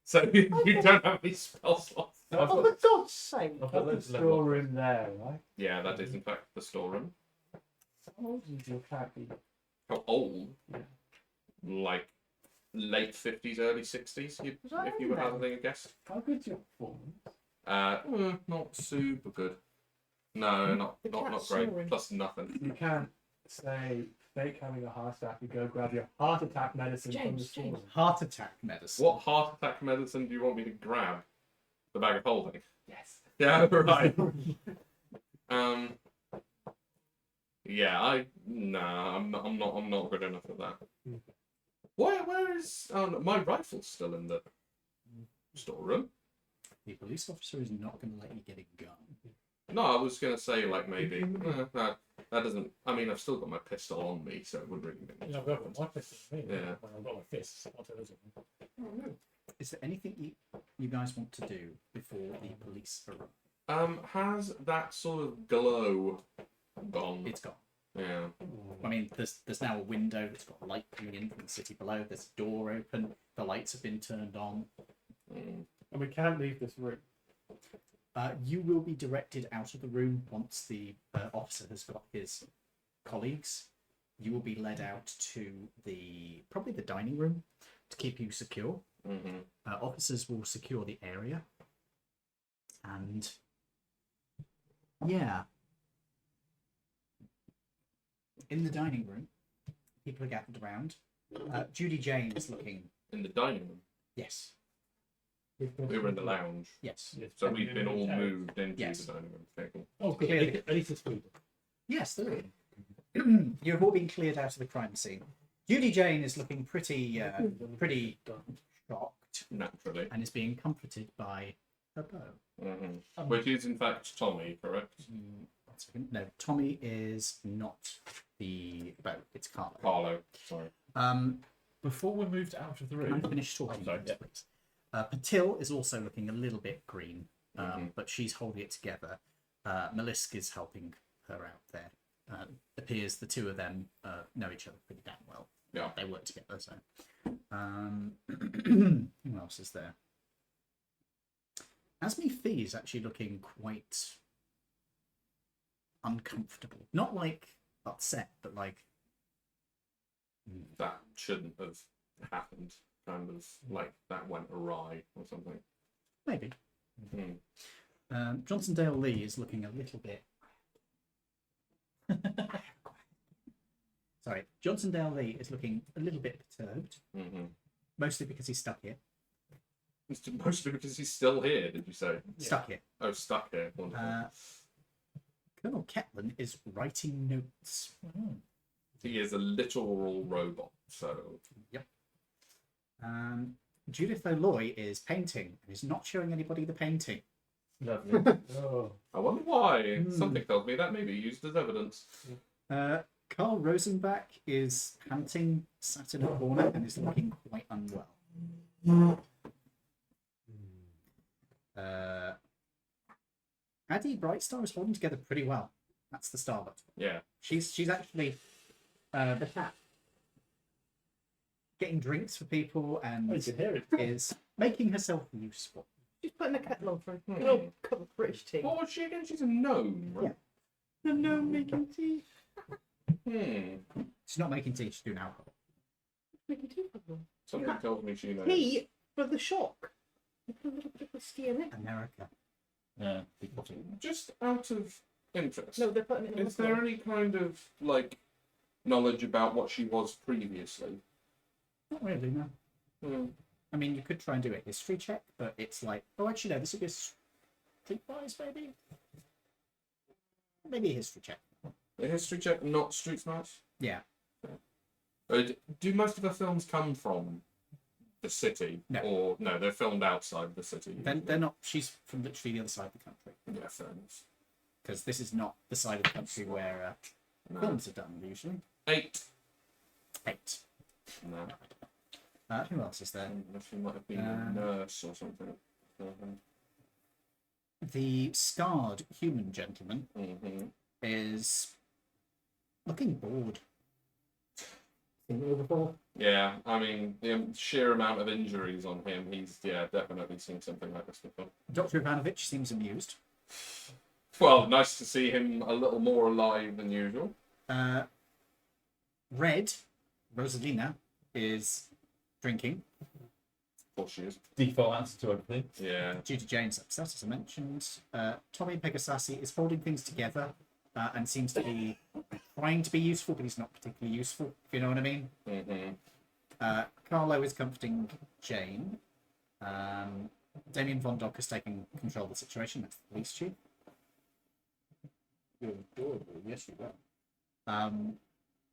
So you don't have any spell slots. I've Oh, got, for God's sake! I've got That's loads the of level. storeroom there, right? Yeah, that is in fact the storeroom. How old is your cat? How old? Hmm. Yeah. Like late 50s, early 60s, if you were having a guess. How good's your performance? Not super good. No, not The not cat's great. snoring. Plus nothing. You can't say fake having a heart attack. You go grab your heart attack medicine from the James, storeroom. Heart attack medicine. What heart attack medicine do you want me to grab? The bag of holding. Yes. Yeah, right. Yeah, I'm not good enough at that. Hmm. Where Where is? Oh, no, my rifle's still in the storeroom. The police officer is not going to let you get a gun. No, I was gonna say like maybe that doesn't. I mean, I've still got my pistol on me, so it wouldn't really make You know, much I've got difference. my fist in me. Yeah. When I've got my fists, I'll tell you. Is there anything you guys want to do before the police arrive? Has that sort of glow gone? It's gone. Yeah. I mean, there's now a window that's got light coming in from the city below. There's a door open. The lights have been turned on. Mm. And we can't leave this room. You will be directed out of the room once the officer has got his colleagues. You will be led out to probably the dining room to keep you secure. Mm-hmm. Officers will secure the area. And yeah. In the dining room, people are gathered around. Judy Jane is looking. In the dining room. Yes. We were in the lounge, Yes. so we've been all moved into Yes. the dining room. Okay, cool. Oh, good. Clearly. At least it's food. Yes, there is. You have all been cleared out of the crime scene. Judy Jane is looking pretty shocked Naturally. and is being comforted by her beau. Mm-hmm. Which is in fact Tommy, correct? 1 second. No, Tommy is not the beau. It's Carlo. Carlo. Sorry. Before we moved out of the Can I room, finish talking? I'm sorry, yeah. please? Patil is also looking a little bit green, Mhm. but she's holding it together. Melisk is helping her out there. Appears the two of them know each other pretty damn well. Yeah. They work together, so. Who else is there? Asmi Fee is actually looking quite uncomfortable. Not like upset, but like. That shouldn't have happened. Kind of like that went awry or something. Maybe. Hmm. Johnson Dale Lee is looking a little bit. Sorry, Johnson Dale Lee is looking a little bit perturbed, Mm-hmm. mostly because he's stuck here. Mostly because he's still here, did you say? Stuck here. Oh, stuck here. Wonderful. Colonel Ketlin is writing notes. He is a literal robot, so. Judith O'Loy is painting and is not showing anybody the painting. lovely. Oh. I wonder why. Something tells me that may be used as evidence. Carl Rosenbach is panting, sat in a corner, and is looking quite unwell. Addie Brightstar is holding together pretty well. That's the starlet. Yeah. She's actually the cat getting drinks for people and Oh, you can hear it. is making herself useful. She's putting the kettle on for a Hmm. good old cup of British tea. What was she again? She's a gnome, right? The gnome making tea. She's not making tea, she's doing alcohol. Making tea for them. Something tells me she knows. Tea for the shock. You put a little bit of whiskey in it. America. Yeah. Just out of interest. No, they're putting it in Is the there any kind of like knowledge about what she was previously? Not really, no. Hmm. I mean, you could try and do a history check, but it's like, oh, actually, no, this would be a streetwise, maybe? Maybe a history check. A history check, not street smarts? Yeah. Do most of the films come from the city? No. Or no, they're filmed outside the city. They're not, she's from literally the other side of the country. Yeah, fair enough. Because this is not the side of the country where No. films are done, usually. 8. 8. No. Who else is there? She might have been a nurse or something. The scarred human gentleman Mm-hmm. is looking bored. Seen it before. Yeah, I mean, the sheer amount of injuries on him, he's, definitely seen something like this before. Dr. Ivanovich seems amused. Well, nice to see him a little more alive than usual. Red, Rosalina, is drinking. Of course she is. Default answer to everything. Yeah. Judy Jane's upset, as I mentioned. Tommy Pegasassi is holding things together and seems to be trying to be useful, but he's not particularly useful, if you know what I mean. Mm-hmm. Carlo is comforting Jane. Damien Von Dock is taking control of the situation. That's the police chief. Yes, you will.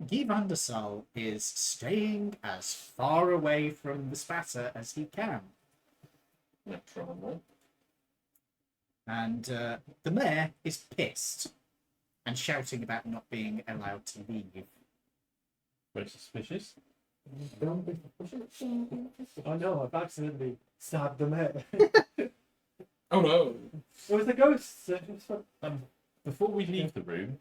Guy van der Sal is staying as far away from the spatter as he can. Natural. And the mayor is pissed and shouting about not being allowed to leave. Very suspicious. I know, I've accidentally stabbed the mayor. Oh no! It was the ghosts. Before we leave the room,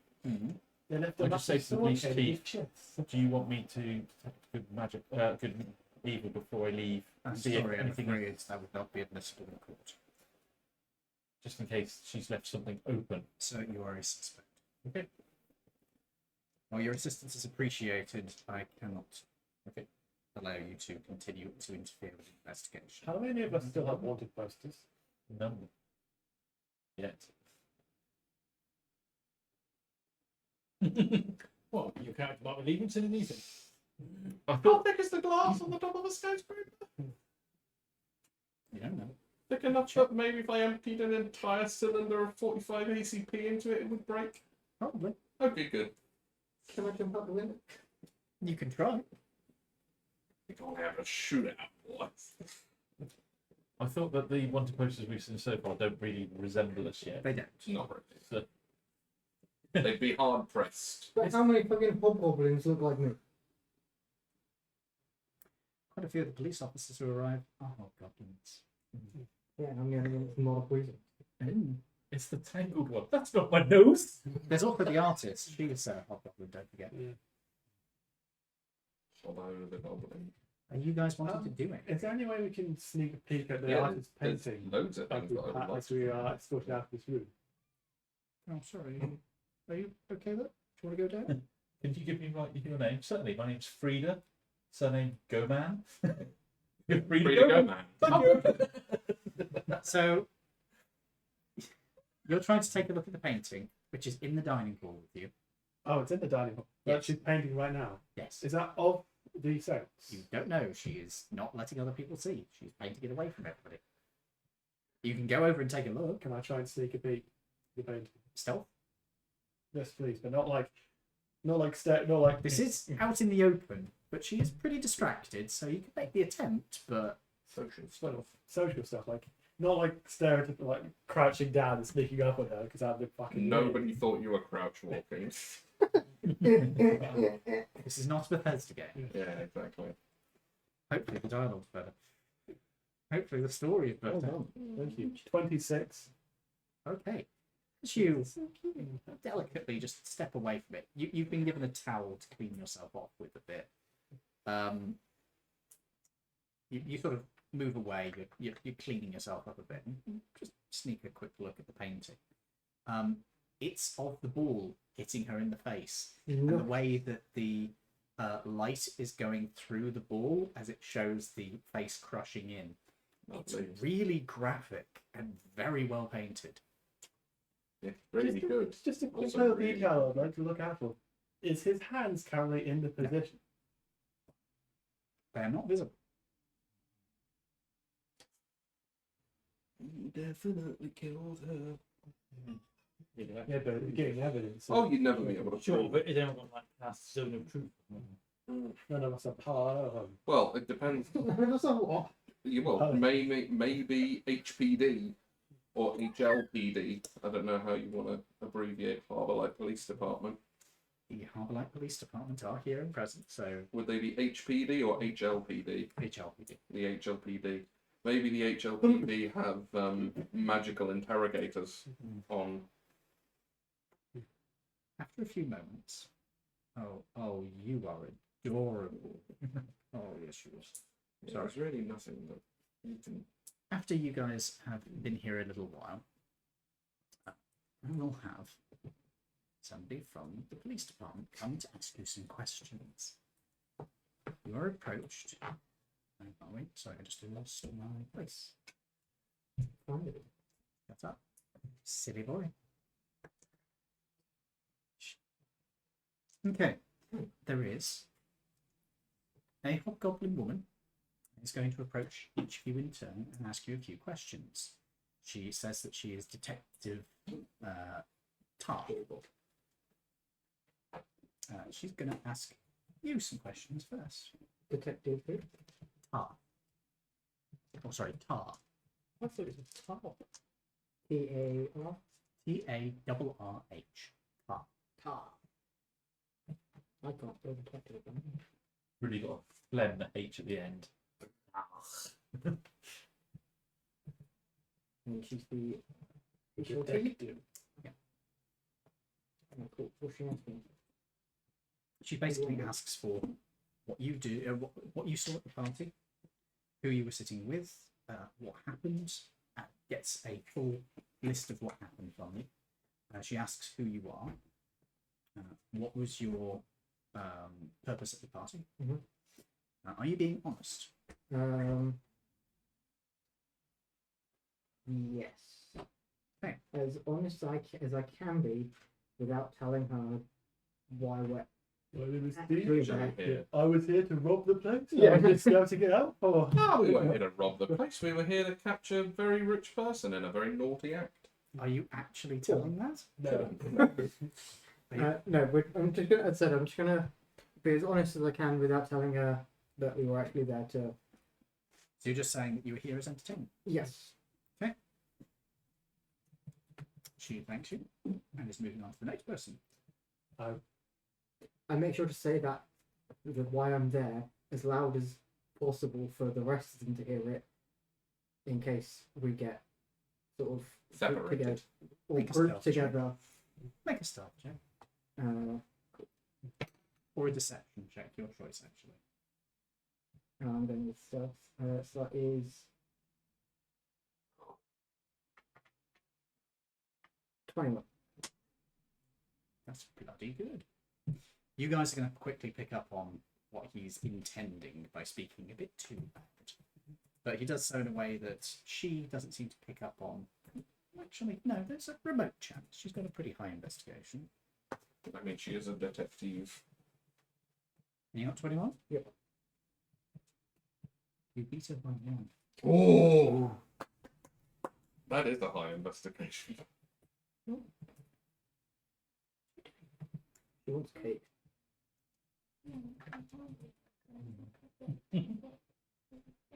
They left I a just say massive to the police sword in his chief, chest. do you want me to detect good magic, good evil before I leave? I'm See if sorry, I'm anything, afraid that would not be admissible in court. just in case she's left something open. So you are a suspect. Okay. While your assistance is appreciated, I cannot allow you to continue to interfere with the investigation. How many of us still have wanted posters? None. Yet. What? Your character might be leaving to anything. I How thought thick is the glass on the top of a skyscraper? You don't know. Thick enough that maybe if I emptied an entire cylinder of 45 ACP into it, it would break. Probably. Okay, good. Can I jump out the window? You can try. We can't have a shootout, boys. I thought that the wanted posters we've seen so far don't really resemble us yet. They don't. Not really. So, They'd be hard pressed. But how many fucking hobgoblins look like me? Quite a few of the police officers who arrived are hobgoblins. Yeah, I'm the only one that's not a poison. it's the tangled one. That's not my nose. There's also the artist. She's a hobgoblin, don't forget. Although the goblin. Are you guys wanting to do it? Is there any way we can sneak a peek at the Yeah, artist's there's painting loads of things that I would like as we are escorted out of this room? Oh, sorry. Are you okay there? Do you want to go down? Can you give me your name? Certainly. My name's Frida. Surname Goman. Frida Free to go, man. So, you're trying to take a look at the painting, which is in the dining hall with you. Oh, it's in the dining hall. Yes. That she's painting right now. Yes. Is that of the saints? You don't know. She is not letting other people see. She's painting it away from everybody. You can go over and take a look. Can I try and sneak a peek at the painting? Stealth. Yes, please, but not like This is out in the open, but she is pretty distracted, so you can make the attempt, but Social sort stuff. of social stuff, like not like stereotypical, like crouching down and sneaking up on her because that'd be fucking Nobody thought you were crouch walking. this is not a Bethesda game. Yeah, exactly. Hopefully the dialogue's better. Hopefully the story is better. weird. Thank you. 26. Okay. As you delicately just step away from it, you've been given a towel to clean yourself off with a bit. You sort of move away, you're cleaning yourself up a bit, and just sneak a quick look at the painting. It's of the ball hitting her in the face, and the way that the light is going through the ball as it shows the face crushing in. It's Lovely. really graphic and very well painted. Yeah, really good. Just a quick Also little really detail I'd like to look out for. Is his hands currently in the position? They are not visible. You definitely killed her. Yeah, but we're getting evidence. Oh, you'd never be able to Sure, prove but they don't got like cast zone of truth. None of us are part of him. Well, it depends. What? Well, maybe HPD or HLPD. I don't know how you want to abbreviate Harbourlight Police Department. The Harbourlight Police Department are here and present, so Would they be HPD or HLPD? HLPD. The HLPD. Maybe the HLPD have magical interrogators on. After a few moments, oh, you are adorable. Oh, yes, you are. There's really nothing that you can. After you guys have been here a little while, I will have somebody from the police department come to ask you some questions. You are approached. Oh, wait, sorry, I just lost my place. Shut up, silly boy. Okay, there is a hobgoblin woman who is going to approach each of you in turn and ask you a few questions. She says that she is Detective Tar. She's going to ask you some questions first. Detective who? Tar. Oh, sorry, Tar. I thought it was top. T-A-R? Tarrrh. Tar. Tar. I can't spell detective again. Really got a phlegm H at the end. And she's the HLT? Detective. Oh, cool. What's she asking? She basically asks for what you do, what you saw at the party, who you were sitting with, what happened, gets a full list of what happened from you. She asks who you are, what was your purpose at the party. Mhm. Are you being honest? Yes. Okay. As honest as I can be, without telling her why we're Well, it was actually Steve. there. Here. I was here to rob the place. Yeah. I'm just scouting it out for. No, we weren't here to rob the place. We were here to capture a very rich person in a very naughty act. Are you actually telling that? No. No, I'm just gonna. As I said, I'm just gonna be as honest as I can without telling her that we were actually there to. So you're just saying that you were here as entertainment. Yes. She thanks you and is moving on to the next person. I make sure to say that why I'm there as loud as possible for the rest of them to hear it, in case we get sort of grouped together Separated. or Make a grouped stealth check. together. Make a stealth check. Or a deception check, your choice actually. I'm going with stealth. So that is 21. That's bloody good. You guys are going to quickly pick up on what he's intending by speaking a bit too loud. But he does so in a way that she doesn't seem to pick up on. Actually, no, there's a remote chance. She's got a pretty high investigation. I mean, she is a detective. And you got 21? Yep. You beat her by one. Oh! That is a high investigation. She wants cake.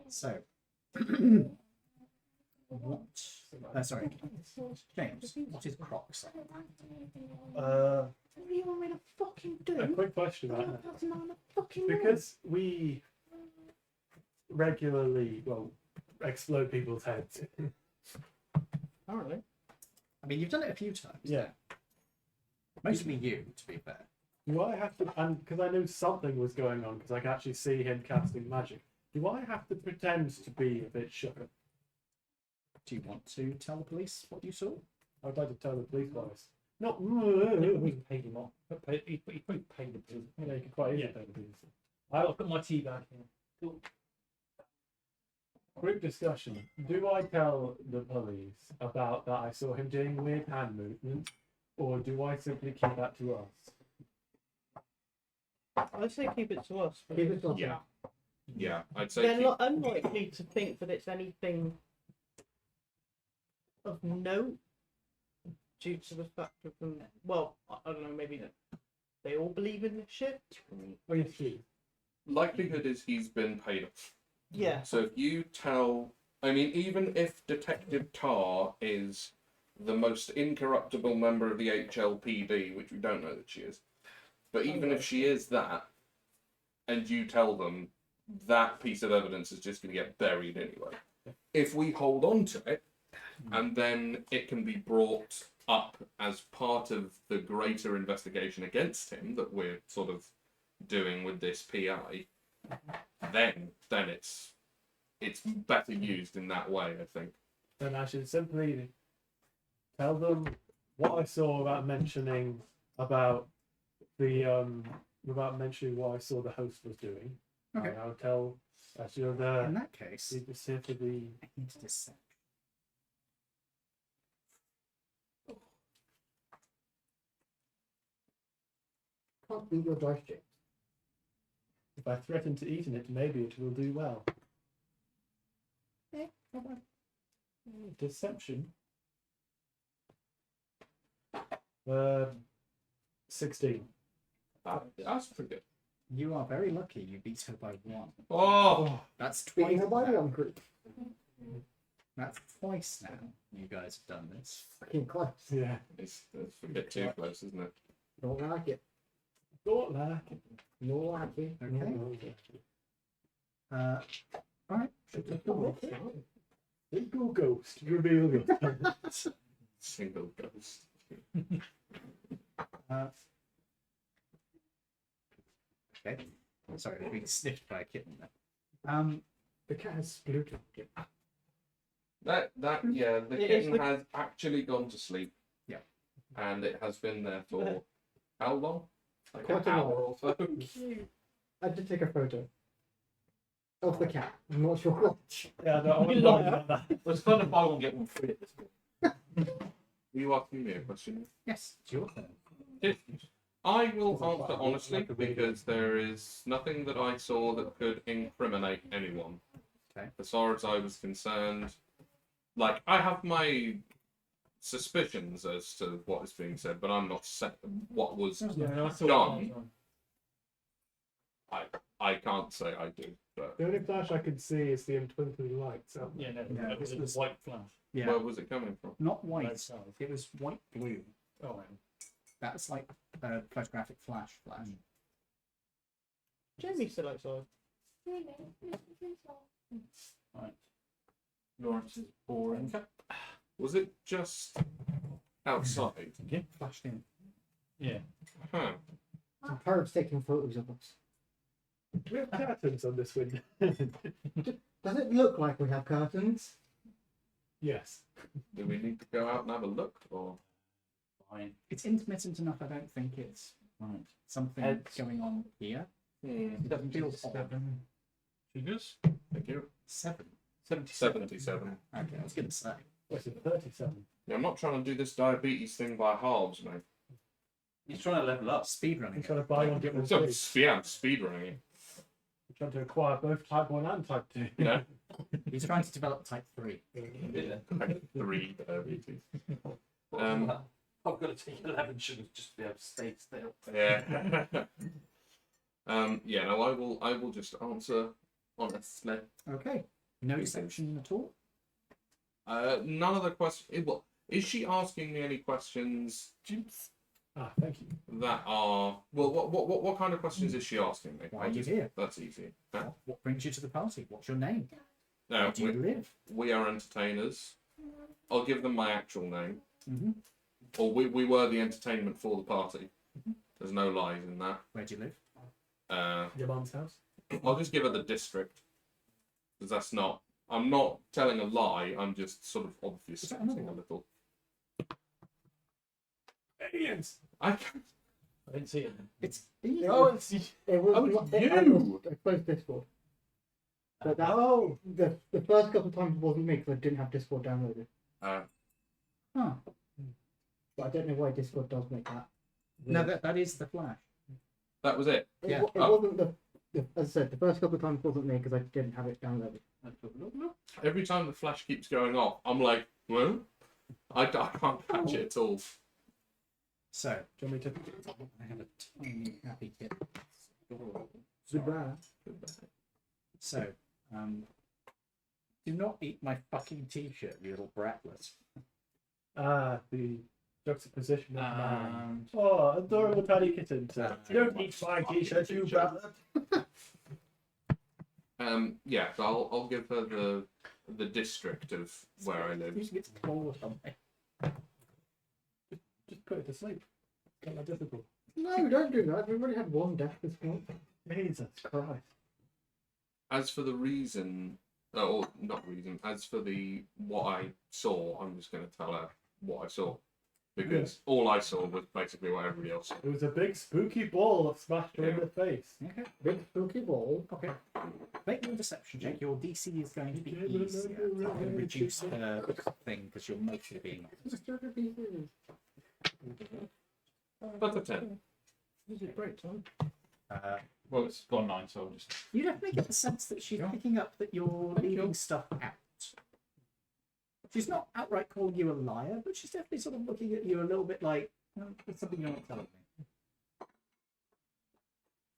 So, what? Sorry, James. What is Crocs? Uh, What do you want me to fucking do? a quick question I'm about not that. passing on a fucking law. Because we regularly, explode people's heads. Apparently. I mean, you've done it a few times. Yeah. Mostly you, to be fair. Do I have to, and because I knew something was going on, because I could actually see him casting magic, do I have to pretend to be a bit shook? Do you want to tell the police what you saw? I'd like to tell the police boys. Not. We paid him off. He probably paid the police. Yeah, you could quite easily Yeah. pay the police. I'll put my tea bag here. Cool. Quick discussion. Do I tell the police about that I saw him doing weird hand movements, or do I simply keep that to us? I say keep it to us. Keep it to us. Yeah. Yeah, I'd say They're keep- not unlikely to think that it's anything of note due to the fact of them. Well, I don't know, maybe that they all believe in this shit. Oh, yes, please. likelihood is he's been paid off. Yeah. So if you tell, I mean, even if Detective Tar is the most incorruptible member of the HLPD, which we don't know that she is, but even if she is that, and you tell them, that piece of evidence is just going to get buried anyway. If we hold on to it, and then it can be brought up as part of the greater investigation against him that we're sort of doing with this PI, then it's better used in that way, I think. Then I should simply tell them what I saw without mentioning about what I saw the host was doing. Okay. And I'll tell actually In that case, specifically. I need to deception. Can't beat your dice check. If I threaten to eat it, maybe it will do well. Deception. 16. That's pretty good. You are very lucky. You beat her by 1. Oh, That's Beating twice. her by now. one group. That's twice now. You guys have done this. Fucking close. Yeah. it's a bit too close, isn't it? Don't like it. Don't like it. No like it. Okay. Right. Single ghost. Reveal ghost. Single ghost. Okay. Sorry, we're being sniffed by a kitten there. The cat has spluted. The It is kitten the- has actually gone to sleep. Yeah. And it has been there for how long? Like Quite an a hour or so. I did take a photo of the cat. I'm not sure which. Yeah, no, I You wouldn't liar. know about that. Let's kind of buy one get one free at this point. Are you asking me a question? Yes, it's your turn. I will answer honestly because there is nothing that I saw that could incriminate anyone. Okay. As far as I was concerned, like I have my suspicions as to what is being said, but I'm not set what was Yeah, no, I saw done. that. I can't say I do, but The only flash I can see is the twinkling lights. Yeah, no, No, it was this a was- white flash. Yeah, where was it coming from? not Both white. sides. It was white blue. Oh, right. That's like a photographic flash. Jamie's still outside. Right. Lawrence is boring. Was it just outside? Flashed in. Yeah. Huh. Some parrots taking photos of us. We have curtains on this window. Does it look like we have curtains? Yes. Do we need to go out and have a look, or Fine. It's intermittent enough. I don't think it's Right. something Heads. going on here. hmm. Doesn't feel odd. Figures? Thank you. 7. 77. Okay, I was gonna say. What's it, 37? Yeah, I'm not trying to do this diabetes thing by halves, mate. He's trying to level up. Speed I'm running. trying to buy one, get one So, free. yeah, I'm speedrunning it. I'm trying to acquire both Type 1 and Type 2. You know, He's trying to develop Type 3. Yeah. like 3 diabetes. I've got to take 11 sugars just to be able to stay still. Yeah. Yeah. No, I will just answer honestly. Okay. No exception at all. None of the questions. Well, is she asking me any questions Ah, thank you. that are well? What kind of questions is she asking me? Why are you here? That's easy. Huh? What brings you to the party? What's your name? No, Where do you live? we are entertainers. I'll give them my actual name. Mm-hmm. Or we were the entertainment for the party. There's no lies in that. Where do you live? Your mum's house? I'll just give her the district. Because that's not. I'm not telling a lie, I'm just sort of obfuscating Is that another a one? little. Aliens! I can't. I didn't see it. It's Oh, it's It was Oh, not- it's I you! closed Discord. But that, Oh! the first couple of times it wasn't me because I didn't have Discord downloaded. huh. But I don't know why Discord does make that. No, that is the flash. That was it. It, Yeah. it wasn't as I said, the first couple of times wasn't me because I didn't have it downloaded. Every time the flash keeps going off, I'm like, well, I can't catch it at all. So, Do you want me to? I have a tiny happy kid. Goodbye. So, do not eat my fucking t-shirt, you little bratlet. Ah, the juxtaposition of man. And Oh, adorable tiny kitten. Don't eat my t-shirt, you brat. Yeah, so I'll give her the district of where I live. Using its claws on me. Just put it to sleep. It's not that difficult. No, don't do that. We've already had one death this month. Jesus Christ. As for the reason, or not reason, as for the what I saw, I'm just going to tell her what I saw. Because all I saw was basically what everybody else saw. It was a big spooky ball that smashed her in the face. Okay. Big spooky ball. Okay. Make me a deception check. Your DC is going to be easier. I'm going to reduce the thing because you're mostly being. But a 10. This is great time. well, it's gone 9, so I'll just. You definitely get the sense that she's picking up that you're leaving stuff out. She's not outright calling you a liar, but she's definitely sort of looking at you a little bit like, "Oh, there's something you're not telling me."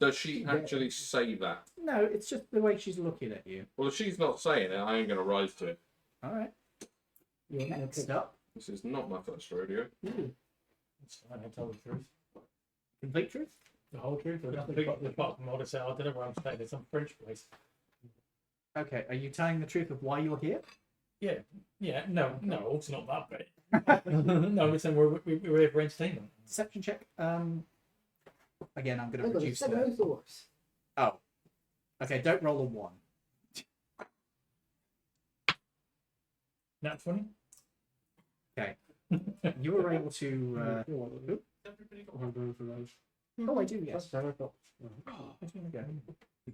Does she actually say that? No, it's just the way she's looking at you. Well, if she's not saying it, I ain't going to rise to it. All right. You're Next up, This is not my first rodeo. It's fine, I'll tell the truth. complete truth. The whole truth, or nothing but the bottom of it. I don't know where I'm staying. It's some French place. Okay, are you telling the truth of why you're here? Yeah, no, it's not that bad. No, listen, we're here for entertainment. Deception check. Again, I'm going to I've got reduce seven that. thoughts. Oh. Okay, don't roll a 1. Nat 20? You were able to. Everybody got one going for those. Oh, I do, yes. That's how I thought. Where's you want to go? You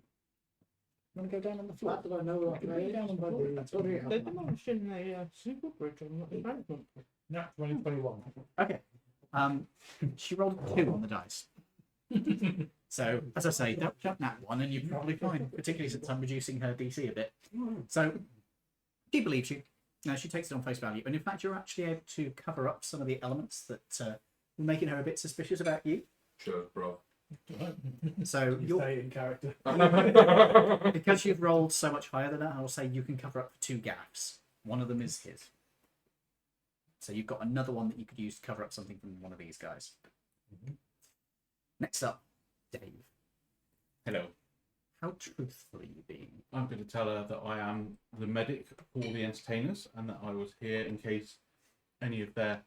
want to go down on the floor? How do I know what You can go down on the floor. That's all They're right. demolishing a super bridge on the embankment. Nat 20, 21. Okay. She rolled a 2 on the dice. So, as I say, don't jump that one, and you're probably fine, particularly since I'm reducing her DC a bit. So, she believes you. No, she takes it on face value, and in fact, you're actually able to cover up some of the elements that were making her a bit suspicious about you. Sure, bro. So, You you're, stay in character. because you've rolled so much higher than that, I'll say you can cover up 2 gaps. One of them is his. So you've got another one that you could use to cover up something from one of these guys. Next up, Dave. Hello. How truthful are you being? I'm going to tell her that I am the medic for the entertainers and that I was here in case any of their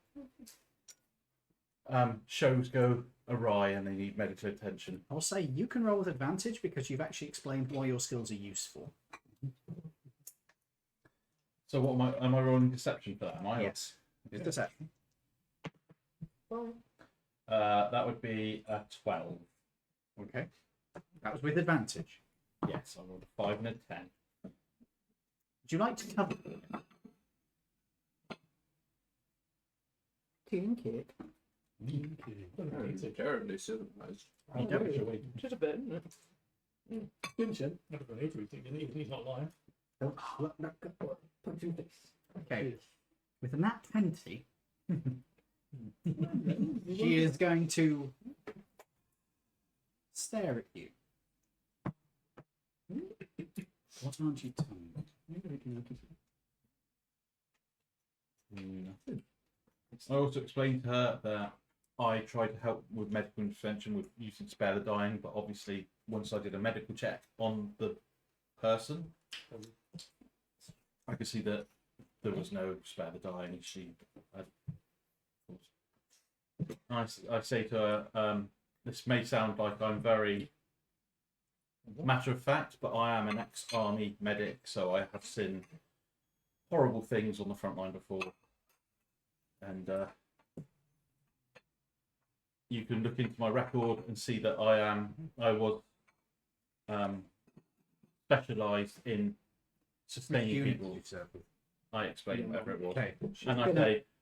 shows go awry and they need medical attention. I'll say you can roll with advantage because you've actually explained why your skills are useful. So what am I rolling deception for that? Am I? Yes. It's deception. That would be a 12. Okay. That was with advantage. Yes, I rolled a 5 and a 10. Would you like to cover? Teen kid. Terribly civilized. You don't. Just a bit, isn't it? Vincent. Not going to he's not lying. Punch in the face. Okay. With a nat 20, she is going to stare at you. What aren't you telling me? Nothing. I also explained to her that I tried to help with medical intervention with using spare the dying, but obviously once I did a medical check on the person, I could see that there was no spare the dying. I say to her, this may sound like I'm very matter of fact, but I am an ex-army medic, so I have seen horrible things on the front line before. And you can look into my record and see that I was specialised in sustaining people. I explain whatever it was, Okay.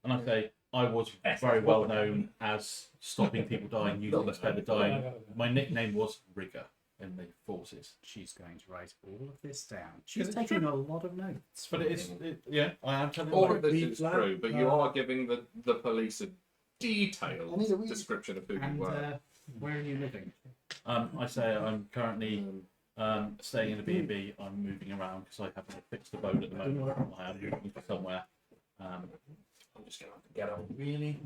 and I say I was very well known as stopping people dying using spare the dying. My nickname was Rigger in the forces. She's going to write all of this down. She's taking a lot of notes. But yeah, I am telling All you. of this is true, but you are giving the police a detailed I need a reason. description of who And you were. where are you living? I say I'm currently staying in a B&B. I'm moving around because I haven't fixed the boat at the moment. I am moving to somewhere. I'm just going to have to get on. Really?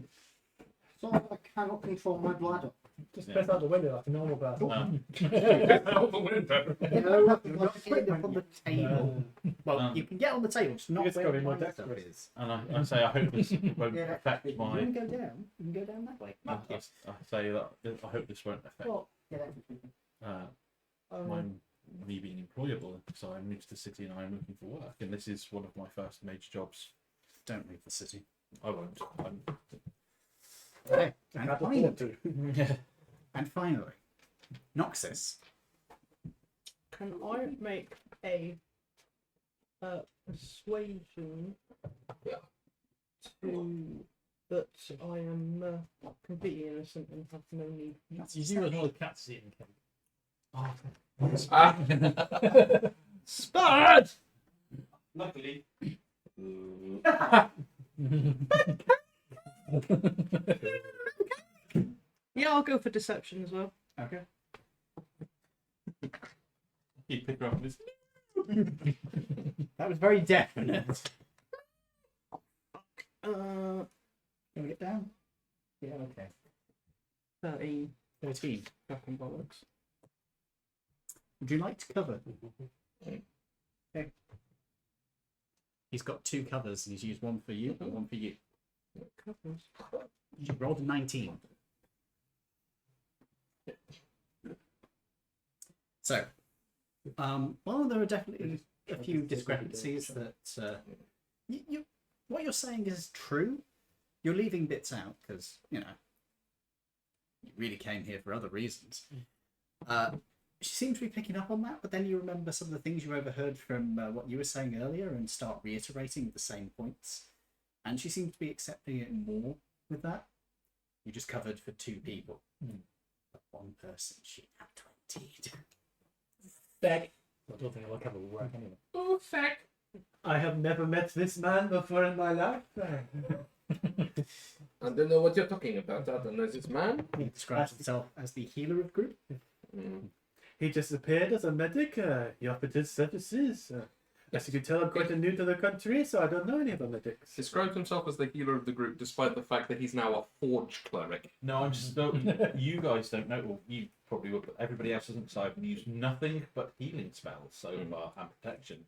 So I cannot control my bladder. Just piss out the window like a normal person. Out the window. No, You're not getting up on the table. Well, you can get on the table, just not You just where got in my my desk stuff already. is. And I say I hope this won't Yeah, affect you my. can go down. You can go down that way. I say that I hope this won't affect Well, yeah, that's my me being employable. So I'm new to the city and I'm looking for work, and this is one of my first major jobs. Don't leave the city. I won't. Okay. Can't And finally, afford to. and finally, Noxus. Can I make a persuasion to that I am completely innocent and have no need? You do as well as cats eating cake. Spud! Luckily. Yeah, I'll go for deception as well. Okay. He'd pick her up and just... That was very definite. Uh, Can we get down? Yeah, okay. 13. 13. Fucking bollocks. Would you like to cover? Okay. He's got 2 covers and he's used one for you and one for you. What covers? You rolled a 19. So, well, there are definitely a few discrepancies that what you're saying is true. You're leaving bits out because, you really came here for other reasons. She seems to be picking up on that, but then you remember some of the things you overheard from what you were saying earlier and start reiterating the same points. And she seems to be accepting it more with that. You just covered for 2 people. But 1 person she had 20. Beck. I don't think I'll cover work anyway. Oh, feck. I have never met this man before in my life. I don't know what you're talking about. I don't know this man. He describes himself as the healer of the group. He just appeared as a medic. He offered his services. As you can tell, I'm quite new to the country, so I don't know any of the medics. Describes himself as the healer of the group, despite the fact that he's now a forge cleric. No, I'm just... No, you guys don't know. Well, you probably would, but everybody else doesn't, because I've used nothing but healing spells so far and protection.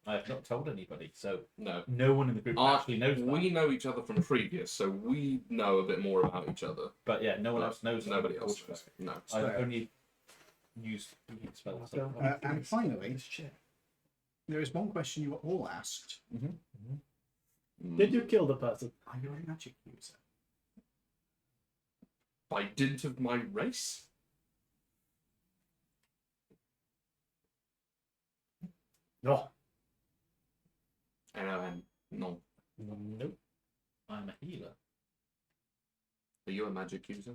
I have not told anybody, so no one in the group actually knows that. We know each other from previous, so we know a bit more about each other. But yeah, no one else knows. Nobody else knows. No. I've only used healing spells. So And finally, there is one question you were all asked. Did you kill the person? Are you a magic user? By dint of my race? No. No. nope. I'm a healer. Are you a magic user?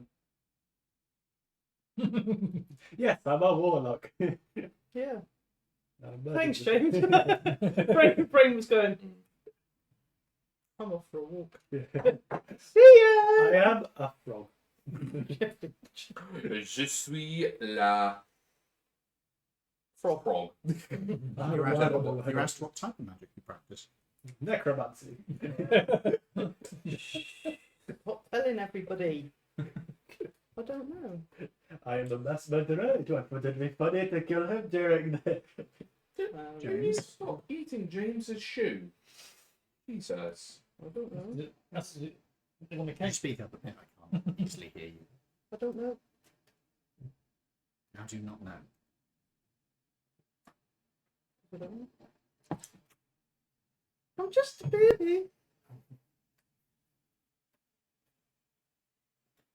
Yes, I'm a warlock. Yeah. I'm Thanks, magic. James. Brain was going. I'm off for a walk. Yeah. See ya! I am a frog. Je suis la frog. You're asked what type of magic you practice. Necromancy. Stop telling everybody. I don't know. I am the mass murderer. It would be funny to kill him during the... Can you stop eating James's shoe? Jesus. I don't know. That's the Can you speak up? Yeah, I can't easily hear you. I don't know. How do you not know? I don't know. I'm just a baby.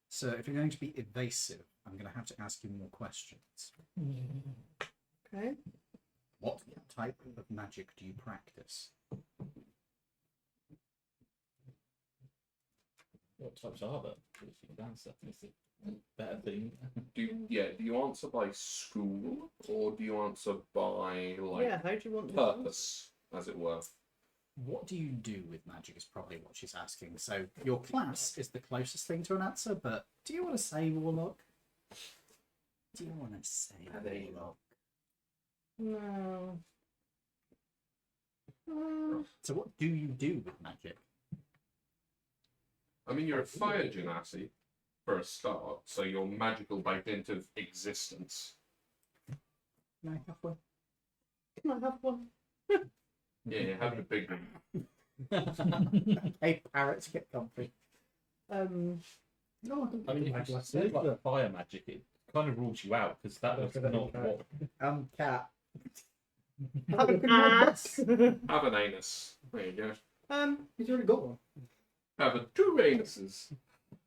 So if you're going to be evasive, I'm going to have to ask you more questions. Okay. What type of magic do you practice? what types are there? If you can answer, it's a better thing. Do you answer by school or do you answer by Yeah, how do you want this? purpose, as it were? What do you do with magic is probably what she's asking. So your class is the closest thing to an answer, but do you want to say warlock? Do you want to say warlock? No. So what do you do with magic? I mean, you're a fire genasi for a start, so you're magical by dint of existence. Can I have one? Can I have one? Yeah, you have a big one. Hey, parrots, get comfy. Um. No, I mean, if you said like fire magic, it kind of rules you out because that was not what. cat. Have an ass. Have an anus. There you go. He's already got one. Have a 2 anuses.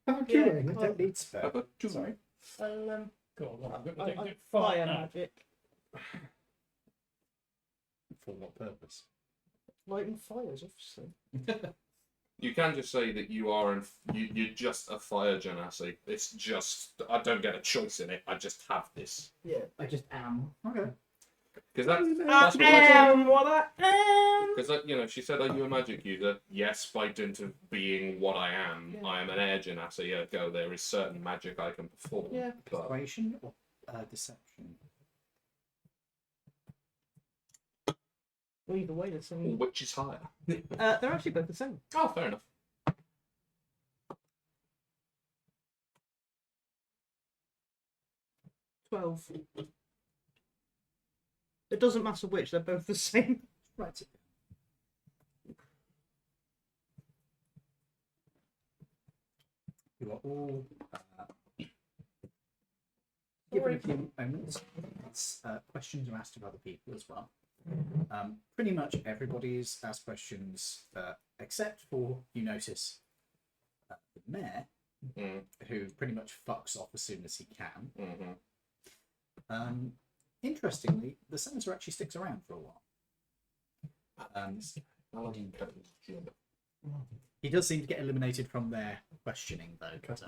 Have a Yeah. two. I don't need spare. Have a 2. Sorry. I'll, Go on, I'm I- going to fire magic. For what purpose? Lighting fires, obviously. You can just say that you are you're just a fire genasi. It's just I don't get a choice in it. I just have this. Yeah. I just am. Okay. Because that's what I said. What I am. Because she said, "Are you a magic user?" Yes, by dint of being what I am. Yeah. I am an air genasi. Ergo, there is certain magic I can perform. Yeah. But Persuasion or deception? Well, either way, the Or same. which is higher? They're actually both the same. Oh, fair enough. 12. It doesn't matter which, they're both the same. Right. You are all given a few moments. Questions are asked of other people as well. Pretty much everybody's asked questions, except for, you notice, the mayor, who pretty much fucks off as soon as he can. Interestingly, the senator actually sticks around for a while. He does seem to get eliminated from their questioning, though. So.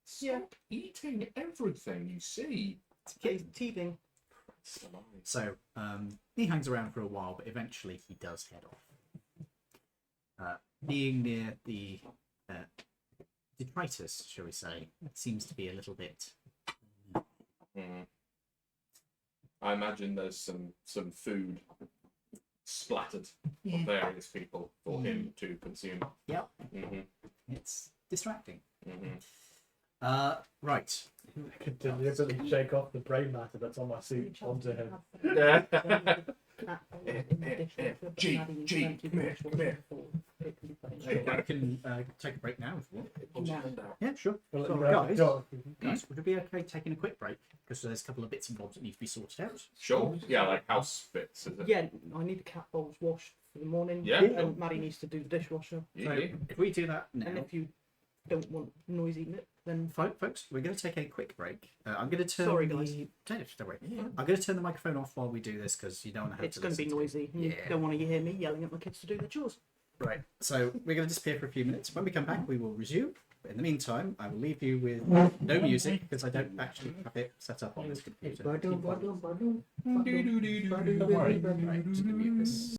Stop eating everything you see. He's teething. So he hangs around for a while, but eventually he does head off. Being near the detritus, shall we say, seems to be a little bit. I imagine there's some food splattered on various people for him to consume. Yep. It's distracting. Right. I could deliberately shake off the brain matter that's on my suit onto him. G, come here. I can take a break now if you want. Yeah, sure. Well, So, you have to guys, would it be okay taking a quick break? Because there's a couple of bits and bobs that need to be sorted out. Sure. Yeah, like house bits, is it? Yeah, I need the cat bowls washed for the morning. Yeah. And Maddie needs to do the dishwasher. Yeah. So if we do that now, And if you don't want noisy nip, then folks, we're going to take a quick break. I'm going to turn Sorry, the... guys. Don't worry. I'm going to turn the microphone off while we do this because you don't want to have it's to going to be listen noisy. You Yeah. don't want to hear me yelling at my kids to do their chores. Right, so we're going to disappear for a few minutes. When we come back, we will resume. But in the meantime, I will leave you with no music because I don't actually have it set up on this computer. Badum, badum, badum. Don't worry. Right, just going to mute this.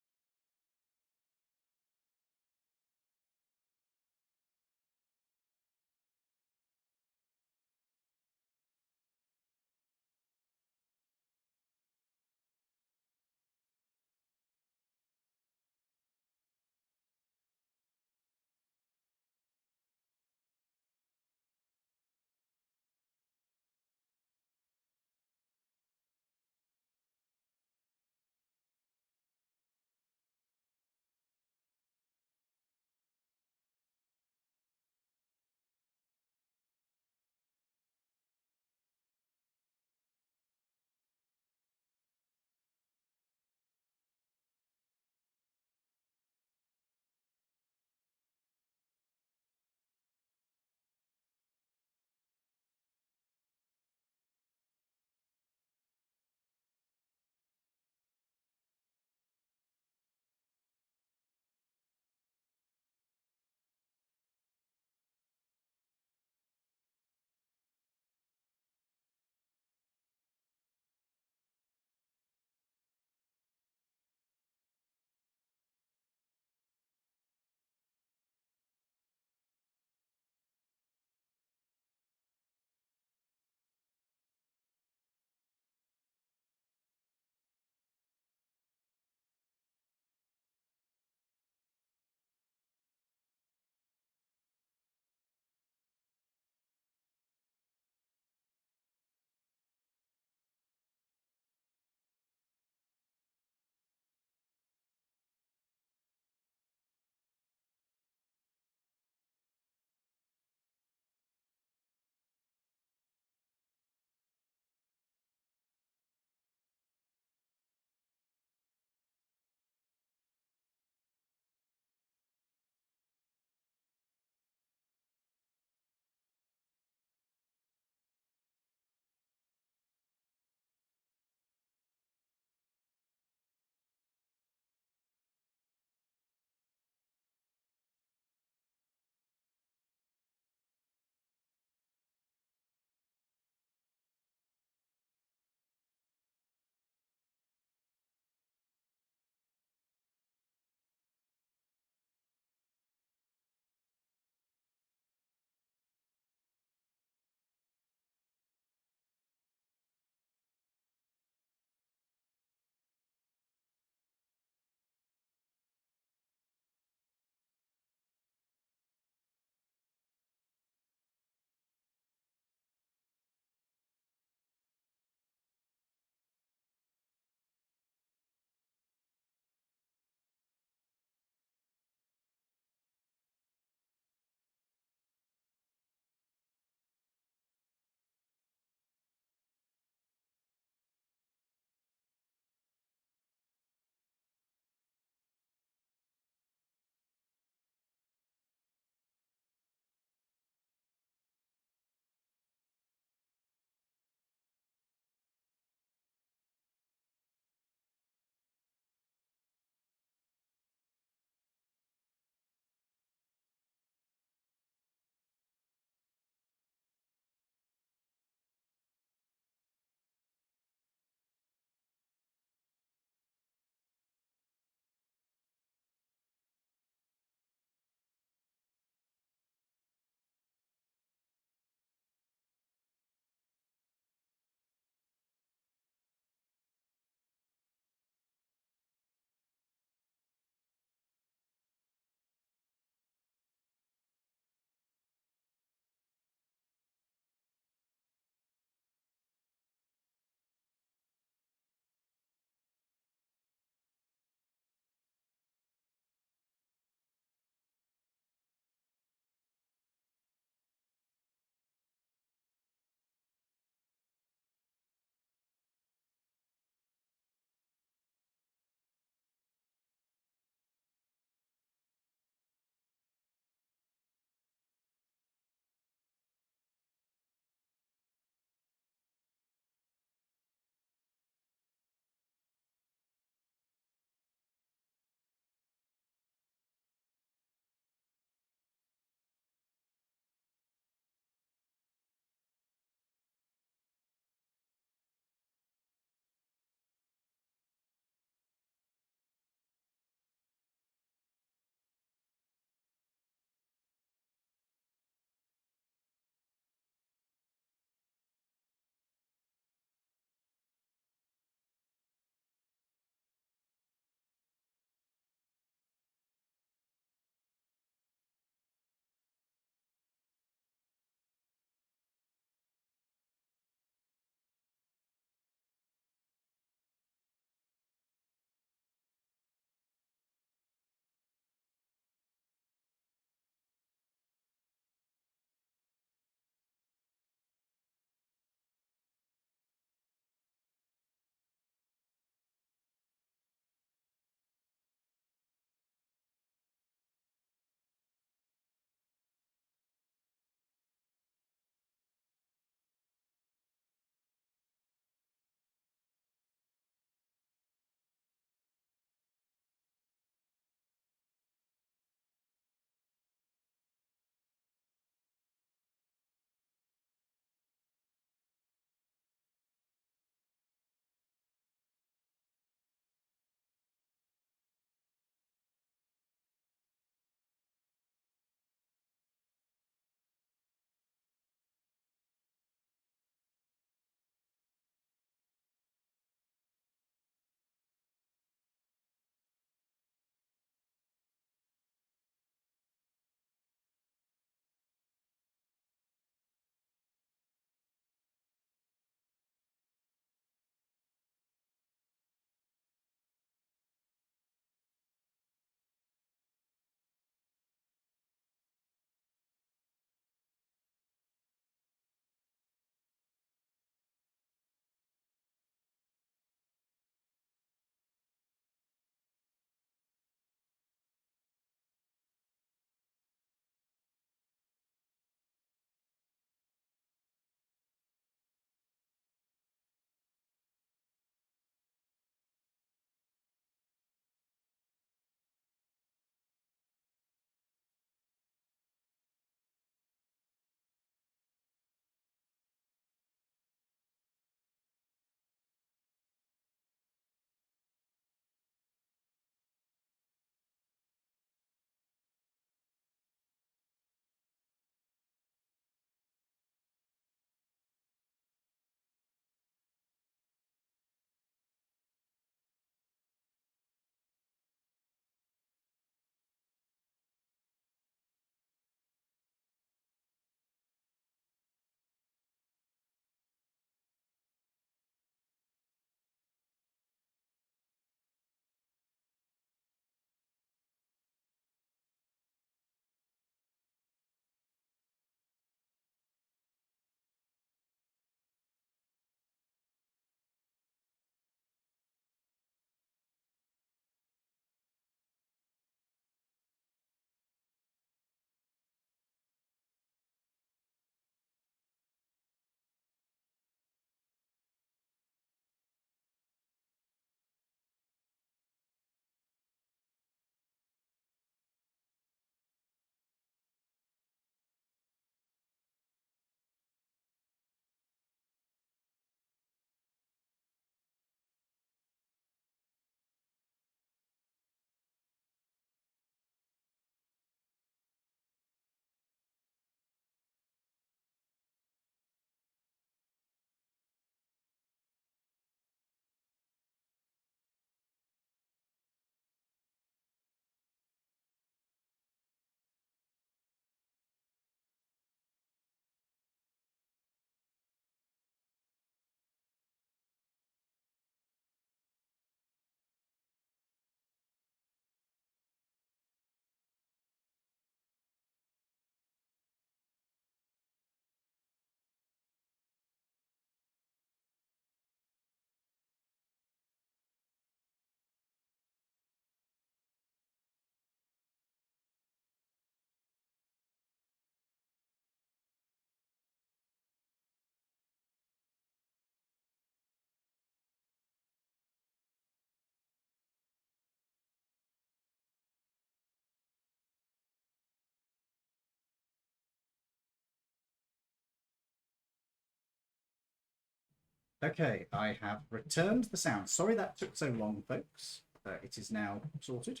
Okay, I have returned the sound. Sorry that took so long, folks. It is now sorted.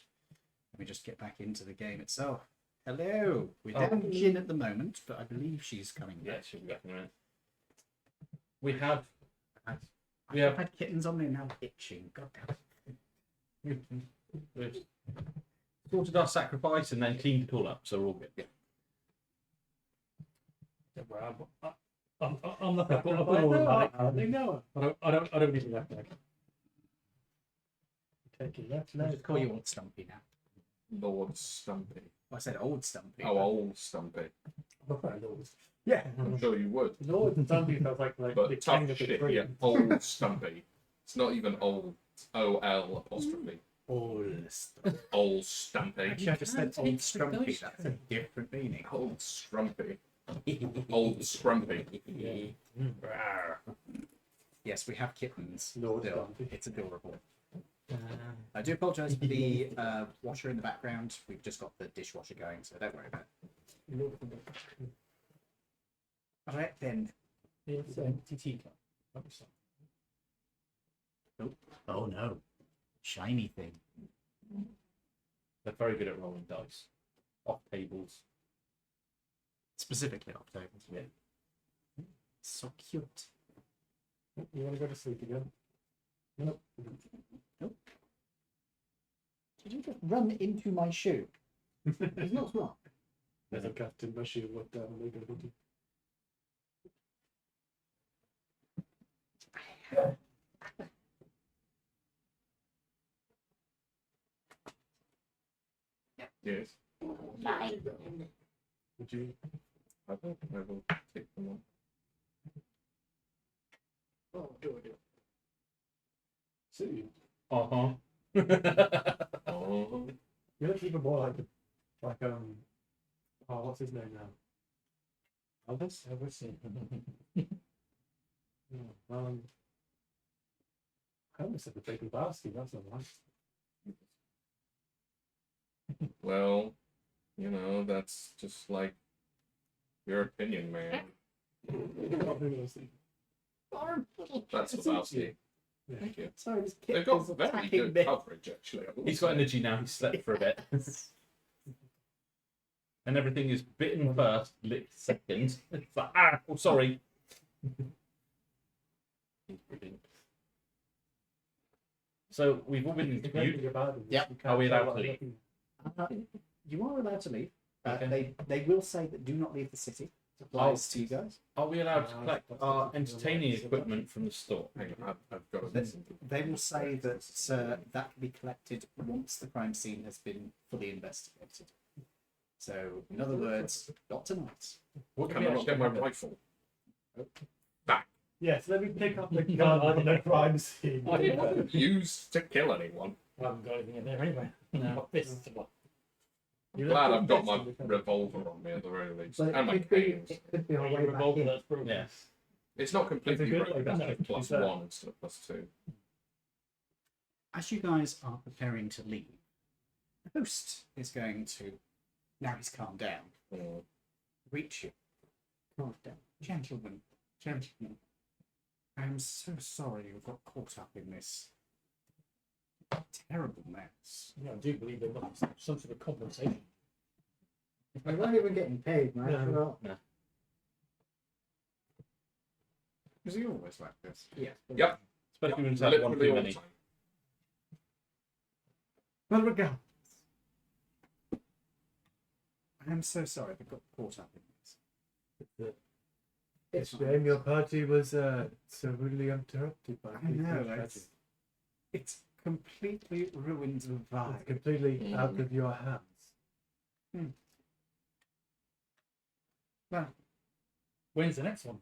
Let me just get back into the game itself. Hello. We're down Jin at the moment, but I believe she's coming Yeah, back. she'll be back in a minute. We have I've had kittens on me now itching. God damn it. we've sorted our sacrifice and then cleaned it all up, so we're all good. Yeah. Don't worry, I'm not I've got all the money. They know. I don't need that back. Take it left, I'll left. just call you Old Stumpy now. Lord Stumpy. I said Old Stumpy. Oh, old Stumpy. I'm afraid Lord. Yeah. I'm sure you would. Lord and Stumpy sounds like the But king tough of the shit, tree. yeah. Old Stumpy. It's not even old. O-L apostrophe. Old Stumpy. Old Stumpy. Actually, I just said Old Strumpy. That's a different meaning. Old Strumpy. Old Scrumpy. Yes, we have kittens. Lord Still. Stumpy. It's adorable. I do apologise for the washer in the background. We've just got the dishwasher going, so don't worry about it. All right then. It's empty teacup. Oh no, shiny thing. They're very good at rolling dice. Off tables. Specifically off tables. Yeah. So cute. You want to go to sleep again? Nope. Did you just run into my shoe? It's not smart. There's a cat in my shoe. What are they going to do? Yes. Would you? I will take them on. Oh, do it. See, Uh-huh. Oh. you look even more like oh, what's his name now? Elvis. Yeah, I almost said the Big Lebowski. That's not nice. Well, you know, that's just like your opinion, man. That's Lebowski. Yeah. Thank you. Sorry, this They've kit got is very attacking good me. coverage, actually. I will He's got say. energy now, he's slept for a bit. And everything is bitten first, licked second. It's like, oh, sorry. So we've all been interviewed. Yep. Are we allowed to leave? You are allowed to leave. Okay. They will say that do not leave the city. Applies to you guys. Are we allowed to collect our entertaining equipment from the store? Hang on, I've got to They, listen. they will say that that can be collected once the crime scene has been fully investigated. So, in other words, not tonight. What Can I not get my rifle? Yes, let me pick up the gun on the crime scene. It wasn't used to kill anyone. I haven't got anything in there anyway. No. Fists. I'm glad I've got my revolver on me at the very least. But And my it could be, canes. it could be our Or way your back revolver in. that's broken. Yes. It's not completely Is it good? broken, Like, it's no, plus is that- 1 instead of plus 2. As you guys are preparing to leave, the host is going to, now he's calmed down, reach you. Calm down. Gentlemen, I am so sorry you got caught up in this terrible mess. Yeah, I do believe there must be some sort of compensation. We weren't even getting paid, man. No. Well, Is he always like this? yes. Yep. Especially when it's had one Literally too all the many. time. Well, regardless, I am so sorry you got caught up in this. It's a shame your party was so rudely interrupted by I know, people. it's completely ruined the It's vibe. completely out of your hands. Well, When's the next one?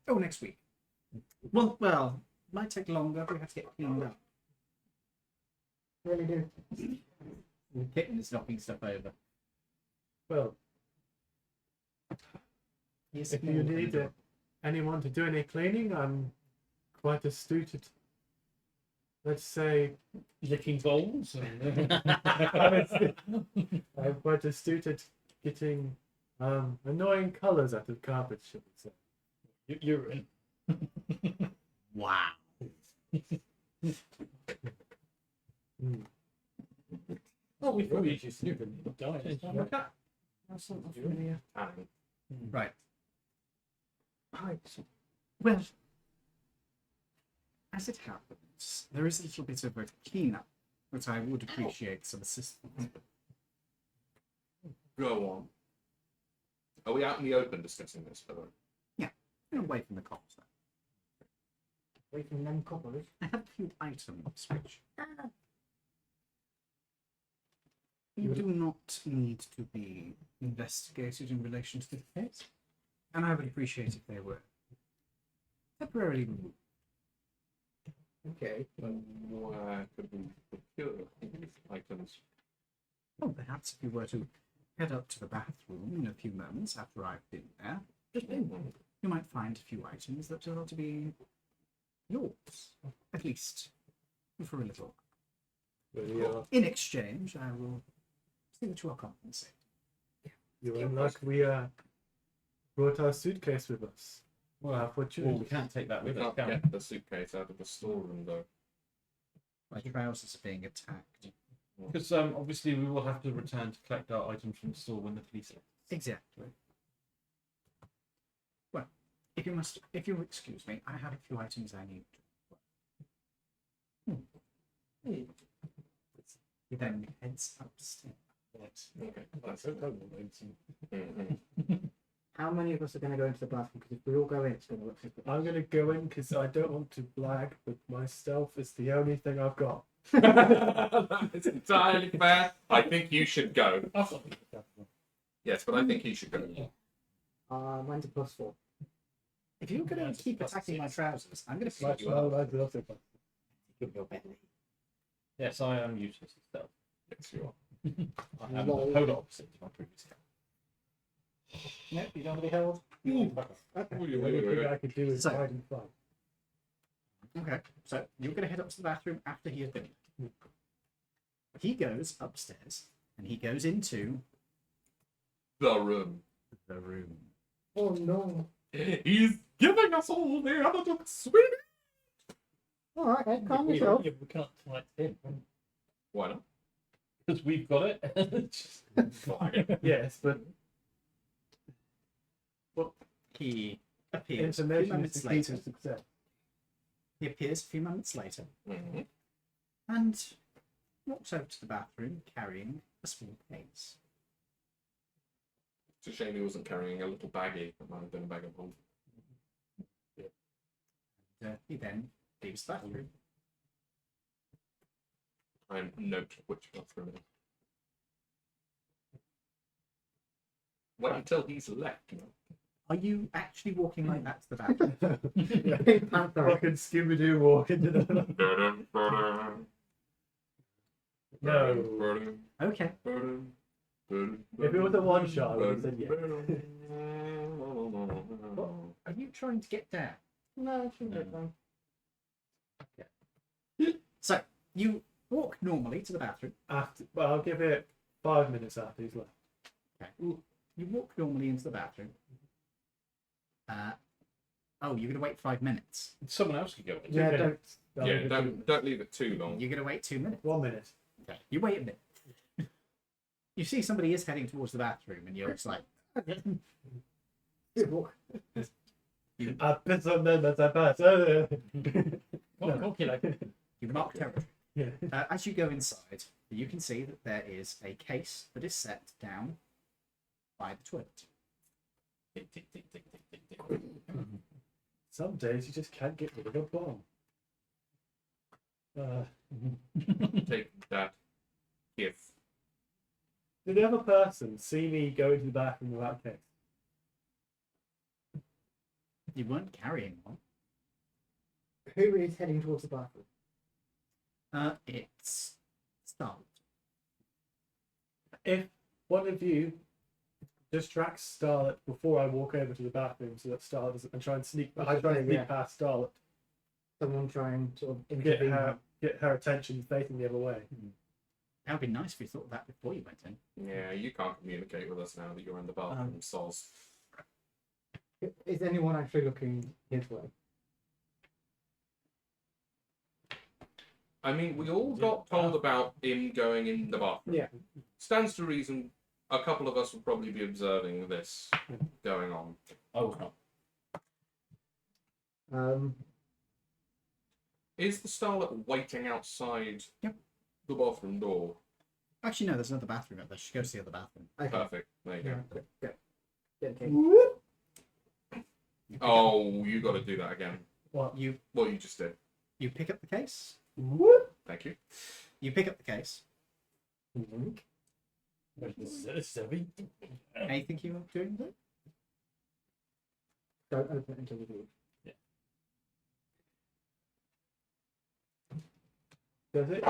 oh, next week. Well, might take longer. We have to get cleaned up. Really do. The kitten is knocking stuff over. Well, Yes, if you need anyone to do any cleaning, I'm quite astute at, let's say, Licking bowls? I'm quite astute at getting annoying colours out of carpet, should we say. Urine. Wow. Oh, we thought you just knew them. Died. Look at. That's not familiar. Tanning. Right. Right. Well, as it happens, there is a little bit of a clean-up that I would appreciate some assistance. Go on. Are we out in the open discussing this, by the way? Away from the cops, though. Away from them coppers. I have a few items which you do not need to be investigated in relation to this case, and I would appreciate if they were temporarily removed. Okay. Where could we procure these items? Oh, perhaps if you were to head up to the bathroom in a few moments after I've been there, you might find a few items that are to be yours, at least for a little. In exchange, I will see that you are compensated. You're in luck. We brought our suitcase with us. We'll have what you. Well, we can't take that We with us, can't can we? get the suitcase out of the storeroom, though. My trousers are being attacked. Because obviously we will have to return to collect our items from the store when the police are. Exactly. Well, if you'll excuse me, I have a few items I need. He then heads upstairs. Okay. That's Don't it. go with How many of us are going to go into the bathroom? Because if we all go in, it's going to look different. I'm gonna go in because I don't want to blag, but my stealth is the only thing I've got. That is entirely fair. I think you should go. I've got the Yes, but I think you should go. Mine's a +4. If you're going to keep attacking my trousers, I'm going to Much feed you up. I'd love to. Give your belly. Yes, I am useless at stealth. Yes, you are. I am the polar opposite to my previous character. Nope, you don't want to be held. The only thing I could do is So- hide and fight. Okay, so you're going to head up to the bathroom after he has been. He goes upstairs and he goes into The room. the room. Oh no. He's giving us all the other sweet. Alright, Ed, calm Yeah, yourself. we can't fight him. Why not? Because we've got it. Fine. Yes, but He appears a few information is moments the key to later. success. He appears a few moments later Mhm. and walks over to the bathroom carrying a small case. It's a shame he wasn't carrying a little baggie. That might have been a bag of holding. He then leaves the bathroom. I note which bathroom it is. Wait until he's left. You know? Are you actually walking like that to the bathroom? Pink Panther. Fucking Scooby Doo walk into the. No. Okay. If it was a one shot, I would have said yes. Are you trying to get down? No, it shouldn't get done. So you walk normally to the bathroom. After, well, I'll give it 5 minutes after he's left. Okay. You walk normally into the bathroom. Oh, you're gonna wait 5 minutes. Someone else could go in. Yeah, minutes. don't. Don't leave it too long. You're gonna wait 2 minutes. 1 minute. Okay. You wait a minute. You see somebody is heading towards the bathroom, and you're just like, Good walk. I piss on them as I pass. you mark territory. Yeah. As you go inside, you can see that there is a case that is set down by the toilet. Tick, tick, tick, tick, tick, tick, tick. Some days you just can't get rid of a bomb. Take that gift. Did the other person see me go into the bathroom without case? You weren't carrying one. Who is heading towards the bathroom? It's Starlight. If one of you distracts Starlet before I walk over to the bathroom so that Starlet doesn't, and try and sneak, I try and sneak Yeah. past Starlet, Someone try and sort of get intervene. her attention facing the other way. That would be nice if you thought of that before you went in. Yeah, you can't communicate with us now that you're in the bathroom, soz. Is anyone actually looking his way? I mean, we all got told about him going in the bathroom. Yeah. Stands to reason a couple of us will probably be observing this going on. I was not. Is the starlet waiting outside Yep. the bathroom door? Actually, no, there's another bathroom up there. She goes to the other bathroom. Okay. Perfect. There you go. Yeah, go. Get the cake. Oh, you got to do that again. What? You What you just did. you pick up the case. Thank you. You pick up the case. This is heavy. Anything you want doing with it? Don't open it until we leave. Does it?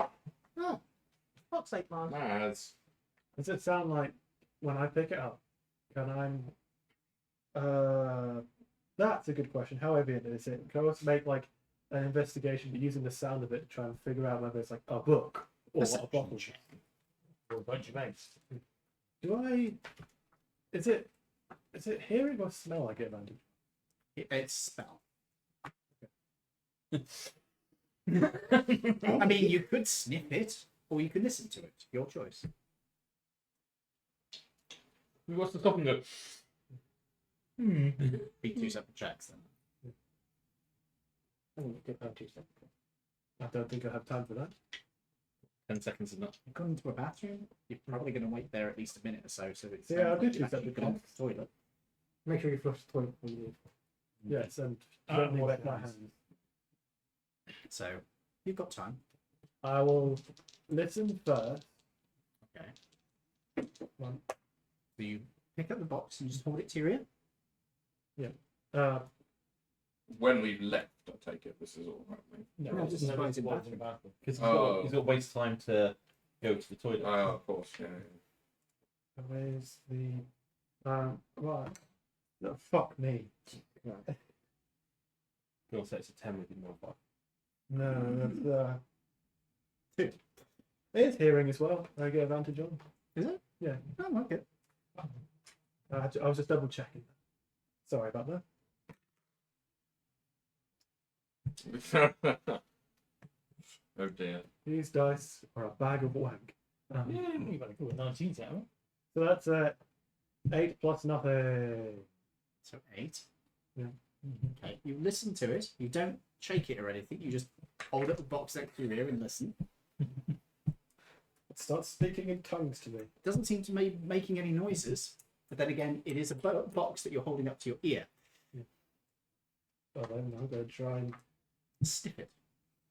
Fuck's sake, man. Maz. Does it sound like when I pick it up? Can I? That's a good question. How heavy is it? Can I also make like an investigation, but using the sound of it to try and figure out whether it's like a book or a Perception bottle? check. Or a bunch of mates. Do I? Is it hearing or smell I get advantage? It's spell. I mean, you could sniff it, or you could listen to it. Your choice. What's the stop and go? Be two separate checks then. I think we did have 2 seconds. I don't think I have time for that. 10 seconds is not. You've gone into a bathroom. You're probably going to wait there at least a minute or so. So it's Yeah, I'll do you've 2 actually separate gone to checks. the toilet. Make sure you flush the toilet before you leave. Yes, and Ah, gently wash wet my your hands. hands. So you've got time. I will listen first. Okay. So you pick up the box and just hold it to your ear. When we've left, I take it this is all happening. No, No, it's this is just- why it's in What's bathroom. bathroom? Because Oh. he's got to waste time to go to the toilet. Oh, of course, yeah. Where's the right? No, fuck me. You'll say it's a 10 with your modifier. No, that's 2. It's hearing as well. I get advantage on. Is it? Yeah. Oh, okay. I was just double checking. Sorry about that. Oh dear. These dice are a bag of wank. Yeah, you've got a cool 19 out. So that's 8 plus nothing. So 8. Yeah. Okay. You listen to it. You don't shake it or anything. You just hold up the box next to your ear and listen. It starts speaking in tongues to me. It doesn't seem to be making any noises. But then again, it is a box that you're holding up to your ear. Oh, then I'm going to try and. Sniff it.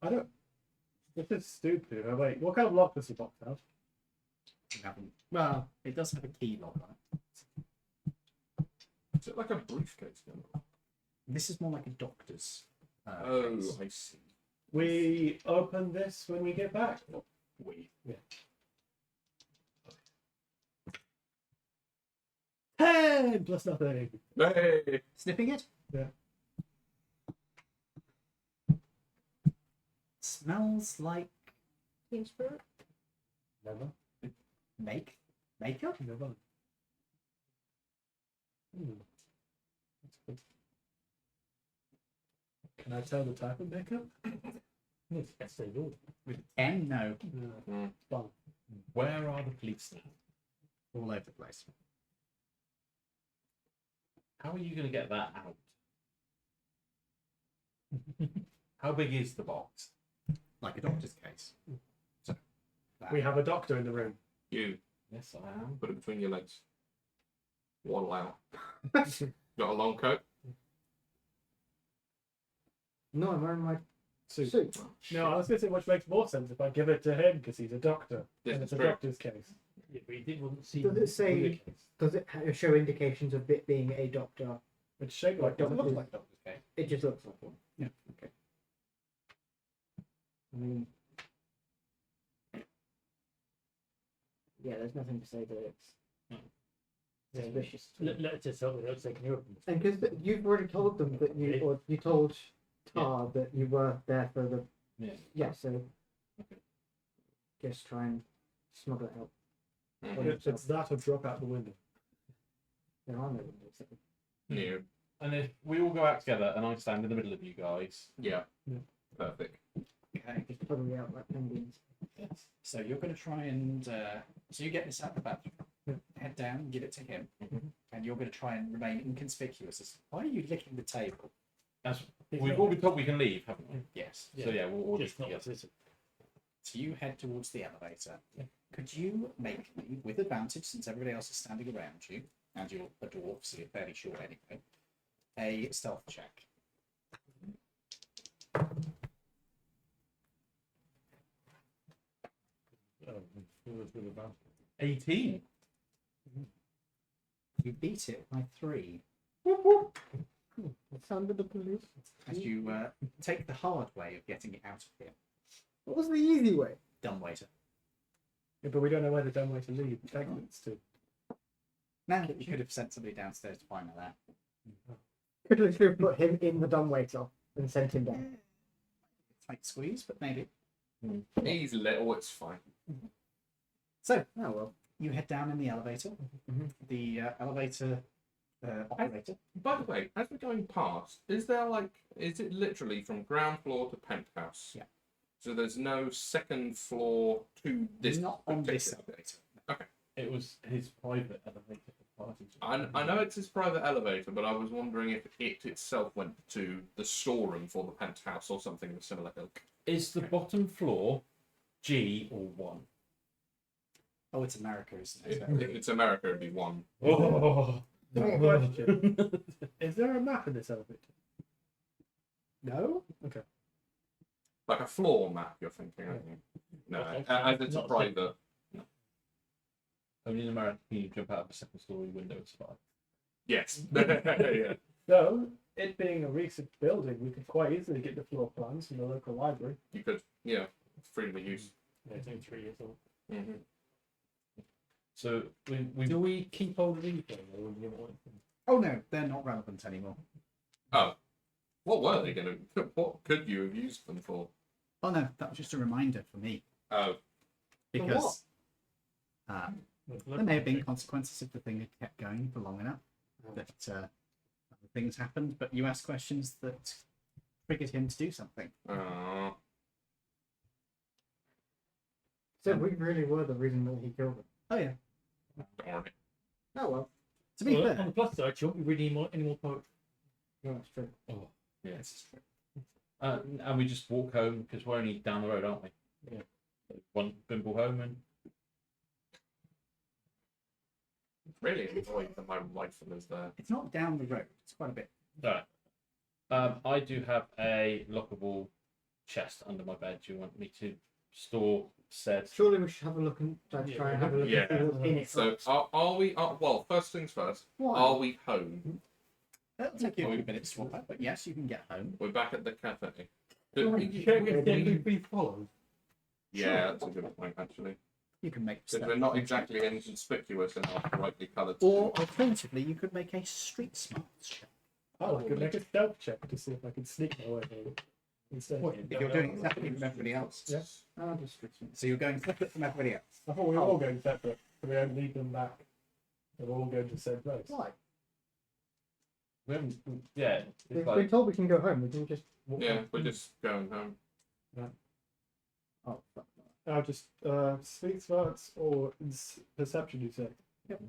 I don't. This is stupid. Oh, wait, what kind of lock does the box have? You haven't. Well, it does have a key lock on it. Is it like a briefcase? This is more like a doctor's. Oh, case. I see. We open this when we get back. We. 10 plus nothing. Hey! Sniffing it? Yeah. Smells like Team spirit. Never. makeup. Never. That's good. Can I tell the type of makeup? Yes, yes, they do. With 10, no, Mm. Fun. Where are the police now? all over the place. How are you going to get that out? How big is the box? Like a doctor's case. So, We have a doctor in the room. You. Yes, I am. Put it between your legs. Waddle out. Got a long coat? No, I'm wearing my Suit. suit. No, I was going to say, which makes more sense if I give it to him because he's a doctor. This And is it's a true. doctor's case. Yeah, but it wasn't seen. Does it say- in the case. Does it show indications of it being a doctor? It's shaped like Doesn't doctor. look like a doctor's case. It just looks like one. Yeah. Okay. I mean, yeah, there's nothing to say that it's suspicious. Let's just hope they don't say, can you open this? And because you've already told them that you, or you told Tar that you were there for the. Yeah. Yeah, so. Just try and smuggle it out. It's that or drop out the window. There are no windows. Yeah. And if we all go out together and I stand in the middle of you guys, Yeah. Yeah. Perfect. Okay. Just probably out like penguins. So you're going to try and so you get this out the back, head down, give it to him, and you're going to try and remain inconspicuous. Why are you licking the table? As we've all been told we can leave, haven't we? Yes. So yeah, we'll all Just just not visited. So you head towards the elevator. Could you make me, with advantage, since everybody else is standing around you, and you're a dwarf, so you're fairly short anyway, a stealth check? With about 18. You beat it by 3. The sound of the police. As you take the hard way of getting it out of here. What was the easy way? Dumbwaiter. Yeah, but we don't know where the dumb way to leave exits to. Now you could have sent somebody downstairs to find out that. Could literally have put him in the dumbwaiter and sent him down. Tight squeeze, but maybe. He's little, it's fine. So, Oh well. you head down in the elevator. The elevator operator. By the way, as we're going past, is it literally from ground floor to penthouse? Yeah. So there's no second floor to this. Not on this particular- elevator. It was his private elevator for parties. I know it's his private elevator, but I was wondering if it itself went to the storeroom for the penthouse or something of similar ilk. Is the bottom floor G or 1? Oh, it's America, isn't it? If it's America, it'd be 1. Oh. Is there a map in this elevator? No? Okay. Like a floor map, you're thinking, aren't you? No, as it's a Not private. Only in America can you jump out of a second story window and survive. Yes. Yeah. So, it being a recent building, we could quite easily get the floor plans from the local library. You could, yeah, freedom of use. Yeah, it's only 3 years old. Mm-hmm. So we Do we keep hold of these things, or will we give it away? Oh no, they're not relevant anymore. Oh, what were they going to? What could you have used them for? Oh no, that was just a reminder for me. Oh, Because Look, there may have been consequences if the thing had kept going for long enough. That other things happened, but you asked questions that triggered him to do something. So we really were the reason that he killed him. Oh yeah. darn it. Oh well. To be Well, fair, on the plus side, you won't be reading any more poetry. No, that's true. oh yeah, and we just walk home because we're only down the road, aren't we? Yeah. One bimble home and Really enjoying that my rifle is there. it's not down the road. It's quite a bit. Right. I do have a lockable chest under my bed. Do you want me to store said? Surely we should have a look and try and have a look Yeah. and see what's in it. So are we? Well, first things first. Why? Are we home? It'll take you a few minutes to walk back, but yes, you can get home. We're back at the cafe. Be followed. Yeah, that's a good point actually. You can make. Because we're not exactly inconspicuous in our brightly coloured. Or alternatively, you could make a street smarts check. Oh, I could make a stealth check to see if I can sneak my way home. Instead. If you're doing exactly from everybody else. Yeah. Just street smart. So you're going separate from everybody else. I thought we were all going separate, so we don't leave them back. We're all going to the same place. Why? We haven't. Yeah. We've It's been like, told we can go home. We can just walk Yeah, home. we're just going home. Oh, fuck. I'll just street smarts or perception. You said. Yep.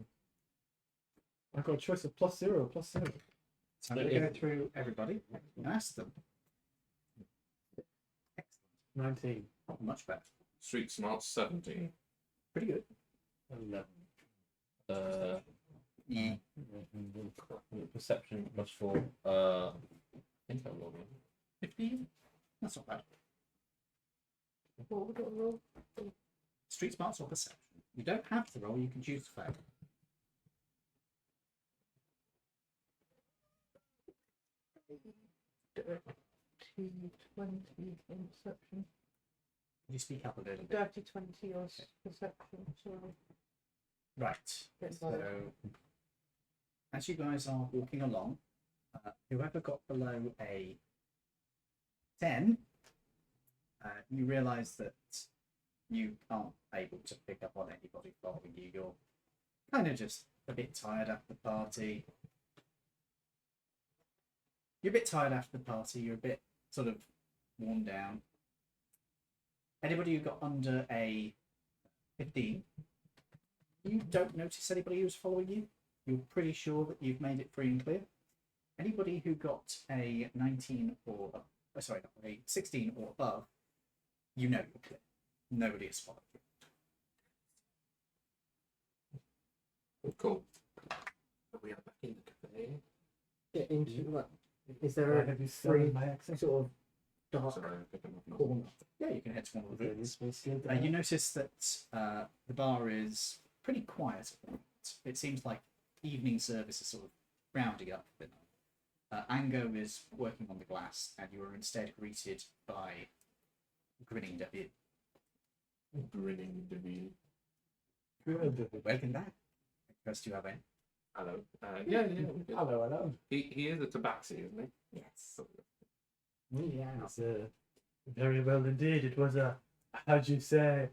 I got a choice of +0, +0. So I'm going to go through everybody and ask them. 19. Much better. Street smart 17. Pretty good. 11. Yeah. Perception +4. I think I rolled 15. That's not bad. What we got to roll? Street smarts or perception. You don't have to roll, you can choose to fail. Dirty 20 on perception. Could you speak up a little bit? Dirty 20 on perception. Sorry. Right. Bit So, low. as you guys are walking along, whoever got below a 10, you realise that you aren't able to pick up on anybody following you. You're kind of just a bit tired after the party. You're a bit tired after the party. You're a bit sort of worn down. Anybody who got under a 15, you don't notice anybody who's following you. You're pretty sure that you've made it free and clear. Anybody who got a 19 or sorry, not a 16 or above, you know you're clear. Nobody is following you. Cool. We are back in the cafe. Get into like, is there Have a you free stolen my accent? sort of dark Sorry, I'm picking up. corner? Yeah, you can head to one of the booths. You You notice that the bar is pretty quiet at the moment. It seems like evening service is sort of rounding up a bit. Ango is working on the glass, and you are instead greeted by Grinning David. Grinning Deville. Welcome back. First, you have in. Hello. Yeah. Hello. He is a tabaxi, isn't he? Yes. Yeah. It's, very well indeed. It was how'd you say,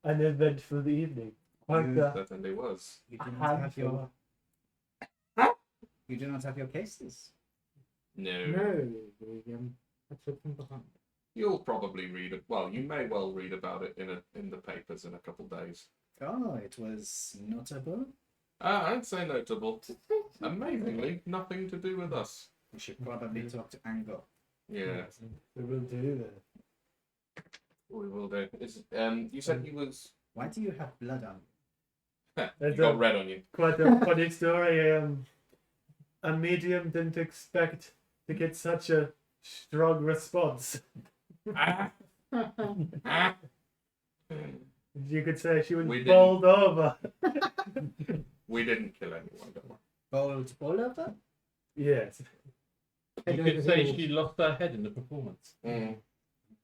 an eventful evening. Quite Certainly was. You do not have your. You do not have your cases. No. No, I took them behind. You'll probably read it. Well, you may well read about it in the papers in a couple of days. Oh, it was notable. I'd say notable. Amazingly, nothing to do with us. We should probably talk to Ango. Yeah, We will do that. we will do. You said he was. Why do you have blood on you? You got red on you. Quite a funny story. A medium didn't expect to get such a strong response. You could say she was We bowled over. We didn't kill anyone, don't worry. Bold Oliver? Yes. You could say she lost her head in the performance. Mm.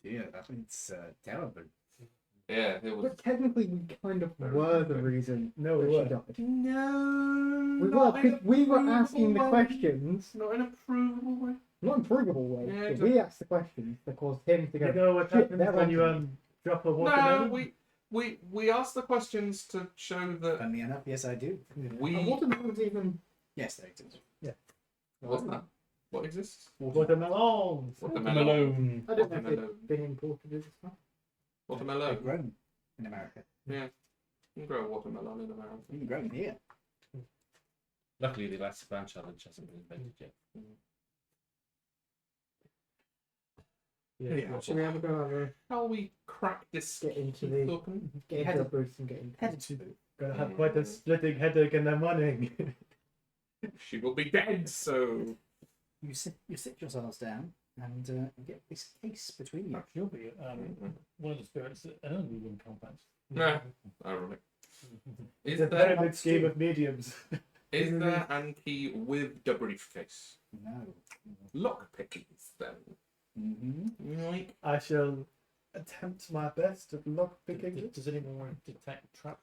Yeah, that's terrible. Yeah, it was. But technically, we kind of were the reason No, that we she weren't. died. No. We were, because we were asking the questions, Not in a provable way. not in provable way, Yeah, but exactly. we asked the questions that caused him to go. You know what "Shit, happens they're when you onto me." drop a No, watermelon? we asked the questions to show that Funny enough, yes, I do. And we. watermelons even. Yes, they do. What's that? What exists? Watermelons. Watermelon. I don't know if Watermelon. it's been imported as well. They're Watermelon. grown in America. You can grow a watermelon in America. Even grown here. Luckily, the last fan challenge hasn't been invented yet. Yeah. Should we have a go over, Shall we crack this? get into the Token? get into the booth and get into Headed to the booth. Gonna have quite a splitting headache in the morning. She will be dead. So You sit yourselves down and you get this case between you. You'll be one of the spirits that only win combats. nah, ironic. It's Is a very there big scheme of mediums. is there an key with the briefcase? No. Lock pickings then. Mm-hmm. Like I shall attempt my best at lock picking it. Does anyone want to detect traps?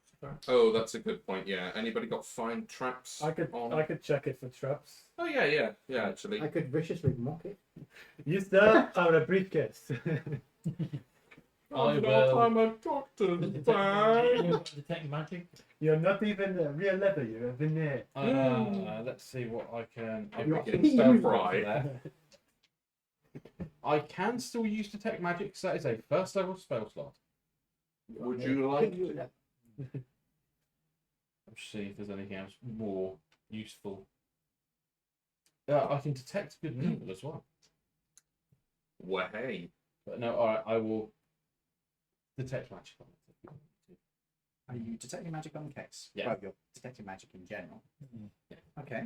oh, that's a good point. Yeah. Anybody got find traps? I could on? check it for traps. Oh yeah. Actually. I could viciously mock it. You sir are a briefcase. I will. I'm a doctor. Detect magic? You're not even a real leather, you're a veneer. Let's see what I can. I've You're got getting spell stir for fry. that. I can still use detect magic because that is a first level spell slot. Would you like? Let's see if there's anything else more useful. I can detect good people as well. Well, hey. But no, alright, I will detect magic on it. If you want me to. Are you detecting magic on the case? Yeah. Well, you're detecting magic in general. Yeah. Okay.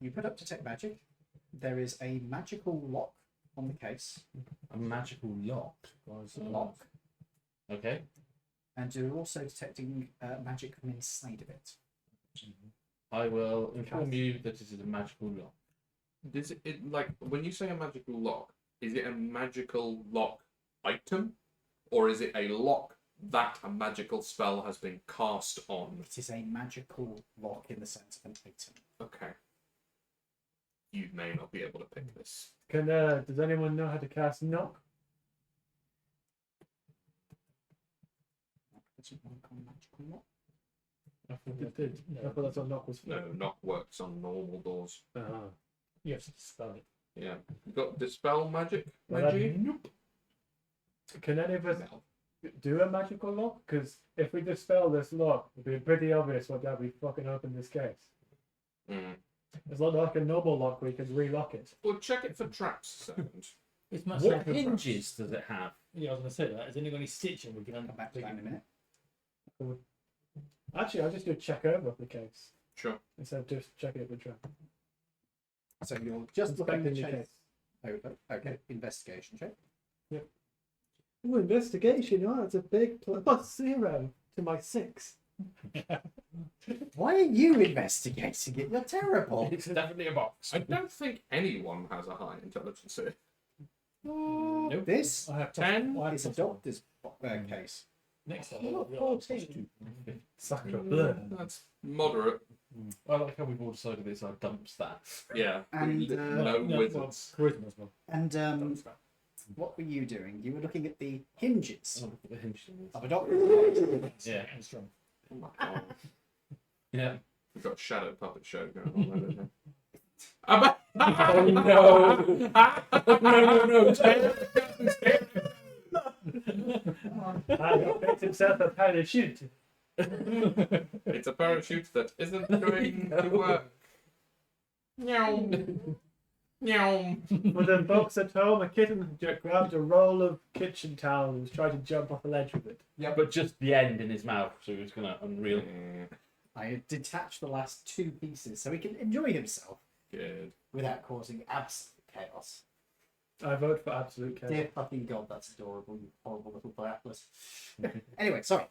You put up detect magic. There is a magical lock on the case. A magical lock. Lock. Okay. And you're also detecting magic from inside of it. I will inform you that it is a magical lock. Does it like when you say a magical lock? Is it a magical lock item, or is it a lock that a magical spell has been cast on? It is a magical lock in the sense of an item. Okay. You may not be able to pick this. Does anyone know how to cast knock? Does it work on magical lock? I thought it did. I thought that's what knock was for. No, knock works on normal doors. You have to spell it. Yeah. You got dispel magic, Well, Reggie? nope. Can any of us do a magical lock? Because if we dispel this lock, it'd be pretty obvious what that we fucking opened this case. Mm. It's not like a normal lock where you can relock it. Well, check it for traps a second. It's much What safer for hinges does it have? Yeah, I was going to say that. Has anyone got any stitching we can Come back to that in a minute. Actually, I'll just do a check over of the case Sure. instead of just checking it with trap. So you're just looking Inspecting the the case case. over. Okay, investigation check. Oh, investigation. Oh, that's a big +0 to my 6. Why are you investigating it? You're terrible. It's definitely a box. I don't think anyone has a high intelligence here. Nope. This I have 10. is a doctor's case. Next time. I've got 14. Sacre bleu. That's moderate. I like how we've all decided it's our dump stats. Yeah. And, no wizards. Charisma as well. And what were you doing? You were looking at the hinges Oh, look at the hinges. of a doctor's case. Yeah. And strong. Oh my god. Yeah. We've got a shadow puppet show going on there, isn't Oh no! And he picked himself a parachute. It's a parachute that isn't going to work. Meow. Meow. For the folks at home, a kitten grabbed a roll of kitchen towel and was trying to jump off a ledge with it. Yeah, but just the end in his mouth, so he was gonna unreal. I have detached the last 2 pieces so he can enjoy himself Good. without causing absolute chaos. I vote for absolute chaos. Dear fucking god, that's adorable, you horrible little bratlet. Anyway, sorry.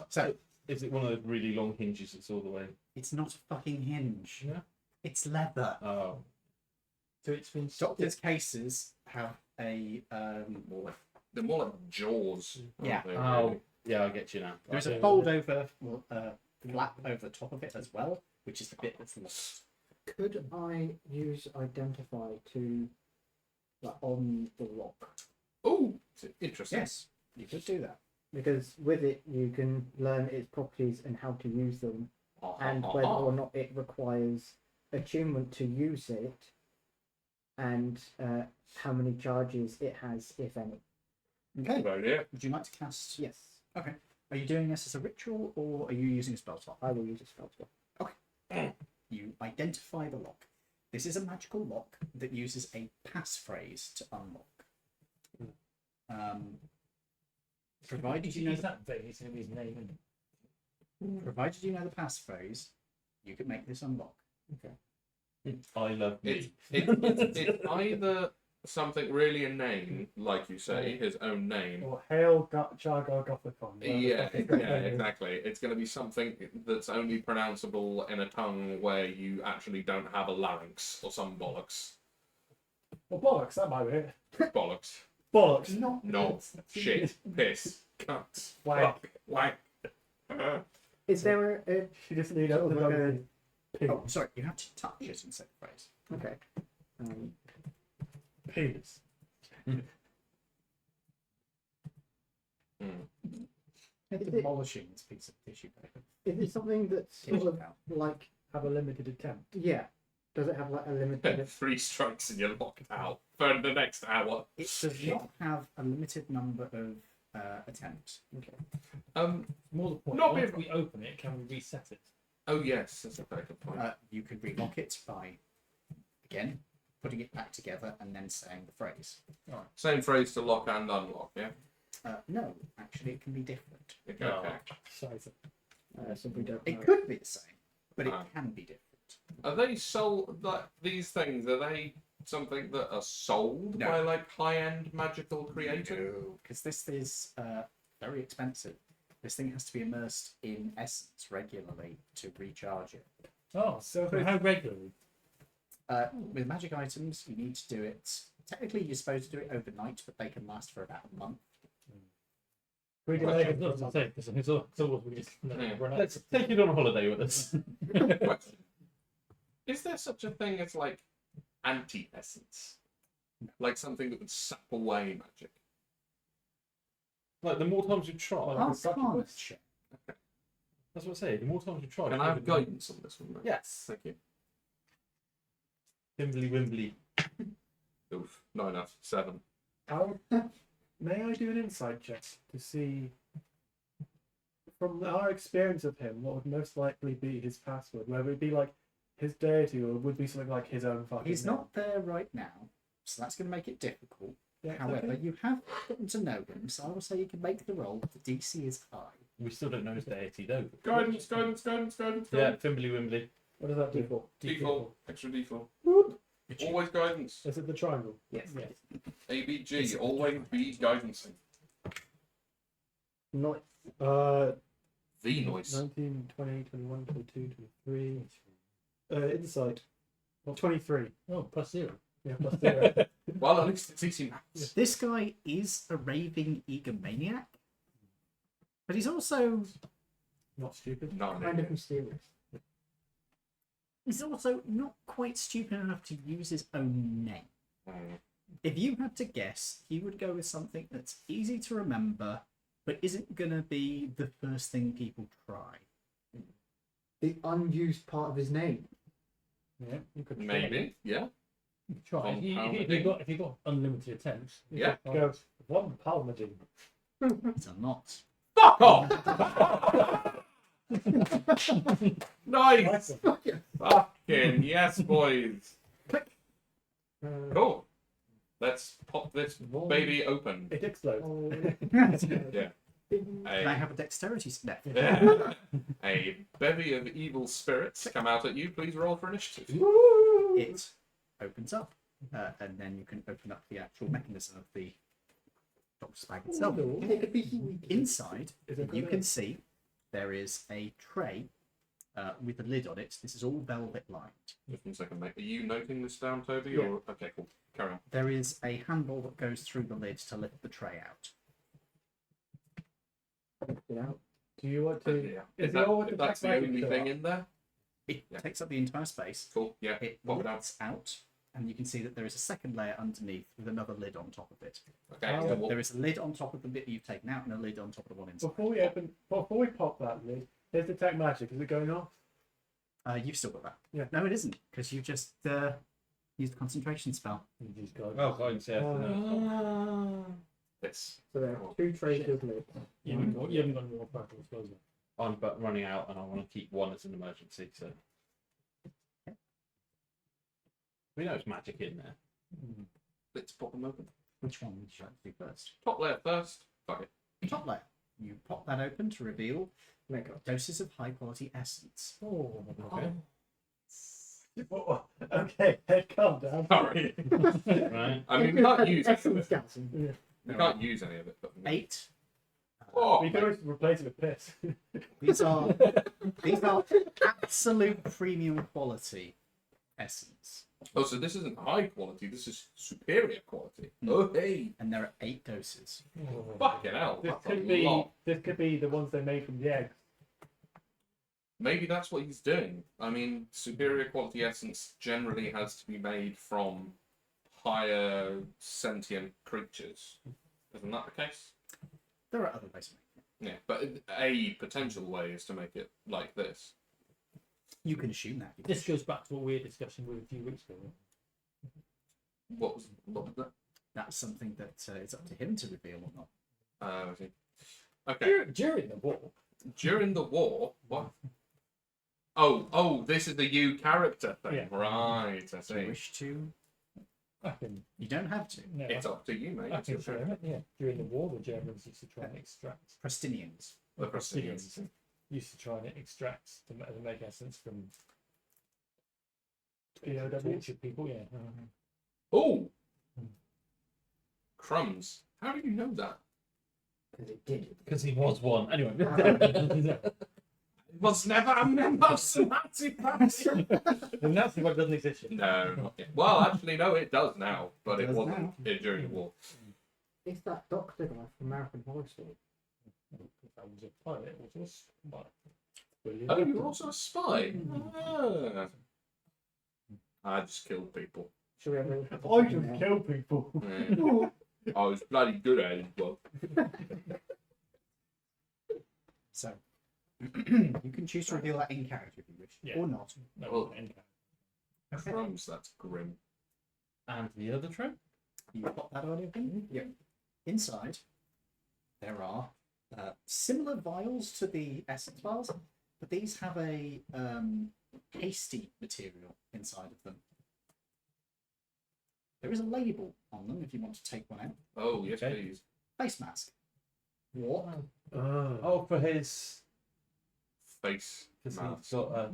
So, Is it one of the really long hinges that's all the way? it's not a fucking hinge. Yeah. It's leather. Oh. So it's been Doctors' cases have a They're more like jaws. aren't Yeah. they, Oh. really? Yeah, I get you now. there's a fold over flap over the top of it as well, which is the bit that's locked. Could I use identify to on the lock? Oh, interesting. Yes, you could do that. Because with it you can learn its properties and how to use them, and whether or not it requires attunement to use it, and how many charges it has, if any. Okay. Good idea. Would you like to cast? Yes, Okay. Are you doing this as a ritual or are you using a spell slot? I will use a spell slot. You identify the lock. This is a magical lock that uses a passphrase to unlock. Provided you know He's that big, he's going to be his name. provided you know the passphrase, you can make this unlock. I love me. It's either something really inane, like you say, his own name. or Hail Jargo Gothicon. Yeah, exactly. It's going to be something that's only pronounceable in a tongue where you actually don't have a larynx or some bollocks. Well, bollocks, that might be it. Bollocks. Bollocks. No. Shit. Piss. Cunt. Wank. Wank. Is there a You just need sort of like a pig. Oh, sorry, you have to touch it and say the phrase. okay? Penis. Is it, Demolishing this piece of tissue paper. is it something that's sort Tissue of out. like, Have a limited attempt. yeah? Does it have like a limited? 3 strikes and you're locked out for the next hour. It does not have a limited number of attempts. More the point, Not once being- we open it, can we reset it? Oh yes, that's a very good point. You could relock it by, again, putting it back together and then saying the phrase. Same phrase to lock and unlock, yeah? No, actually, it can be different. Okay. Oh. Sorry. So we don't. It know. could be the same, but it Ah. can be different. Are they sold, like, these things, are they something that are sold No. by, like, high-end magical creators? Because this is very expensive. This thing has to be immersed in essence regularly to recharge it. Oh, so how regularly? With magic items, you need to do it. Technically, you're supposed to do it overnight, but they can last for about a month. We delay it. That's what I'm saying, because it's all we just run out. Let's take it on a holiday with us. Question. Is there such a thing as, like, anti-essence? Like something that would sap away magic? Like the more times you try, Arcana check. that's what I say. The more times you try, Can I have guidance on this one, mate? Yes. Thank you. Wimbly Wimbly. Oof, 9 out of 7. May I do an insight check to see, from our experience of him, what would most likely be his password? Whether it be like his deity or it would be something like his own fucking He's name? not there right now, so that's going to make it difficult. Yeah, However, okay. you have gotten to know him, so I will say you can make the roll. The DC is high. We still don't know his deity though. Guidance. Yeah, Fimbly Wimbly. What does that do for? D4. Extra D4. Always guidance. Is it the triangle? Yes. Yes. ABG, always be guidance. Not The noise. 19, 20, 21, 22, 23. Insight. Well, 23. Oh, plus 0. Yeah, plus 0. Well, at least it's easy maths. This guy is a raving egomaniac, but he's also Not stupid. No, kind of mysterious. he's also not quite stupid enough to use his own name. Mm. If you had to guess, he would go with something that's easy to remember, but isn't gonna be the first thing people try. The unused part of his name. Yeah, you could try. Maybe, yeah. Try. If you've got unlimited attempts. You Yeah. could go one Palmadine. These are not. Fuck off! Nice! Fucking yes, boys. Cool. Let's pop this baby open. It explodes. Oh, Yeah. Can I have a dexterity step? A bevy of evil spirits come out at you. Please roll for initiative. It opens up, and then you can open up the actual mechanism of the doctor's bag itself. it could be Inside, Is it you good? can see there is a tray with a lid on it. This is all velvet lined. Just 1 second, mate. Are you noting this down, Toby? Yeah. Or okay, cool. Carry on. There is a handle that goes through the lid to lift the tray out. it out. Do you want to? Yeah. Is If it all with if the that's the black magic only still thing up? in there, It Yeah. takes up the entire space. cool. Yeah. It Pop it out. lifts out, and you can see that there is a second layer underneath with another lid on top of it. Okay. Oh. so So what- there is a lid on top of the bit you've taken out, and a lid on top of the one inside. Before we pop that lid, here's detect magic. Is it going off? You've still got that. Yeah. No, it isn't, because you just used a concentration spell. You just go. Oh, guidance, yeah. This. So there are 2 trays with lids. You haven't got any more practical spells. Then. I'm but running out, and I want to keep one as an emergency. So we know it's magic in there. Let's pop them open. Which one would you like to do first? Top layer first. Fuck it. Top layer. You pop that open to reveal Make up. doses of high quality essence. Oh, Okay. okay. Calm down. Sorry. Right. I mean, we can't use any of Essence it. Galson. We can't use any of it. But 8. Oh, We can always replace it with piss. These are absolute premium quality essence. oh, so this isn't high quality. This is superior quality. Oh, hey. And there are 8 doses. Fucking hell. This That's could a be. lot. This could be the ones they made from the eggs. Maybe that's what he's doing. I mean, superior quality essence generally has to be made from higher sentient creatures. Isn't that the case? There are other ways of making Yeah, but a potential way is to make it like this. it. You can assume that. This goes back to what we were discussing with a few weeks ago. What was that? That's something that is up to him to reveal or not. I see. Okay. During the war, During the war, what? Oh, this is the you character thing. Yeah. Right, I Do you see. wish to? I can. You don't have to. No, It's up to you, mate. I It's your can show turn. it. Yeah. During the war, the Germans used to try and extract. Prestinians. The Prestinians. Used to try and extract to make essence from POWs. tortured people. Yeah. Oh! Crumbs. How do you know that? Because it did. Because he was one. Anyway. It was never a member of the Nazi Party. The Nazi one doesn't exist yet. No, not yet. Well, actually, no, it does now, but It it does wasn't during the war. It's that doctor guy from American Horror Story. That was a pilot. It was a spy. Brilliant. Oh, you're also a spy. Ah. I just killed people. Should we have a I just kill people. Yeah. I was bloody good at it, but So you can choose to reveal that in character if you wish, Yeah. or not. No, Oh. end. crumbs, that's grim. And the other tray? You got that already? Yep. Inside, there are similar vials to the essence vials, but these have a pasty material inside of them. There is a label on them if you want to take one out. Oh, yes, Okay. please. Face mask. What? Oh, for his. Face Because mask. he's got a.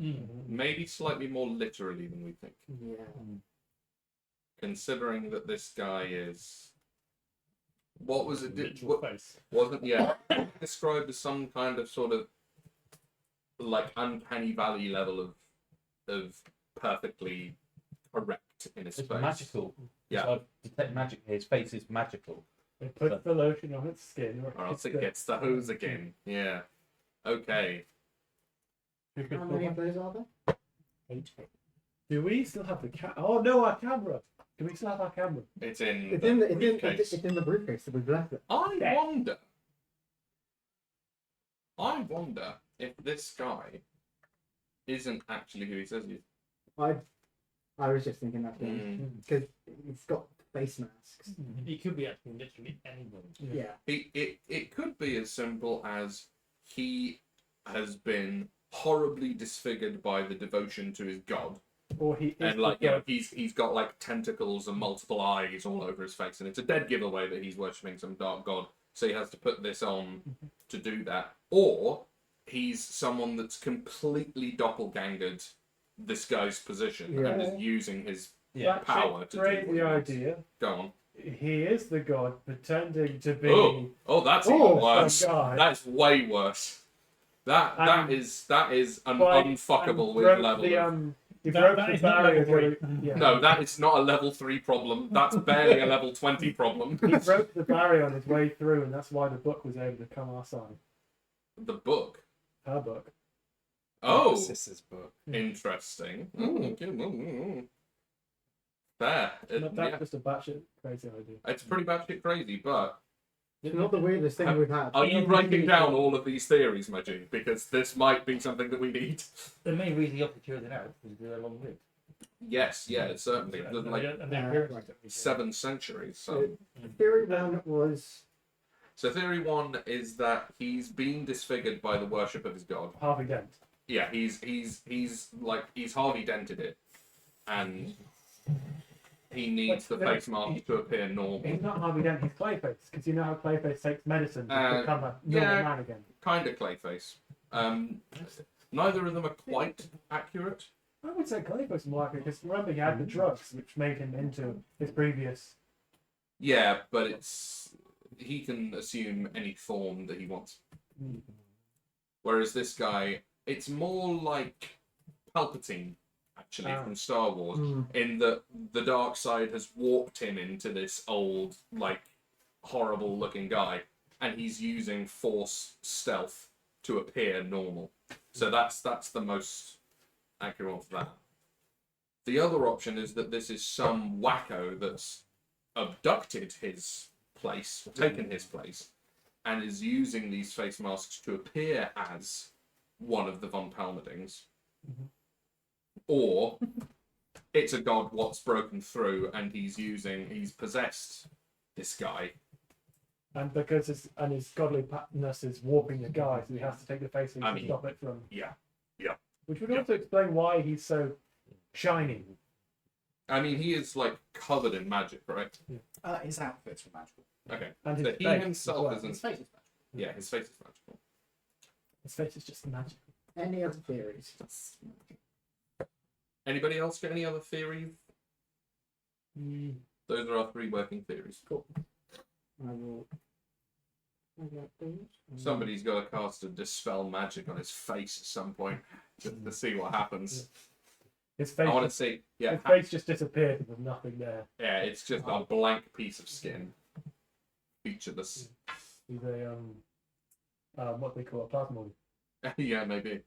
Maybe slightly more literally than we think. Yeah. Considering that this guy is. What was it? Literal face. Wasn't described as some kind of sort of like uncanny valley level of perfectly correct in his It's face. magical. Yeah. So I detect magic here. His face is magical. They put the lotion on its skin. Or else it gets the hose again. Yeah. Okay. How many of those are there? 8. Do we still have the Oh no, our camera. Do we still have our camera? It's in It's the in the briefcase. it's in the briefcase that we've left it. I wonder if this guy isn't actually who he says he is. I was just thinking that because he's got face masks. He could be acting literally anyone. Yeah. It could be as simple as he has been horribly disfigured by the devotion to his god, Or he is and the like you know, god. he's got like tentacles and multiple eyes all over his face, and it's a dead giveaway that he's worshipping some dark god, so he has to put this on to do that. Or he's someone that's completely doppelgangered this guy's position and is using his Yeah. power to do what Crazy he wants. idea. Go on. He is the god pretending to be. Oh, that's Oh, even worse. some guy. That's way worse. That And- is an Like, unfuckable and with broke level. the, of... He That- broke that the is not barrier. level Yeah. No, that is not a level 3 problem. That's barely a level 20 problem. He broke the barrier on his way through, and that's why the book was able to come our side. The book. Her book. Oh, Sis's book. interesting. Okay. Fair. That's Yeah. just a batshit crazy idea. It's pretty batshit crazy, but It's not the weirdest thing we've had. are you writing down all of these theories, Maggie? Because this might be something that we need. The main reason he opted to carry it out is they're long lived. Yes, yeah, it certainly. It doesn't like And the Yeah, appearance right. that we get. 7 centuries. So. Theory 1 was So theory 1 is that he's been disfigured by the worship of his god. Harvey Dent. Yeah, he's Harvey dented it, and he needs the face mask to appear normal. He's not Harvey Dent, he's Clayface, because you know how Clayface takes medicine to become a normal yeah. man again. Kind of Clayface. Neither of them are quite accurate. I would say Clayface is more accurate, because remember he had the drugs, which made him into his previous... Yeah, but he can assume any form that he wants. Whereas this guy, it's more like Palpatine, actually, from Star Wars, in that the dark side has warped him into this old, like, horrible looking guy, and he's using Force stealth to appear normal. So that's the most accurate one for that. The other option is that this is some wacko that's abducted his place, taken his place, and is using these face masks to appear as one of the Von Palmerdings. Or it's a god what's broken through and he's possessed this guy. And because his godliness is warping the guy, so he has to take the face I to mean, stop it from... Yeah. Which would also explain why he's so shiny. I mean, he is like covered in magic, right? His outfits were magical. Okay. And his So he face as himself well. isn't. His face is magical. Yeah, his face is magical. His face is just magic. any other theories. Anybody else got any other theories? Those are our 3 working theories. Cool. I will. Somebody's got to cast a dispel magic on his face at some point just to see what happens. His face, I want to see. Yeah, his face just disappeared and there's nothing there. yeah, it's just a blank piece of skin, featureless. He's a what they call a plasmoid. Yeah, maybe.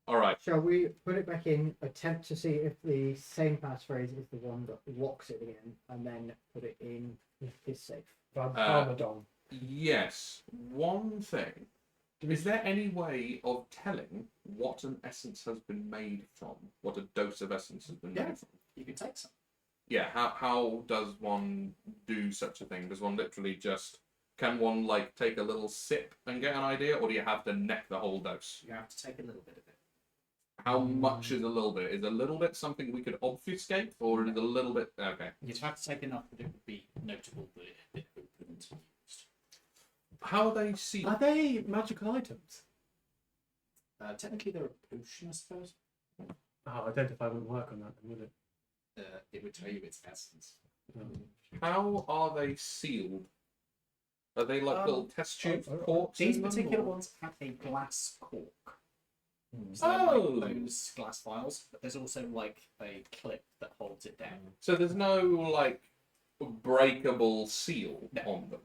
All right. Shall we put it back in, attempt to see if the same passphrase is the one that locks it again, and then put it in his safe? Armadon. Yes. One thing. Is there any way of telling what an essence has been made from? What a dose of essence has been Yeah. made from? You can take some. yeah, how does one do such a thing? Does one literally just can one like take a little sip and get an idea, or do you have to neck the whole dose? You have to take a little bit of it. How much is a little bit? Is a little bit something we could obfuscate, or is a little bit okay? You'd have to take enough that it would be notable that it had been opened and used. How are they sealed? Are they magical items? Technically, they're a potion, I suppose. Oh, identify wouldn't work on that, then, would it? It would tell you its essence. How are they sealed? Are they like little test tube corks? These in them, particular or- ones have a glass cork. Mm. So they're Oh! like those glass vials, but there's also like a clip that holds it down. So there's no like breakable seal No. on them.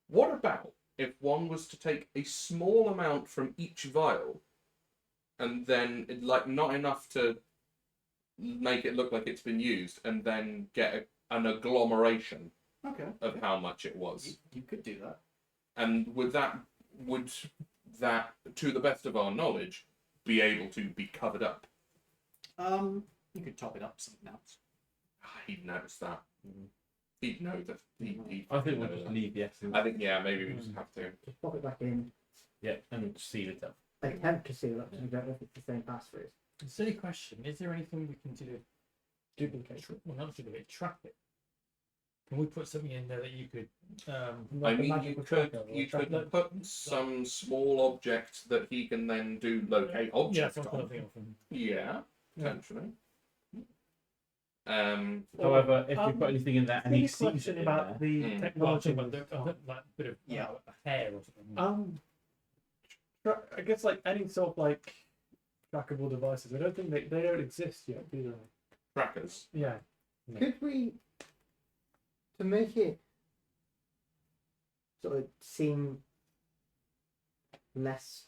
What about if one was to take a small amount from each vial, and then like not enough to make it look like it's been used, and then get an agglomeration Okay. of how much it was? You could do that. And would that, to the best of our knowledge, be able to be covered up? You could top it up with something else. He'd notice that. He'd know that. He'd I think we'll know just that. leave the essence. I think, yeah, maybe we just have to. Just pop it back in. Yeah, and seal it up. Attempt to seal it because you don't know if it's the same pass-through. Silly question. Is there anything we can do to duplicate? Well, not duplicate, track it. Can we put something in there that you could? I Like a mean, you magical could tracker or you track- could put some small object that he can then do locate Yeah, object some kind on. of thing. From, Yeah, potentially. However, if you Um, put anything in there and he Silly sees question it in about there, the Mm. technology. but like bit of hair or something. I guess like any sort of like trackable devices. I don't think they don't exist yet, do they? Trackers. Yeah. Could we, to make it sort of seem less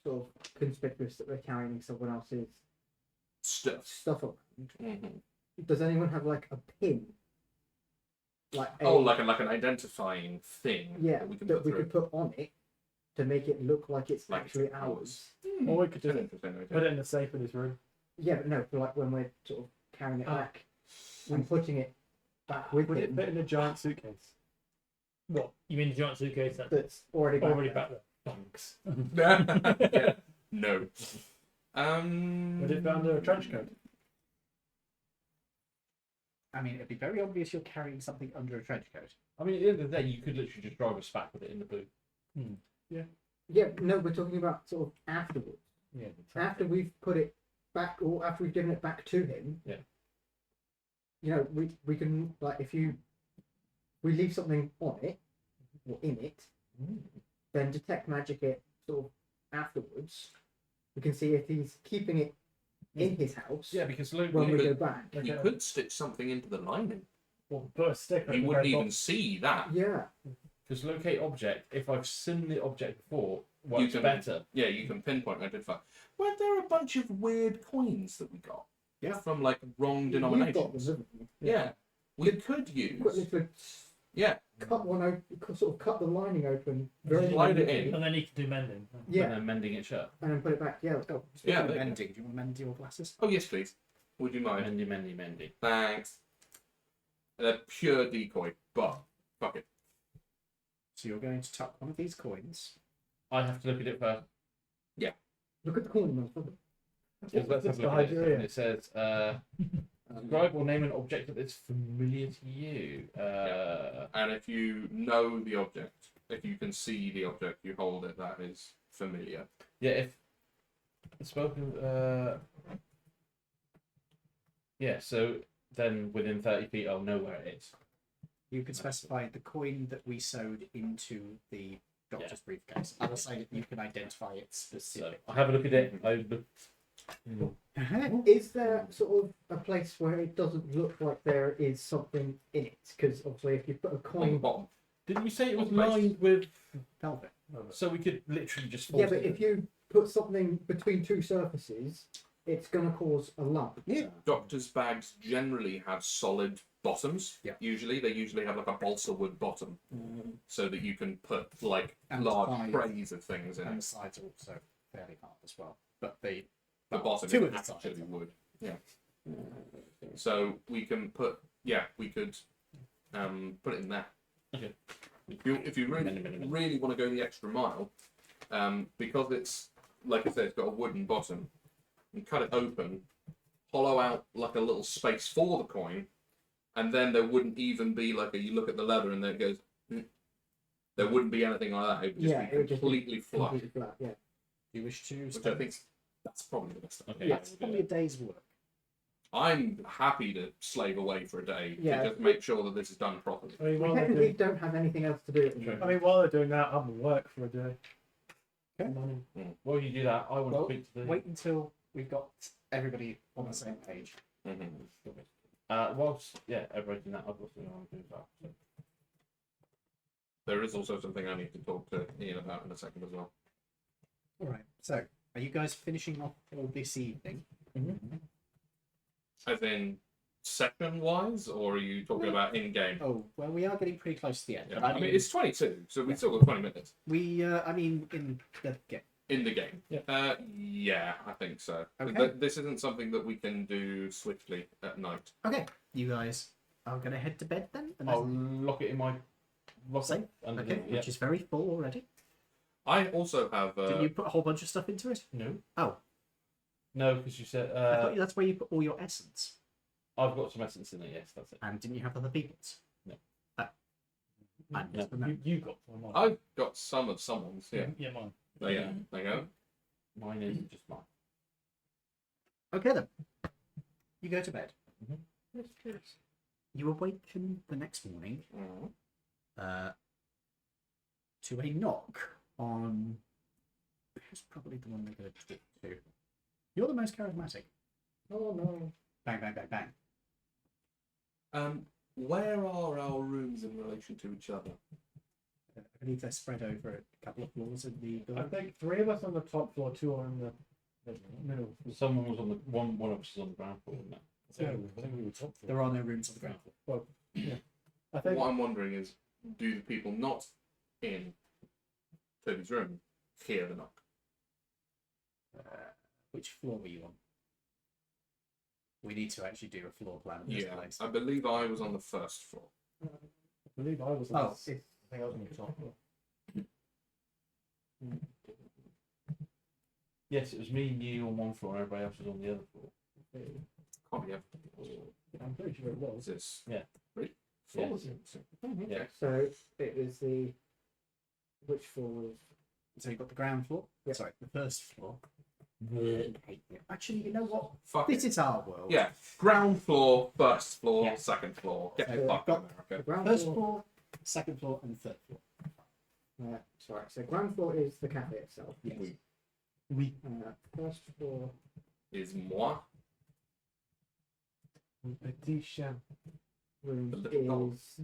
sort of conspicuous that we're carrying someone else's Stuff. stuff around, Mhm. does anyone have like a pin? Like a, Oh, like an identifying thing. yeah, that we can that put we through. could put on it to make it look like it's Like it's actually ours. ours. Or we could That's an just interesting idea. put it in the safe in his room. Yeah, but no, for like when we're sort of carrying it Ah. back and putting it back with Would it him, fit in a giant suitcase? What? You mean the giant suitcase that's that's already back already there. back there? Thanks. Yeah. No. Would it fit under a trench coat? I mean, it'd be very obvious you're carrying something under a trench coat. I mean, at the end of the day, you could literally just drive us back with it in the boot. Yeah, no, we're talking about sort of afterwards. Yeah. After we've put it back, or after we've given it back to him. Yeah. You know, we can like if we leave something on it or in it, then detect magic it sort of afterwards. We can see if he's keeping it in his house Yeah, because Luke, when we could- go back. You could stitch something into the lining. Or put a sticker. You at the wouldn't very even bottom. see that. Yeah, because locate object, if I've seen the object before, works You can- better. Yeah, you can pinpoint identify. Weren't there a bunch of weird coins that we got? Yeah. From like wrong you've got them, denominations. haven't you? Yeah. We could use. Quickly to Yeah. cut one open, sort of cut the lining open very Slide it minutely, in. And then you can do mending. Yeah, And then mending it shut. and then put it back. Yeah, let's go. Yeah, Speaking of there you go. mending, do you want to mend your glasses? Oh yes, please. Would you mind? Mendy. Thanks. They're pure decoy, but fuck it. So you're going to tuck one of these coins. I have to look at it first. Look at the corner, motherfucker. Because let's have a look at it. Hyperion. And it says, describe or name an object that is familiar to you. And if you know the object, if you can see the object, you hold it. That is familiar. Yeah, if it's spoken. Yeah, so then within 30 feet, I'll know where it is. You can specify the coin that we sewed into the doctor's briefcase. I'll say that you can identify it So specifically. I have a look at it. I look. Is there sort of a place where it doesn't look like there is something in it? Because obviously, if you put a On the coin, bottom. Didn't you say it was What place? lined with? Velvet. So we could literally just. yeah, force but it. if you put something between two surfaces, it's gonna cause a lump. Doctor's bags generally have solid bottoms. Yeah. Usually, they usually have like a balsa wood bottom, so that you can put like And large sides. trays of things in And the it. sides are also fairly hard as well. But the The bottom two is of the sides. actually wood. Yeah. So we can put, we could put it in there. Okay. If you really want to go the extra mile, because it's, like I said, it's got a wooden bottom, you cut it open, hollow out like a little space for the coin, and then there wouldn't even be like you look at the leather and then it goes, there wouldn't be anything like that. It would just be completely flat. Do you wish to Which I spend... think that's probably the best. Okay. Yeah, it's probably a day's work. I'm happy to slave away for a day Yeah. to just make sure that this is done properly. I mean, We while they're technically doing, don't have anything else to do at the moment. I mean, while they're doing that, I'm gonna work for a day. Okay. Money. While you do that, I want Well, to speak to the. Wait until we've got everybody on the same page. Whilst everybody's doing that, I've got something I want to do as well. So. There is also something I need to talk to Ian about in a second as well. All right. So, are you guys finishing off all this evening? As in session-wise, or are you talking about in-game? Oh, well, we are getting pretty close to the end. Yeah. But I mean, it's 22, so we've still got 20 minutes. I mean, in the game. In the game? Yeah. Yeah, I think so. Okay. This isn't something that we can do swiftly at night. Okay. You guys are going to head to bed then? I'll lock it in my locker. Safe? Okay, which is very full already. I also have... Did you put a whole bunch of stuff into it? No. Oh. No, because you said I thought that's where you put all your essence. I've got some essence in it. Yes, that's it. And didn't you have other people's? No. Oh. I No. misremembered. You got one. I've got some of someone's, yeah. Yeah, mine. There you go. Mine is just mine. Okay then. You go to bed. Let's do this. You awaken the next morning Mhm. to a knock on. Who's probably the one they're going to talk to? You're the most charismatic. Oh no. Bang, bang, bang, bang. Where are our rooms in relation to each other? I believe they're spread over a couple of floors in the I building. think 3 of us on the top floor, 2 are in the middle. Someone was on the one of us is on the ground floor, isn't it? I think we were top floor. There are no rooms on the ground floor. I think What I'm wondering is, do the people not in Toby's room hear the knock? Which floor were you on? We need to actually do a floor plan of this Yeah, place. I believe I was on the first floor. I believe I was. Oh, I think I was on the top floor. Yes, it was me and you on one floor, and everybody else was on the other floor. Can't be everything. I'm pretty sure it What's was. this? Yeah. 3 Yeah. floors? Yeah. So it was the which floor was So you've got the ground floor. Yeah. Sorry, the first floor. Actually, you know what? Fuck This it. is our world. Yeah, ground floor, first floor, Yeah. second floor. Get So the fuck we've out of the America. ground First floor? floor, second floor, and third floor. Sorry, so ground floor is the cafe itself. Yes. Oui. First floor Is moi. Petit chien. room The little dog. is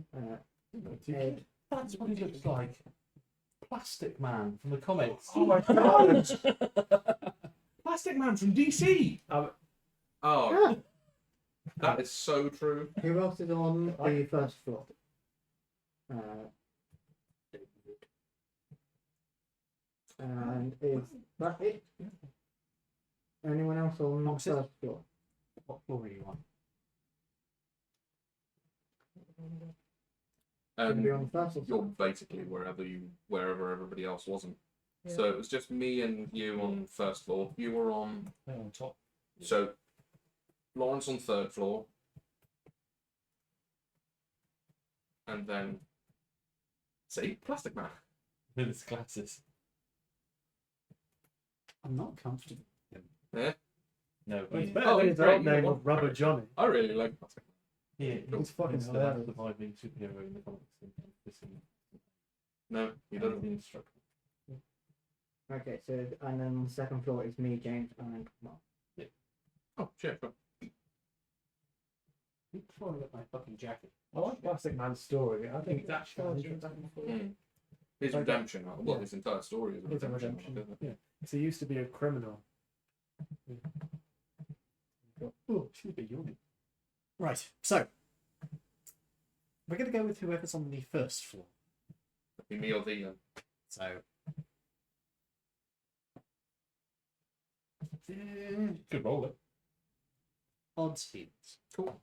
Petit Ed. That's what he looks like. Plastic Man from the comics. Oh my god! Plastic Man from DC! Um, Oh, that is so true. Who else is on the first floor? And is that it? Anyone else on the That's it. first floor? What floor are you on? Gonna be on the first or You're second? basically wherever everybody else wasn't. Yeah. So it was just me and you on first floor. You were on. they're on top. So Lawrence on third floor. And then. See? Plastic Man. With his glasses. I'm not comfortable. Yeah. No, Well, it's he's better Oh, than his great, old you name want- of Rubber Johnny. I really like Plastic Man. It's fucking the hilarious. surviving superhero in the comics. No, he doesn't. Okay, so and then on the second floor is me, James, and Mark. Oh, sure. Sure. Keep throwing at my fucking jacket. I like Plastic Man's story. I think it's actually His Like redemption, well, yeah. his entire story is a It's a redemption. redemption. isn't it? Yeah. So he used to be a criminal. Oh, excuse me, yawning. Right, so we're going to go with whoever's on the first floor. Be me or thee then. So Could roll it. odds fields. Cool.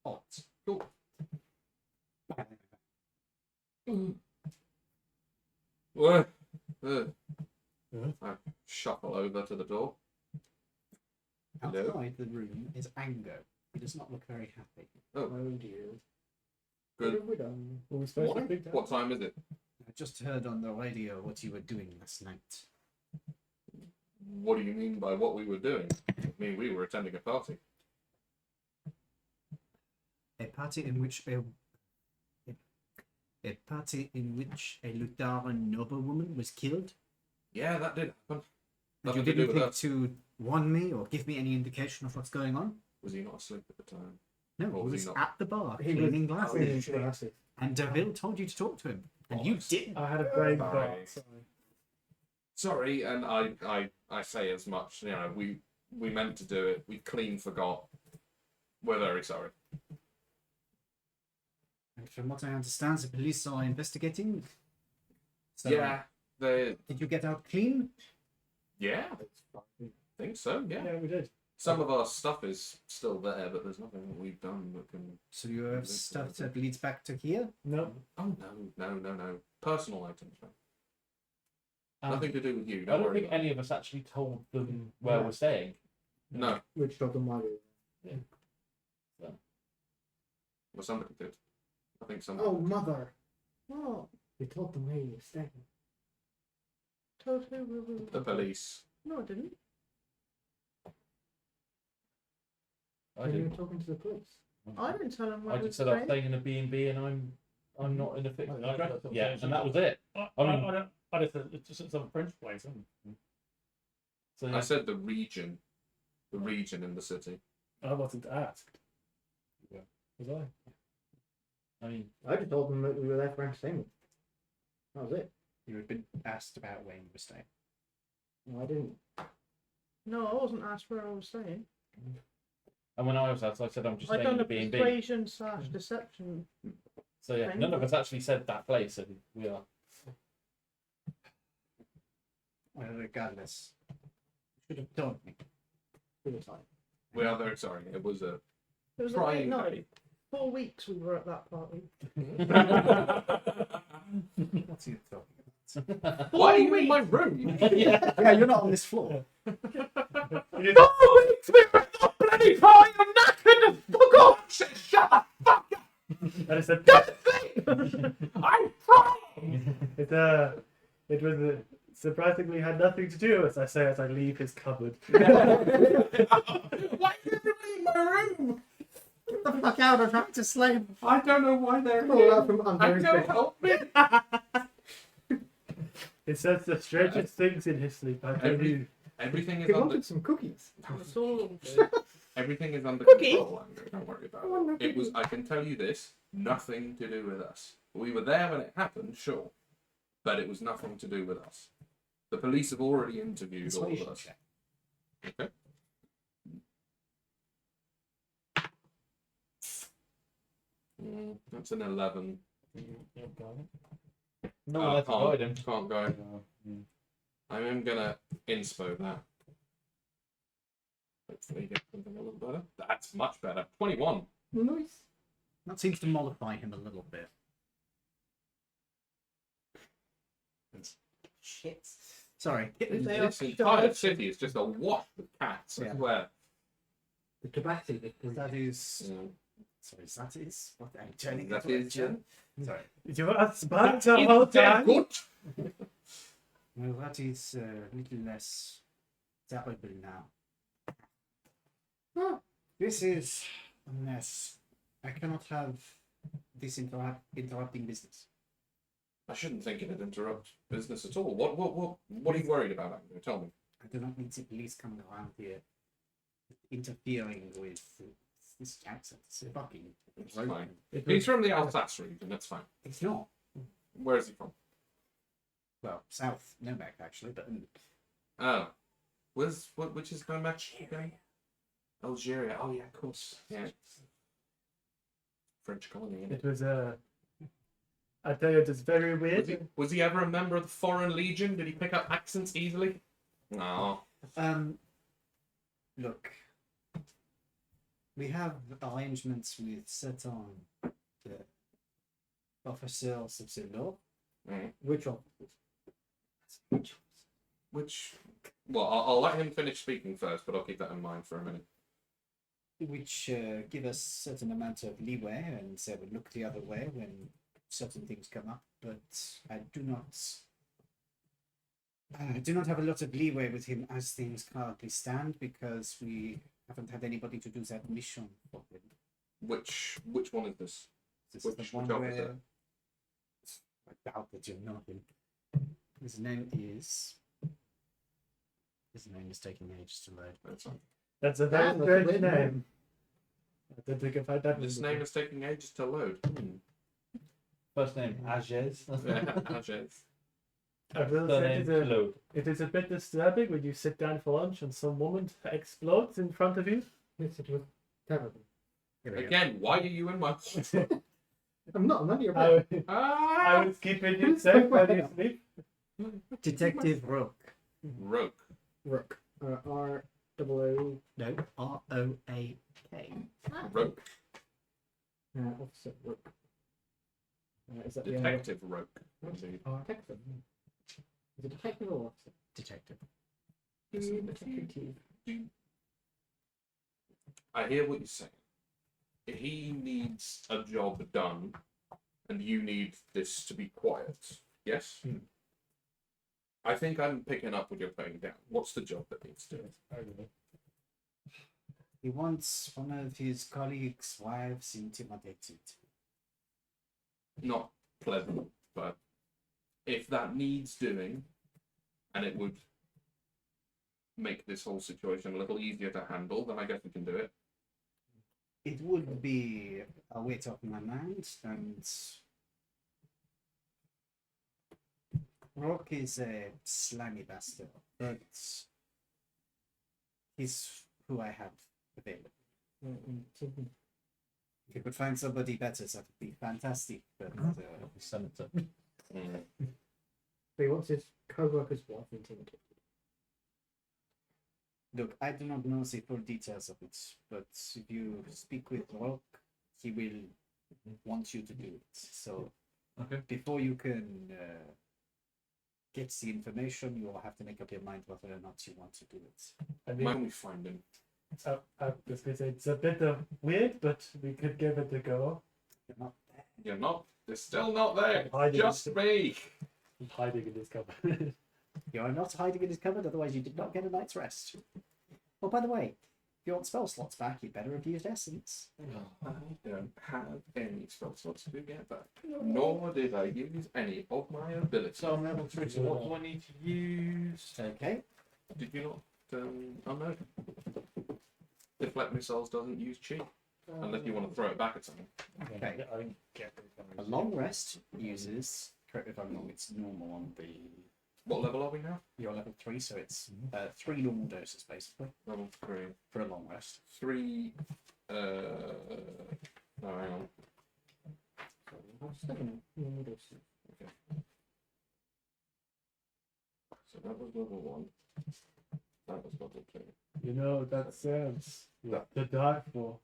Odds. Cool. Well, I shuffle over to the door. Hello? Outside the room is Ango. He does not look very happy. Oh, dear. good. What have we done? Were we supposed to pick that? What time is it? I just heard on the radio what you were doing last night. What do you mean by what we were doing? I mean, we were attending a party. A party in which a party in which a Lutheran noblewoman was killed. Yeah, that did happen. And you Nothing to do didn't with think us. to warn me or give me any indication of what's going on? Was he not asleep at the time? No, Or he was was he not? at the bar He was cleaning glasses. cleaning glasses. And Deville told you to talk to him. And you Bollocks. didn't. I had a brain Sorry. fart. Sorry. Sorry, and I say as much. You know, we meant to do it. We clean forgot. We're very sorry. And from what I understand, the police are investigating. So, Yeah, they. did you get out clean? Yeah, I think so. Yeah. Yeah, we did. Some of our stuff is still there, but there's nothing that we've done that can. So you have stuff that leads back to here? No. Oh no! Personal items, man. Um, Nothing to do with you. I Don't don't worry. think about any of us actually told them where No. we're staying. it. No, Which told them why we were. well, somebody did. I think somebody. Oh, mother. Oh. We told them where you were staying. Told who we were. The police. No, I didn't. I When you didn't. were talking to the police. I didn't tell them where I we were just said I'm staying. staying in a B&B and I'm not in a fixed Oh, address. that's Yeah, okay. and that was it. I just said it's some French place. So I yeah. said the region. The region in the city. I wasn't asked. Was I mean, I just told them that we were there for entertainment. That was it. You had been asked about where you were staying. No, I didn't. No, I wasn't asked where I was staying. and when I was asked, I said I'm just I staying done in a a B&B. persuasion / deception. So yeah, none of us actually said that place, and we are. Well, regardless, you should have told me. We are very sorry. It was a. It was a Trying late night. day. 4 weeks we were at that party. What's he talking about? Why are you in my room? Yeah. Yeah, you're not on this floor. Bloody party! I'm not gonna fuck off! Shut the fuck up! I just said I'm trying! it was surprisingly had nothing to do with, as I say as I leave his cupboard. Why is everybody in my room? Get the fuck out, I'm trying to sleep. I don't know why they're Pull here. out from under I his don't bed. help me. It says the strangest things in his sleep. I tell you. Everything He is under. wanted some cookies. It's all Everything is under Cookie? control. Andrew. Don't worry about it. It was. I can tell you this. Nothing to do with us. We were there when it happened, sure, but it was nothing to do with us. The police have already interviewed all of Persuasion us. check. Okay. That's an 11. No Oh, one left to guide him. Can't go. I am gonna inspo that. Hopefully get something a little better. That's much better. 21. Nice. That seems to mollify him a little bit. Shit. Sorry. They are This entire dark. city is just awash with cats. I Yeah. swear. The tobacco. That is. Yeah. Sorry, that is what I'm turning That into a is, gem. Sorry. You were smart the whole time. Good. Well, that is a little less terrible now. This is a mess. I cannot have this interrupting business. I shouldn't think it'd interrupt business at all. What are you worried about, Andrew? Tell me. I do not need the police coming around here interfering with this accent. It's fucking. It's fine. It He's was, from the Alsace region. That's fine. It's not. Where is he from? Well, South Nomek actually, but Oh, which is going back again? Algeria. Oh yeah, of course. Yeah. French colony. Innit? it was I tell you, it is very weird. Was he ever a member of the Foreign Legion? Did he pick up accents easily? No. look. We have arrangements with certain officers of the law. Which one? Which, well, I'll let him finish speaking first, but I'll keep that in mind for a minute. Which give us certain amount of leeway, and they would look the other way when certain things come up. But I do not have a lot of leeway with him as things currently stand, because we haven't had anybody to do that mission for him. Which one is this? This Which is the one officer? where I doubt that you know him. His name is taking ages to load. That's fine. That's a Ah, very that's a strange weird name. name. I don't think I've had that. This one name is taking ages to load. First name Ages. Yeah, Ajez. I will say it is a bit disturbing when you sit down for lunch and some woman explodes in front of you. Yes, it was terrible. Again, why are you in my... I'm not. None of your I, bed. I was keeping you safe while you sleep. Detective Rook. Rogue. Rook. R-O-O. No, R-O-A-K. Rogue. Officer Rook. Is that Detective Rogue. the detective? Is it detective or officer? Detective. Detective. I hear what you're saying. He needs a job done, and you need this to be quiet. Yes? I think I'm picking up what you're putting down. What's the job that needs doing? He wants one of his colleagues' wives intimidated. Not pleasant, but if that needs doing, and it would make this whole situation a little easier to handle, then I guess we can do it. It would be a weight off my mind, and Rock is a slimy bastard, but he's who I have available. If you could find somebody better, that would be fantastic. But Senator. But he wants his co-worker's wife intimidated. look, I do not know the full details of it, but if you speak with Rock, he will want you to do it. So Okay. before you can get the information, you will have to make up your mind whether or not you want to do it. I When mean, we find him. I was going to say it's a bit weird, but we could give it a go. You're not there. You're not. They're still not there. Hiding. Just me. I'm hiding in this cupboard. You are not hiding in his cupboard, otherwise you did not get a night's rest. Oh, by the way, if you want spell slots back, you better have used Essence. I don't have any spell slots to get back. Nor did I use any of my abilities. So I'm level 3, so what do I need to use? Okay. Did you not? Oh no. Deflect missiles doesn't use chi. Unless you want to throw it back at someone. Okay. I didn't get A long rest uses, correct me if I'm wrong, it's normal on the. What level are we now? You're level 3, so it's 3 normal doses basically Level 3. for a long rest. 3. Oh, hang on. Okay. So that was level 1. That was level 2. You know, that sounds to die for.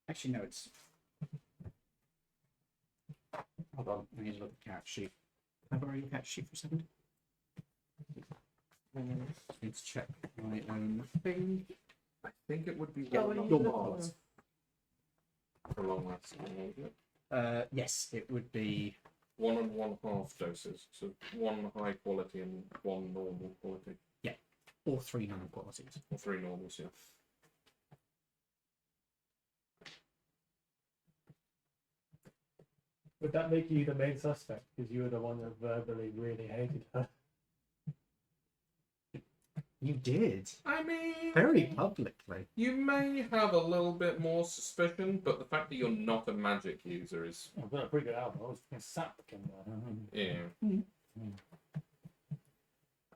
Actually, no, it's. Hold on, I need to look at the character sheet. Can I borrow your character sheet for a second? Let's check my own thing. I think it would be Oh, one you on look one at for long rest. Isn't it? Yes, it would be. 1 and 1/2 doses. So 1 high quality and 1 normal quality. Or 3 normal qualities. Or 3 normals, yeah. Would that make you the main suspect? Because you were the one that verbally really hated her. You did. I mean, Very publicly. you may have a little bit more suspicion, but the fact that you're not a magic user is, I've got a pretty good album. I was fucking sap in there. yeah.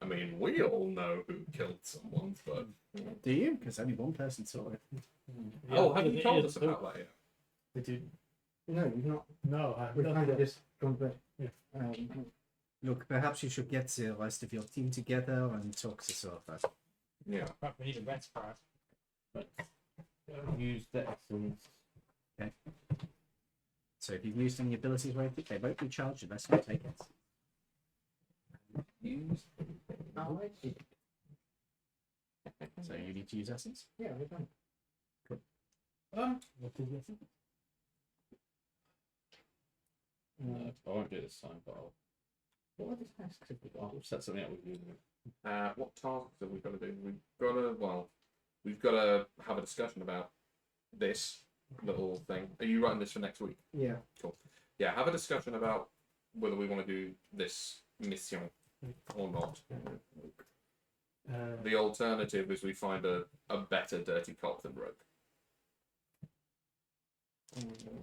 I mean, we all know who killed someone, but Do you? Because only one person saw it. oh, have you told us about that yet? Did you? No, you've not. No, I We've not kind of yet. just gone to bed. Yeah. Look, perhaps you should get the rest of your team together and talk this over. Yeah. Perhaps we need a rest card. Use the essence. So if you've used any abilities or anything, they won't be charged unless you take it. Use. Oh, I did. So you need to use essence. Yeah, we've done. What is this? No, I won't do it this time, but What other tasks have we got? I'll set something up with you. What tasks have we got to do? We've got to have a discussion about this little thing. Are you writing this for next week? Yeah. Cool. Yeah, have a discussion about whether we want to do this mission or not. The alternative is we find a better dirty cop than Rogue.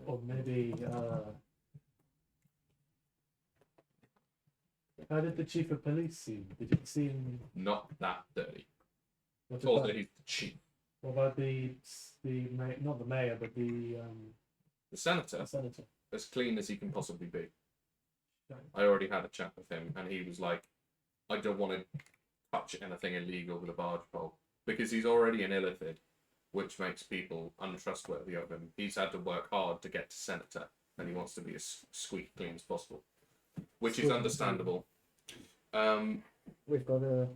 Or maybe. How did the chief of police seem? Did he seem? Not that dirty. What Also, about, he's the chief. what about not the mayor, but The senator, the senator? as clean as he can possibly be. Right. I already had a chat with him, and he was like, I don't want to touch anything illegal with a barge pole, because he's already an illithid, which makes people untrustworthy of him. He's had to work hard to get to senator, and he wants to be as squeaky clean as possible, which is understandable. We've got to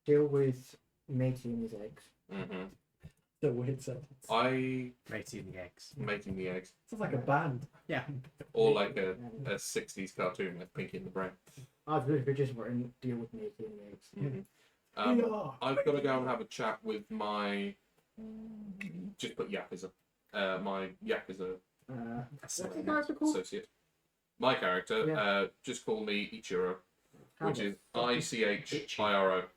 deal with Matey and his eggs. hmm The weird sentence. I Matey and the eggs. making the eggs, Sounds like a band. Yeah. or like a 60s cartoon with Pinky in the Brain. I've literally just written deal with Matey and the eggs. Mhm. We are. I've got to go and have a chat with my. Just put Yakuza. My Yakuza What's the character called? associate. My character, Yeah. just call me Ichiro, How which the is fuck is ICHIRO.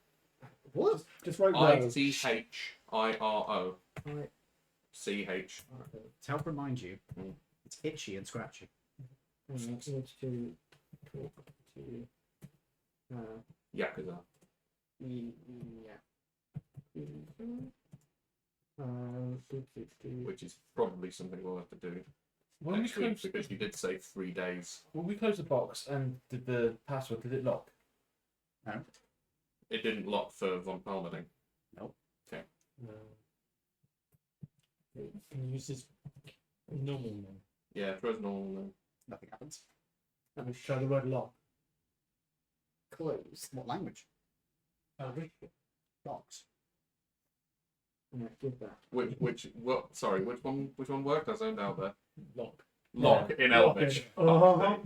What? Just write Rose. ICHIRO. Right. CH. To help remind you, Mm. it's itchy and scratchy. I need to talk to. Yakuza. Yeah. Which is probably something we'll have to do When we next week, closed, because you did say 3 days. when we closed the box and did the password, did it lock? It didn't lock for Von Palmerding. Can you use this normal one? Yeah, throws normal. Nothing happens. Let's try the word lock. Close. What language? Locks. Yeah, give that. Which one worked? I zoned out there. Lock. Lock in Elvish. Uh-huh.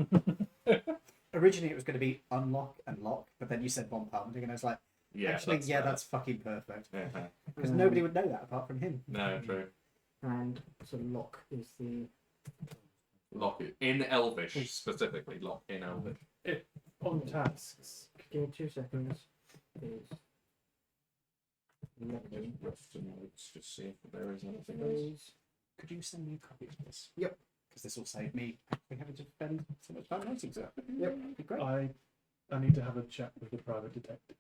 Originally, it was going to be unlock and lock, but then you said Von Palmerding, and I was like, Yeah, actually, that's yeah, fair. that's fucking perfect. Yeah. Because nobody would know that apart from him. No, true. And so lock is the. Lock it in Elvish specifically. Lock in Elvish. On tasks. Give me 2 seconds. Is. Locking. Let's just see if there is anything else. Please. Could you send me a copy of this? Yep. Because this will save me actually having to spend so much time writing to it. Yep. That'd be great. I need to have a chat with the private detective.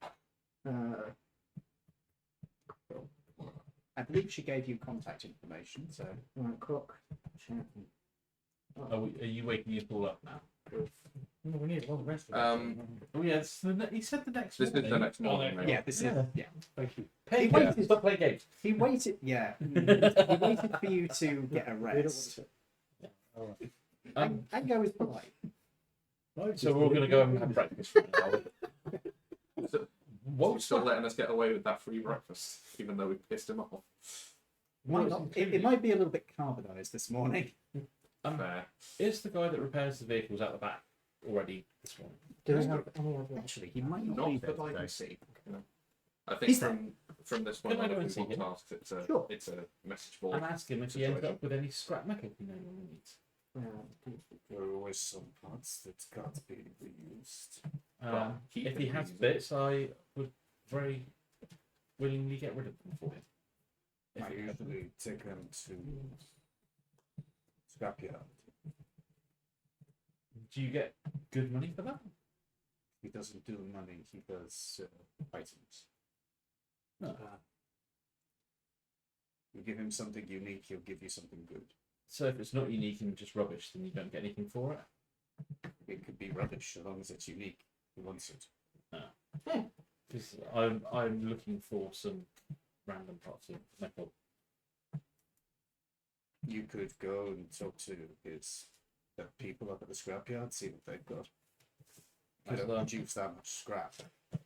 I believe she gave you contact information, so. Right, clock. Chat. Are you waking us all up now? No, we need a long rest. Um, Oh yeah, he said the next This is morning. the next morning. Oh, mate. Yeah, this is. Yeah. Thank you. Hey, He wait, waited. stop playing games. He waited. Yeah. He waited for you to get a rest. And go is polite. So we're all going to go and have breakfast for an hour. So, What's still letting us get away with that free breakfast, even though we pissed him off. Might not, it might be a little bit carbonized this morning. Fair. Is the guy that repairs the vehicles out the back already this morning? Do we have any other? Actually, he might not be Not there that I today. can see. No. I think He's there. from this one, Can I go on and see him? tasks, it's a Sure. it's a message board. And ask him if he ends situation. up with any scrap metal he needs. There are always some parts that can't be reused. Well, he If he can has use it. bits, I would very willingly get rid of them for him. If I it has them. usually take them to scrapyard. Do you get good money for that? He doesn't do money, he does items. You give him something unique, he'll give you something good. So if it's not unique and just rubbish, then you don't get anything for it. It could be rubbish as long as it's unique. He wants it. Because I'm looking for some random parts of metal. You could go and talk to his people up at the scrapyard, see what they've got. I don't produce that much scrap.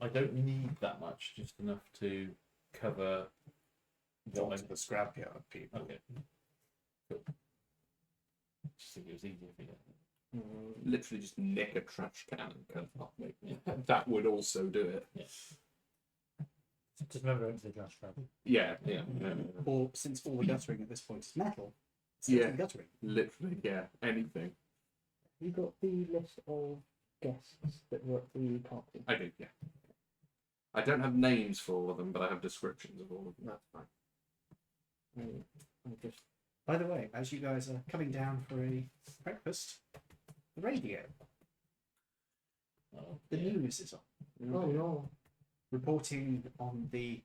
I don't need that much, just enough to cover Talk what to the scrapyard people. Okay. Cool. Just think it was easier for you. Literally just nick a trash can and cut it off. That would also do it. Just remember it's a trash can. Yeah. Or since all the guttering at this point is metal, Yeah. guttering. Literally, yeah. Anything. You got the list of guests that were at the party. I do, yeah. I don't have names for all of them, but I have descriptions of all of them. That's fine. I just By the way, as you guys are coming down for a breakfast, the radio, the news is on, oh no. reporting on the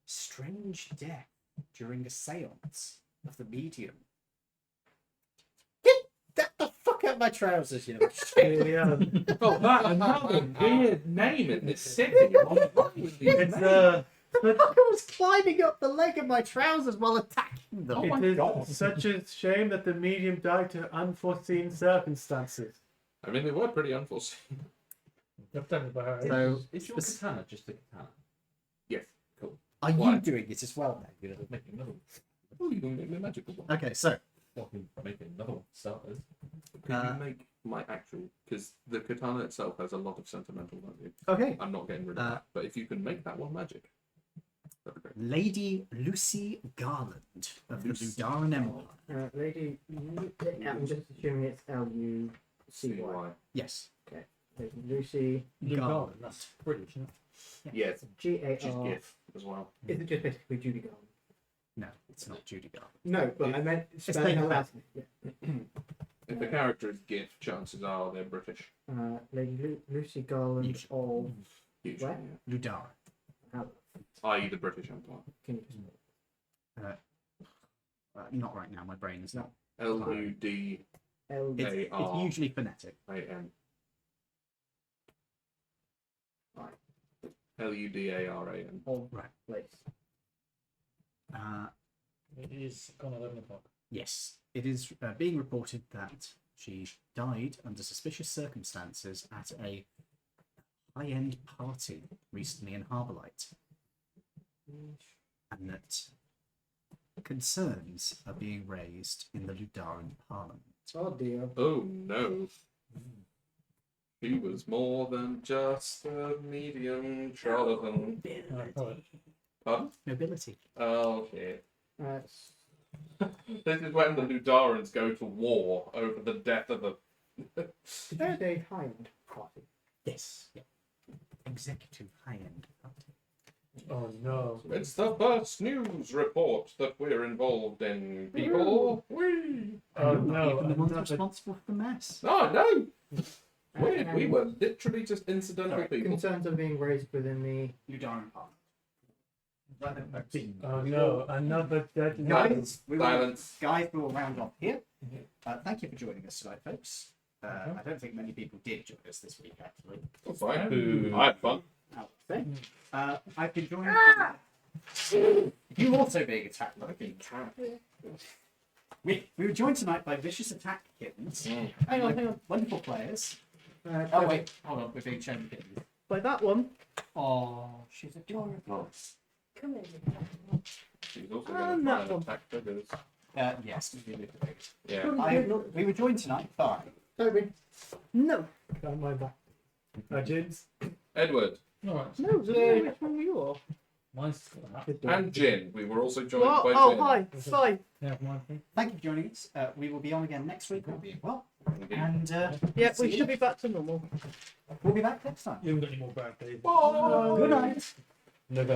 strange death during a séance of the medium. Get the fuck out of my trousers, you know. Oh, that another weird name in this city. What's wrong with these It's names? The fucker was climbing up the leg of my trousers while attacking them. Oh my It is God. such a shame that the medium died to unforeseen circumstances. I mean, they were pretty unforeseen. You've done it by her. So, Is your katana just a katana? Yes. are Why? you doing it as well now? You know, making another one. Oh, you can make me a magical one. Okay, so Fucking making another one. Starters. Could you make my actual? Because the katana itself has a lot of sentimental value. okay, I'm not getting rid of that. But if you can make that one magic, that'd be great. Lady Lucy Garland of the Lucy. Ludaran Empire. Lady, I'm just assuming it's Lucy. CY. Yes, Lady Lucy. Garland. That's British, isn't it? Yes, G-A-R. she's GIF as well. Is it just basically Judy Garland? No, it's not Judy Garland. No, but I meant spelling taken out out. loud. Yeah. If the character is GIF, chances are they're British. Lady Lucy Garland Usually. of Usually, Where? yeah. Ludaran. how, I.e. the British Empire. can you just Not right now, my brain is not. L-U-D-A-R-A-N. L It's usually phonetic. L-U-D-A-R-A-N. of Right. place? It is gone 11 o'clock. Yes, it is being reported that she died under suspicious circumstances at a high-end party recently in Harbourlight, and that concerns are being raised in the Ludaran Parliament. Oh dear. Oh no. She was more than just a medium charlatan. Pardon? Nobility. Oh shit. Uh, This is when the Ludarans go to war over the death of a. there's a high-end party. Yes. Yeah. Executive high-end party. Oh no. It's the first news report that we're involved in, people. Whee! Oh Even no. the ones Another- responsible for the mess. Oh no! We And were literally just incidental people. concerns are being raised within the. Ludaran Parliament. Oh no. Another dead Guys, Silence. Guys, we'll round off here. Thank you for joining us tonight, folks. I don't think many people did join us this week, actually. Oh, fine. Boo. I had fun. I've been joined. You also being attacked by a big cat. We were joined tonight by Vicious Attack Kittens. Hang on. Wonderful players. Oh By wait, hold on, we're being shown kittens. that one. Oh, she's adorable. Come here. She's also And going to that try and one. attack figures. Yes, we did. Yeah. We were joined tonight by Toby. No. Don't mind that. James. Edward Alright. No, which one were you are? Mine's got that. and Jin. We were also joined What? by Oh, Jin. hi. Fine. Yeah, mine. Thank you for joining us. We will be on again next week, all being well. And Yeah, See we you. should be back to normal. we'll be back next time. You haven't got any more bad days. Good night. November.